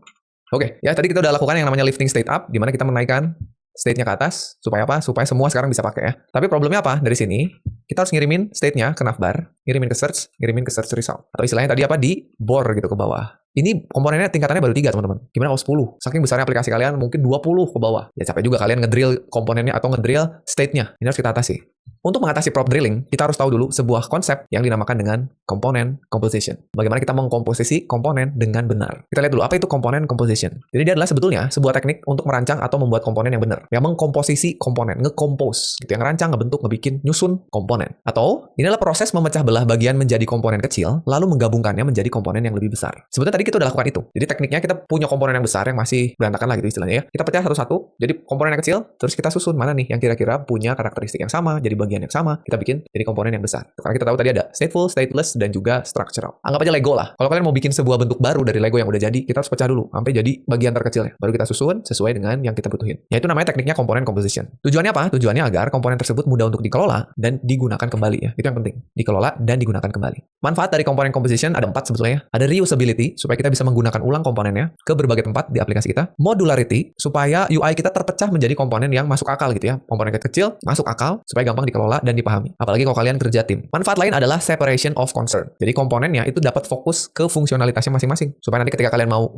Oke, ya tadi kita udah lakukan yang namanya lifting state up, di mana kita menaikkan state-nya ke atas. Supaya apa? Supaya semua sekarang bisa pakai ya. Tapi problemnya apa? Dari sini, kita harus ngirimin state-nya ke navbar, ngirimin ke search result. Atau istilahnya tadi apa? Di bore gitu ke bawah. Ini komponennya tingkatannya baru 3 teman-teman. Gimana kalau 10? Saking besarnya aplikasi kalian mungkin 20 ke bawah. Ya capek juga kalian ngedrill komponennya atau ngedrill state-nya. Ini harus kita atasi. Untuk mengatasi prop drilling, kita harus tahu dulu sebuah konsep yang dinamakan dengan component composition. Bagaimana kita mengkomposisi komponen dengan benar. Kita lihat dulu apa itu component composition. Jadi dia adalah sebetulnya sebuah teknik untuk merancang atau membuat komponen yang benar. Yang mengkomposisi komponen, ngecompose gitu, yang ngerancang, ngebentuk, ngebikin, nyusun komponen. Atau ini adalah proses memecah belah bagian menjadi komponen kecil, lalu menggabungkannya menjadi komponen yang lebih besar. Sebetulnya tadi kita udah lakukan itu. Jadi tekniknya kita punya komponen yang besar yang masih berantakan lah gitu istilahnya ya. Kita pecah satu-satu, jadi komponen yang kecil, terus kita susun mana nih yang kira-kira punya karakteristik yang sama, jadi bagian yang sama, kita bikin jadi komponen yang besar. Karena kita tahu tadi ada stateful, stateless, dan juga structural. Anggap aja Lego lah. Kalau kalian mau bikin sebuah bentuk baru dari Lego yang udah jadi, kita harus pecah dulu sampai jadi bagian terkecilnya. Baru kita susun sesuai dengan yang kita butuhin. Yaitu namanya tekniknya component composition. Tujuannya apa? Tujuannya agar komponen tersebut mudah untuk dikelola dan digunakan kembali ya. Itu yang penting. Dikelola dan digunakan kembali. Manfaat dari component composition ada 4 sebetulnya. Ada reusability, supaya kita bisa menggunakan ulang komponennya ke berbagai tempat di aplikasi kita. Modularity, supaya UI kita terpecah menjadi komponen yang masuk akal gitu ya. Komponen kecil, masuk akal, supaya gampang dikelola dan dipahami. Apalagi kalau kalian kerja tim. Manfaat lain adalah separation of concern. Jadi komponennya itu dapat fokus ke fungsionalitasnya masing-masing. Supaya nanti ketika kalian mau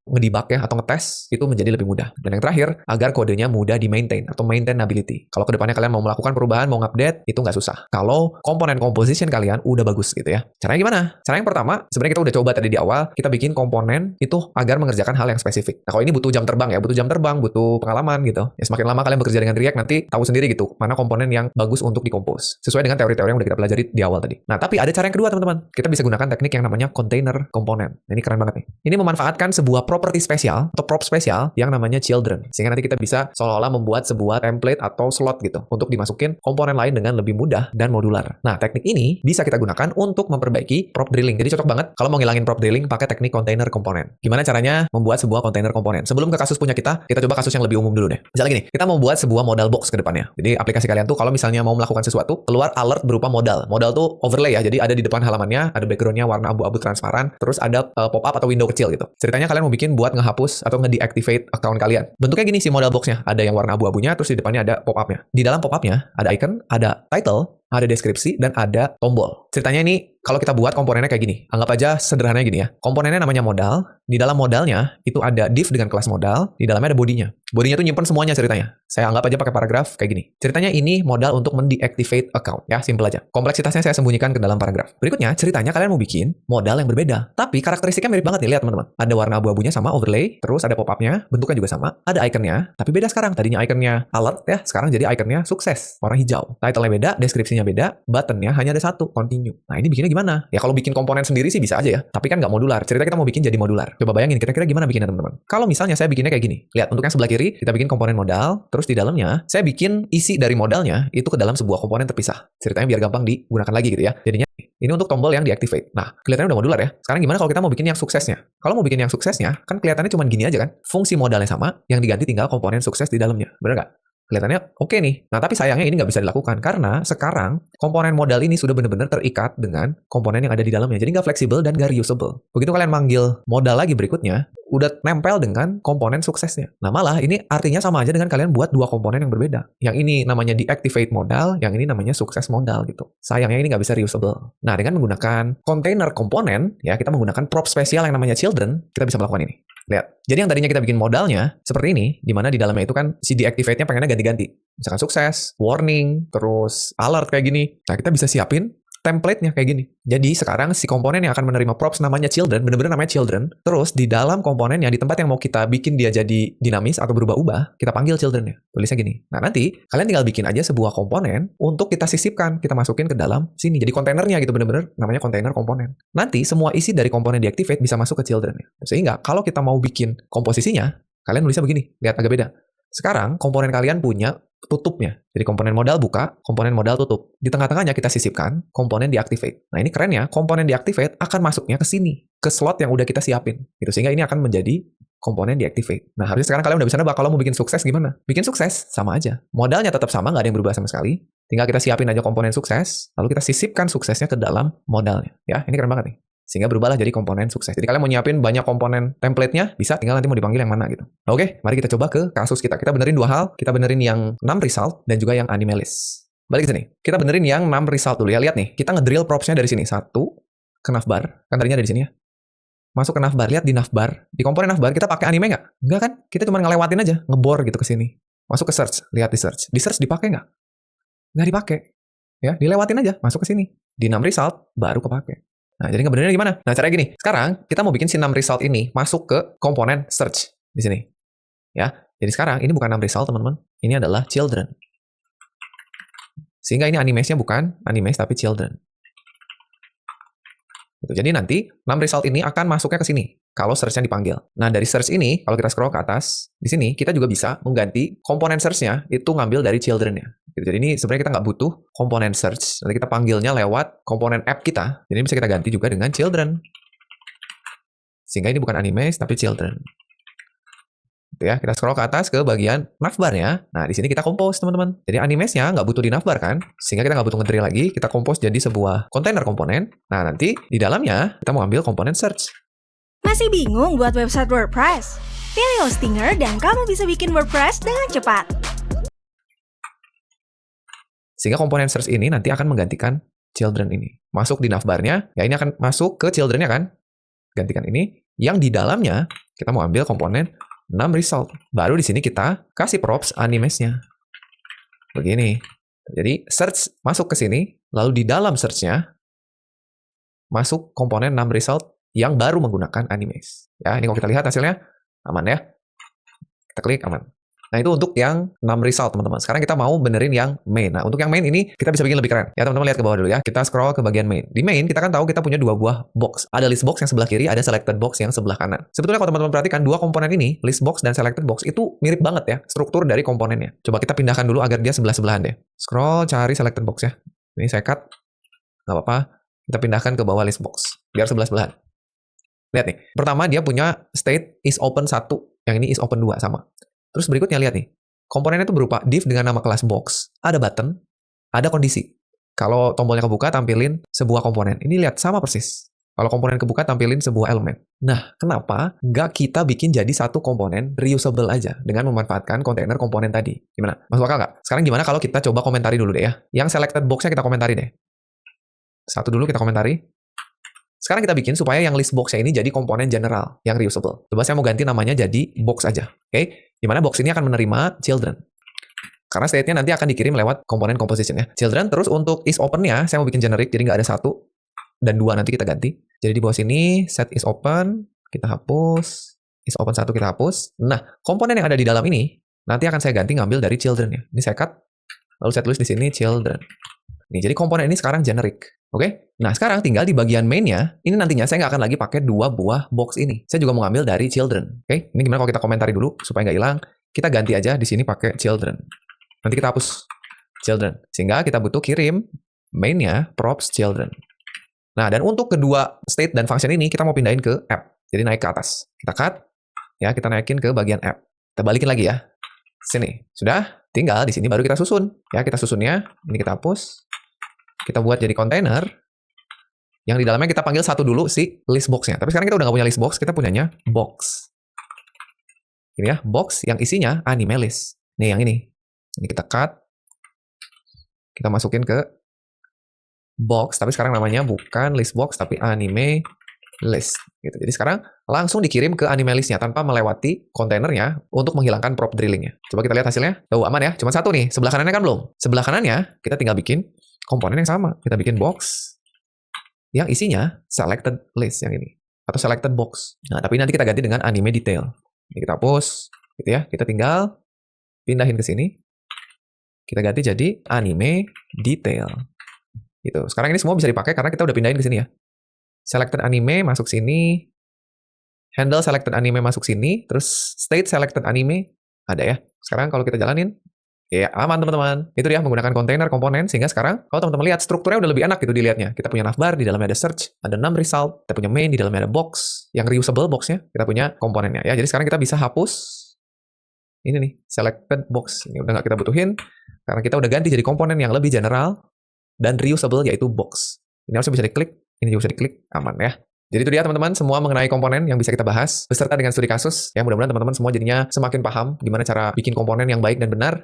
ngedebug ya atau ngetes itu menjadi lebih mudah. Dan yang terakhir, agar kodenya mudah di-maintain atau maintainability. Kalau kedepannya kalian mau melakukan perubahan, mau ngupdate, itu nggak susah. Kalau komponen composition kalian udah bagus gitu ya. Caranya gimana? Cara yang pertama, sebenarnya kita udah coba tadi di awal, kita bikin komponen itu agar mengerjakan hal yang spesifik. Nah, kalau ini butuh jam terbang ya, butuh pengalaman gitu. Ya semakin lama kalian bekerja dengan React, nanti tahu sendiri gitu, mana komponen yang bagus untuk dikompos. Sesuai dengan teori-teori yang udah kita pelajari di awal tadi. Nah, tapi ada cara yang kedua teman-teman. Kita bisa gunakan teknik yang namanya container component. Nah, ini keren banget nih. Ini memanfaatkan sebuah properti spesial atau prop spesial yang namanya children. Sehingga nanti kita bisa seolah-olah membuat sebuah template atau slot gitu untuk dimasukin komponen lain dengan lebih mudah dan modular. Nah, teknik ini bisa kita gunakan untuk memperbaiki prop drilling. Jadi cocok banget kalau mau ngilangin prop drilling pakai teknik container component. Gimana caranya membuat sebuah container component? Sebelum ke kasus punya kita coba kasus yang lebih umum dulu deh. Misalnya gini, kita mau buat sebuah modal box ke depannya. Jadi aplikasi kalian tuh kalau misalnya mau melakukan sesuatu, keluar alert berupa modal. Modal tuh overlay ya. Jadi ada di depan halamannya, ada backgroundnya warna abu-abu transparan, terus ada pop-up atau window kecil gitu. Ceritanya kalian mau bikin buat ngehapus atau nge-deactivate account kalian. Bentuknya gini sih modal boxnya. Ada yang warna abu-abunya, terus di depannya ada pop-upnya. Di dalam pop-upnya ada icon, ada title, ada deskripsi, dan ada tombol. Ceritanya ini, kalau kita buat komponennya kayak gini. Anggap aja sederhananya gini ya. Komponennya namanya modal. Di dalam modalnya, itu ada div dengan kelas modal. Di dalamnya ada bodinya. Bodinya tuh nyimpen semuanya ceritanya. Saya anggap aja pakai paragraf kayak gini. Ceritanya ini modal untuk mendeactivate account. Ya, simple aja. Kompleksitasnya saya sembunyikan ke dalam paragraf. Berikutnya, ceritanya kalian mau bikin modal yang berbeda. Tapi karakteristiknya mirip banget nih, lihat teman-teman. Ada warna abu-abunya sama overlay, terus ada pop-upnya, bentuknya juga sama. Ada ikonnya, tapi beda sekarang. Tadinya ikonnya alert ya, sekarang jadi ikonnya sukses, warna hijau. Title-nya beda, deskripsinya beda, buttonnya hanya ada satu, continue. Nah, ini bikinnya gimana? Ya kalau bikin komponen sendiri sih bisa aja ya, tapi kan nggak modular. Cerita kita mau bikin jadi modular. Coba bayangin kira-kira gimana bikinnya teman-teman. Kalau misalnya saya bikinnya kayak gini. Lihat, untuk yang sebelah kiri kita bikin komponen modal, terus di dalamnya saya bikin isi dari modalnya itu ke dalam sebuah komponen terpisah. Ceritanya biar gampang digunakan lagi gitu ya. Jadinya ini untuk tombol yang deactivate. Nah, kelihatannya udah modular ya. Sekarang gimana kalau kita mau bikin yang suksesnya? Kalau mau bikin yang suksesnya, kan kelihatannya cuma gini aja kan. Fungsi modalnya sama, yang diganti tinggal komponen sukses di dalamnya. Bener nggak? Kelihatannya oke nih. Nah, tapi sayangnya ini nggak bisa dilakukan karena sekarang komponen modal ini sudah benar-benar terikat dengan komponen yang ada di dalamnya. Jadi nggak fleksibel dan nggak reusable. Begitu kalian manggil modal lagi berikutnya, udah nempel dengan komponen suksesnya. Nah, malah ini artinya sama aja dengan kalian buat dua komponen yang berbeda. Yang ini namanya deactivate modal, yang ini namanya sukses modal gitu. Sayangnya ini nggak bisa reusable. Nah, dengan menggunakan container komponen, ya kita menggunakan prop spesial yang namanya children, kita bisa melakukan ini. Lihat. Jadi yang tadinya kita bikin modalnya seperti ini, di mana di dalamnya itu kan si deactivate-nya pengennya ganti-ganti. Misalkan sukses, warning, terus alert kayak gini. Nah, kita bisa siapin template-nya kayak gini. Jadi sekarang si komponen yang akan menerima props namanya children, bener-bener namanya children. Terus di dalam komponennya, di tempat yang mau kita bikin dia jadi dinamis atau berubah-ubah, kita panggil children-nya. Tulisnya gini. Nah, nanti kalian tinggal bikin aja sebuah komponen untuk kita sisipkan, kita masukin ke dalam sini. Jadi kontainernya gitu bener-bener namanya kontainer komponen. Nanti semua isi dari komponen deactivate bisa masuk ke children-nya. Sehingga kalau kita mau bikin komposisinya, kalian nulisnya begini. Lihat agak beda. Sekarang komponen kalian punya tutupnya. Jadi komponen modal buka, komponen modal tutup. Di tengah-tengahnya kita sisipkan komponen deactivate. Nah, ini kerennya, komponen deactivate akan masuknya ke sini, ke slot yang udah kita siapin. Gitu. Sehingga ini akan menjadi komponen deactivate. Nah, harusnya sekarang kalian udah bisa nebak kalau mau bikin sukses gimana. Bikin sukses, sama aja. Modalnya tetap sama, nggak ada yang berubah sama sekali. Tinggal kita siapin aja komponen sukses, lalu kita sisipkan suksesnya ke dalam modalnya. Ya, ini keren banget nih. Sehingga berubahlah jadi komponen sukses. Jadi kalian mau nyiapin banyak komponen template-nya, bisa tinggal nanti mau dipanggil yang mana gitu. Oke, mari kita coba ke kasus kita. Kita benerin dua hal. Kita benerin yang 6 result dan juga yang anime list. Balik ke sini. Kita benerin yang 6 result dulu ya. Lihat nih, kita ngedrill props-nya dari sini. 1 ke navbar. Kan tadinya ada di sini ya. Masuk ke navbar. Lihat di navbar. Di komponen navbar kita pakai anime nggak? Nggak kan? Kita cuma ngelewatin aja. Ngebor gitu ke sini. Masuk ke search. Lihat di search. Di search dipakai nggak? Nggak dipakai. Ya, dilewatin aja. Masuk ke sini. Di 6 result baru kepake. Nah, jadi ngebenerin gimana? Nah, caranya gini. Sekarang kita mau bikin si 6 result ini masuk ke komponen search di sini. Ya. Jadi sekarang ini bukan 6 result, teman-teman. Ini adalah children. Sehingga ini animesnya bukan animes tapi children. Gitu. Jadi nanti 6 result ini akan masuknya ke sini kalau search-nya dipanggil. Nah, dari search ini kalau kita scroll ke atas, di sini kita juga bisa mengganti komponen search-nya itu ngambil dari children-nya. Gitu. Jadi ini sebenarnya kita nggak butuh komponen search. Nanti kita panggilnya lewat komponen app kita. Jadi bisa kita ganti juga dengan children. Sehingga ini bukan animes tapi children. Gitu ya, kita scroll ke atas ke bagian navbar-nya. Nah, di sini kita compose, teman-teman. Jadi animesnya nggak butuh di navbar kan? Sehingga kita nggak butuh nge-drill lagi. Kita compose jadi sebuah kontainer komponen. Nah, nanti di dalamnya kita mau ambil komponen search. Masih bingung buat website WordPress? Pilih Hostinger dan kamu bisa bikin WordPress dengan cepat. Sehingga komponen search ini nanti akan menggantikan children ini. Masuk di navbar-nya, ya ini akan masuk ke children-nya kan? Gantikan ini. Yang di dalamnya kita mau ambil komponen 6 result. Baru di sini kita kasih props animesnya. Begini. Jadi search masuk ke sini, lalu di dalam search-nya masuk komponen 6 result yang baru menggunakan animes. Ya, ini kalau kita lihat hasilnya aman ya. Kita klik aman. Nah, itu untuk yang 6 result, teman-teman. Sekarang kita mau benerin yang main. Nah, untuk yang main ini kita bisa bikin lebih keren. Ya, teman-teman lihat ke bawah dulu ya. Kita scroll ke bagian main. Di main kita kan tahu kita punya 2 buah box. Ada list box yang sebelah kiri, ada selected box yang sebelah kanan. Sebetulnya kalau teman-teman perhatikan dua komponen ini, list box dan selected box itu mirip banget ya struktur dari komponennya. Coba kita pindahkan dulu agar dia sebelah-sebelahan deh. Scroll cari selected box ya. Ini saya cut. Nggak apa-apa. Kita pindahkan ke bawah list box biar sebelah-sebelahan. Lihat nih. Pertama dia punya state is open 1, yang ini is open 2 sama. Terus berikutnya lihat nih. Komponennya itu berupa div dengan nama kelas box, ada button, ada kondisi. Kalau tombolnya kebuka, tampilin sebuah komponen. Ini lihat, sama persis. Kalau komponen kebuka, tampilin sebuah elemen. Nah, kenapa nggak kita bikin jadi satu komponen reusable aja dengan memanfaatkan kontainer komponen tadi? Gimana? Masuk akal nggak? Sekarang gimana kalau kita coba komentari dulu deh ya. Yang selected box-nya kita komentari deh. Satu dulu kita komentari. Sekarang kita bikin supaya yang list box-nya ini jadi komponen general yang reusable. Coba saya mau ganti namanya jadi box aja. Oke? Dimana box ini akan menerima children. Karena state-nya nanti akan dikirim lewat komponen composition ya. Children, terus untuk is open-nya, saya mau bikin generic, jadi nggak ada 1 dan 2 nanti kita ganti. Jadi di bawah sini, set is open, kita hapus. Is open 1 kita hapus. Nah, komponen yang ada di dalam ini, nanti akan saya ganti ngambil dari children-nya. Ini saya cut, lalu saya tulis di sini children. Nih, jadi komponen ini sekarang generic. Oke? Nah, sekarang tinggal di bagian main-nya, ini nantinya saya nggak akan lagi pakai 2 buah box ini. Saya juga mau ngambil dari children. Oke? Ini gimana kalau kita komentari dulu, supaya nggak hilang. Kita ganti aja di sini pakai children. Nanti kita hapus children. Sehingga kita butuh kirim main-nya props children. Nah, dan untuk kedua state dan function ini, kita mau pindahin ke app. Jadi naik ke atas. Kita cut, ya kita naikin ke bagian app. Kita balikin lagi ya. Sini. Sudah? Tinggal di sini baru kita susun. Ya, kita susunnya. Ini kita hapus. Kita buat jadi kontainer yang di dalamnya kita panggil satu dulu si list box-nya. Tapi sekarang kita udah nggak punya list box, kita punyanya box. Ini ya, box yang isinya anime list. Nih yang ini. Ini kita cut. Kita masukin ke box, tapi sekarang namanya bukan list box, tapi anime list. Gitu. Jadi sekarang langsung dikirim ke anime list-nya tanpa melewati kontainernya untuk menghilangkan prop drilling-nya. Coba kita lihat hasilnya. Tuh, aman ya. Cuma satu nih. Sebelah kanannya kan belum. Sebelah kanannya kita tinggal bikin komponen yang sama. Kita bikin box yang isinya selected list yang ini. Atau selected box. Nah, tapi nanti kita ganti dengan anime detail. Ini kita hapus. Gitu ya. Kita tinggal pindahin ke sini. Kita ganti jadi anime detail. Gitu. Sekarang ini semua bisa dipakai karena kita udah pindahin ke sini ya. Selected anime masuk sini. Handle selected anime masuk sini. Terus state selected anime ada ya. Sekarang kalau kita jalanin, ya aman teman-teman. Itu dia menggunakan kontainer komponen sehingga sekarang kalau teman-teman lihat strukturnya udah lebih enak gitu dilihatnya. Kita punya navbar, di dalamnya ada search, ada 6 result, kita punya main, di dalamnya ada box, yang reusable boxnya, kita punya komponennya ya. Jadi sekarang kita bisa hapus ini nih, selected box. Ini udah nggak kita butuhin karena kita udah ganti jadi komponen yang lebih general dan reusable yaitu box. Ini harusnya bisa diklik, ini juga bisa diklik, aman ya. Jadi itu dia teman-teman, semua mengenai komponen yang bisa kita bahas, beserta dengan studi kasus. Ya mudah-mudahan teman-teman semua jadinya semakin paham gimana cara bikin komponen yang baik dan benar.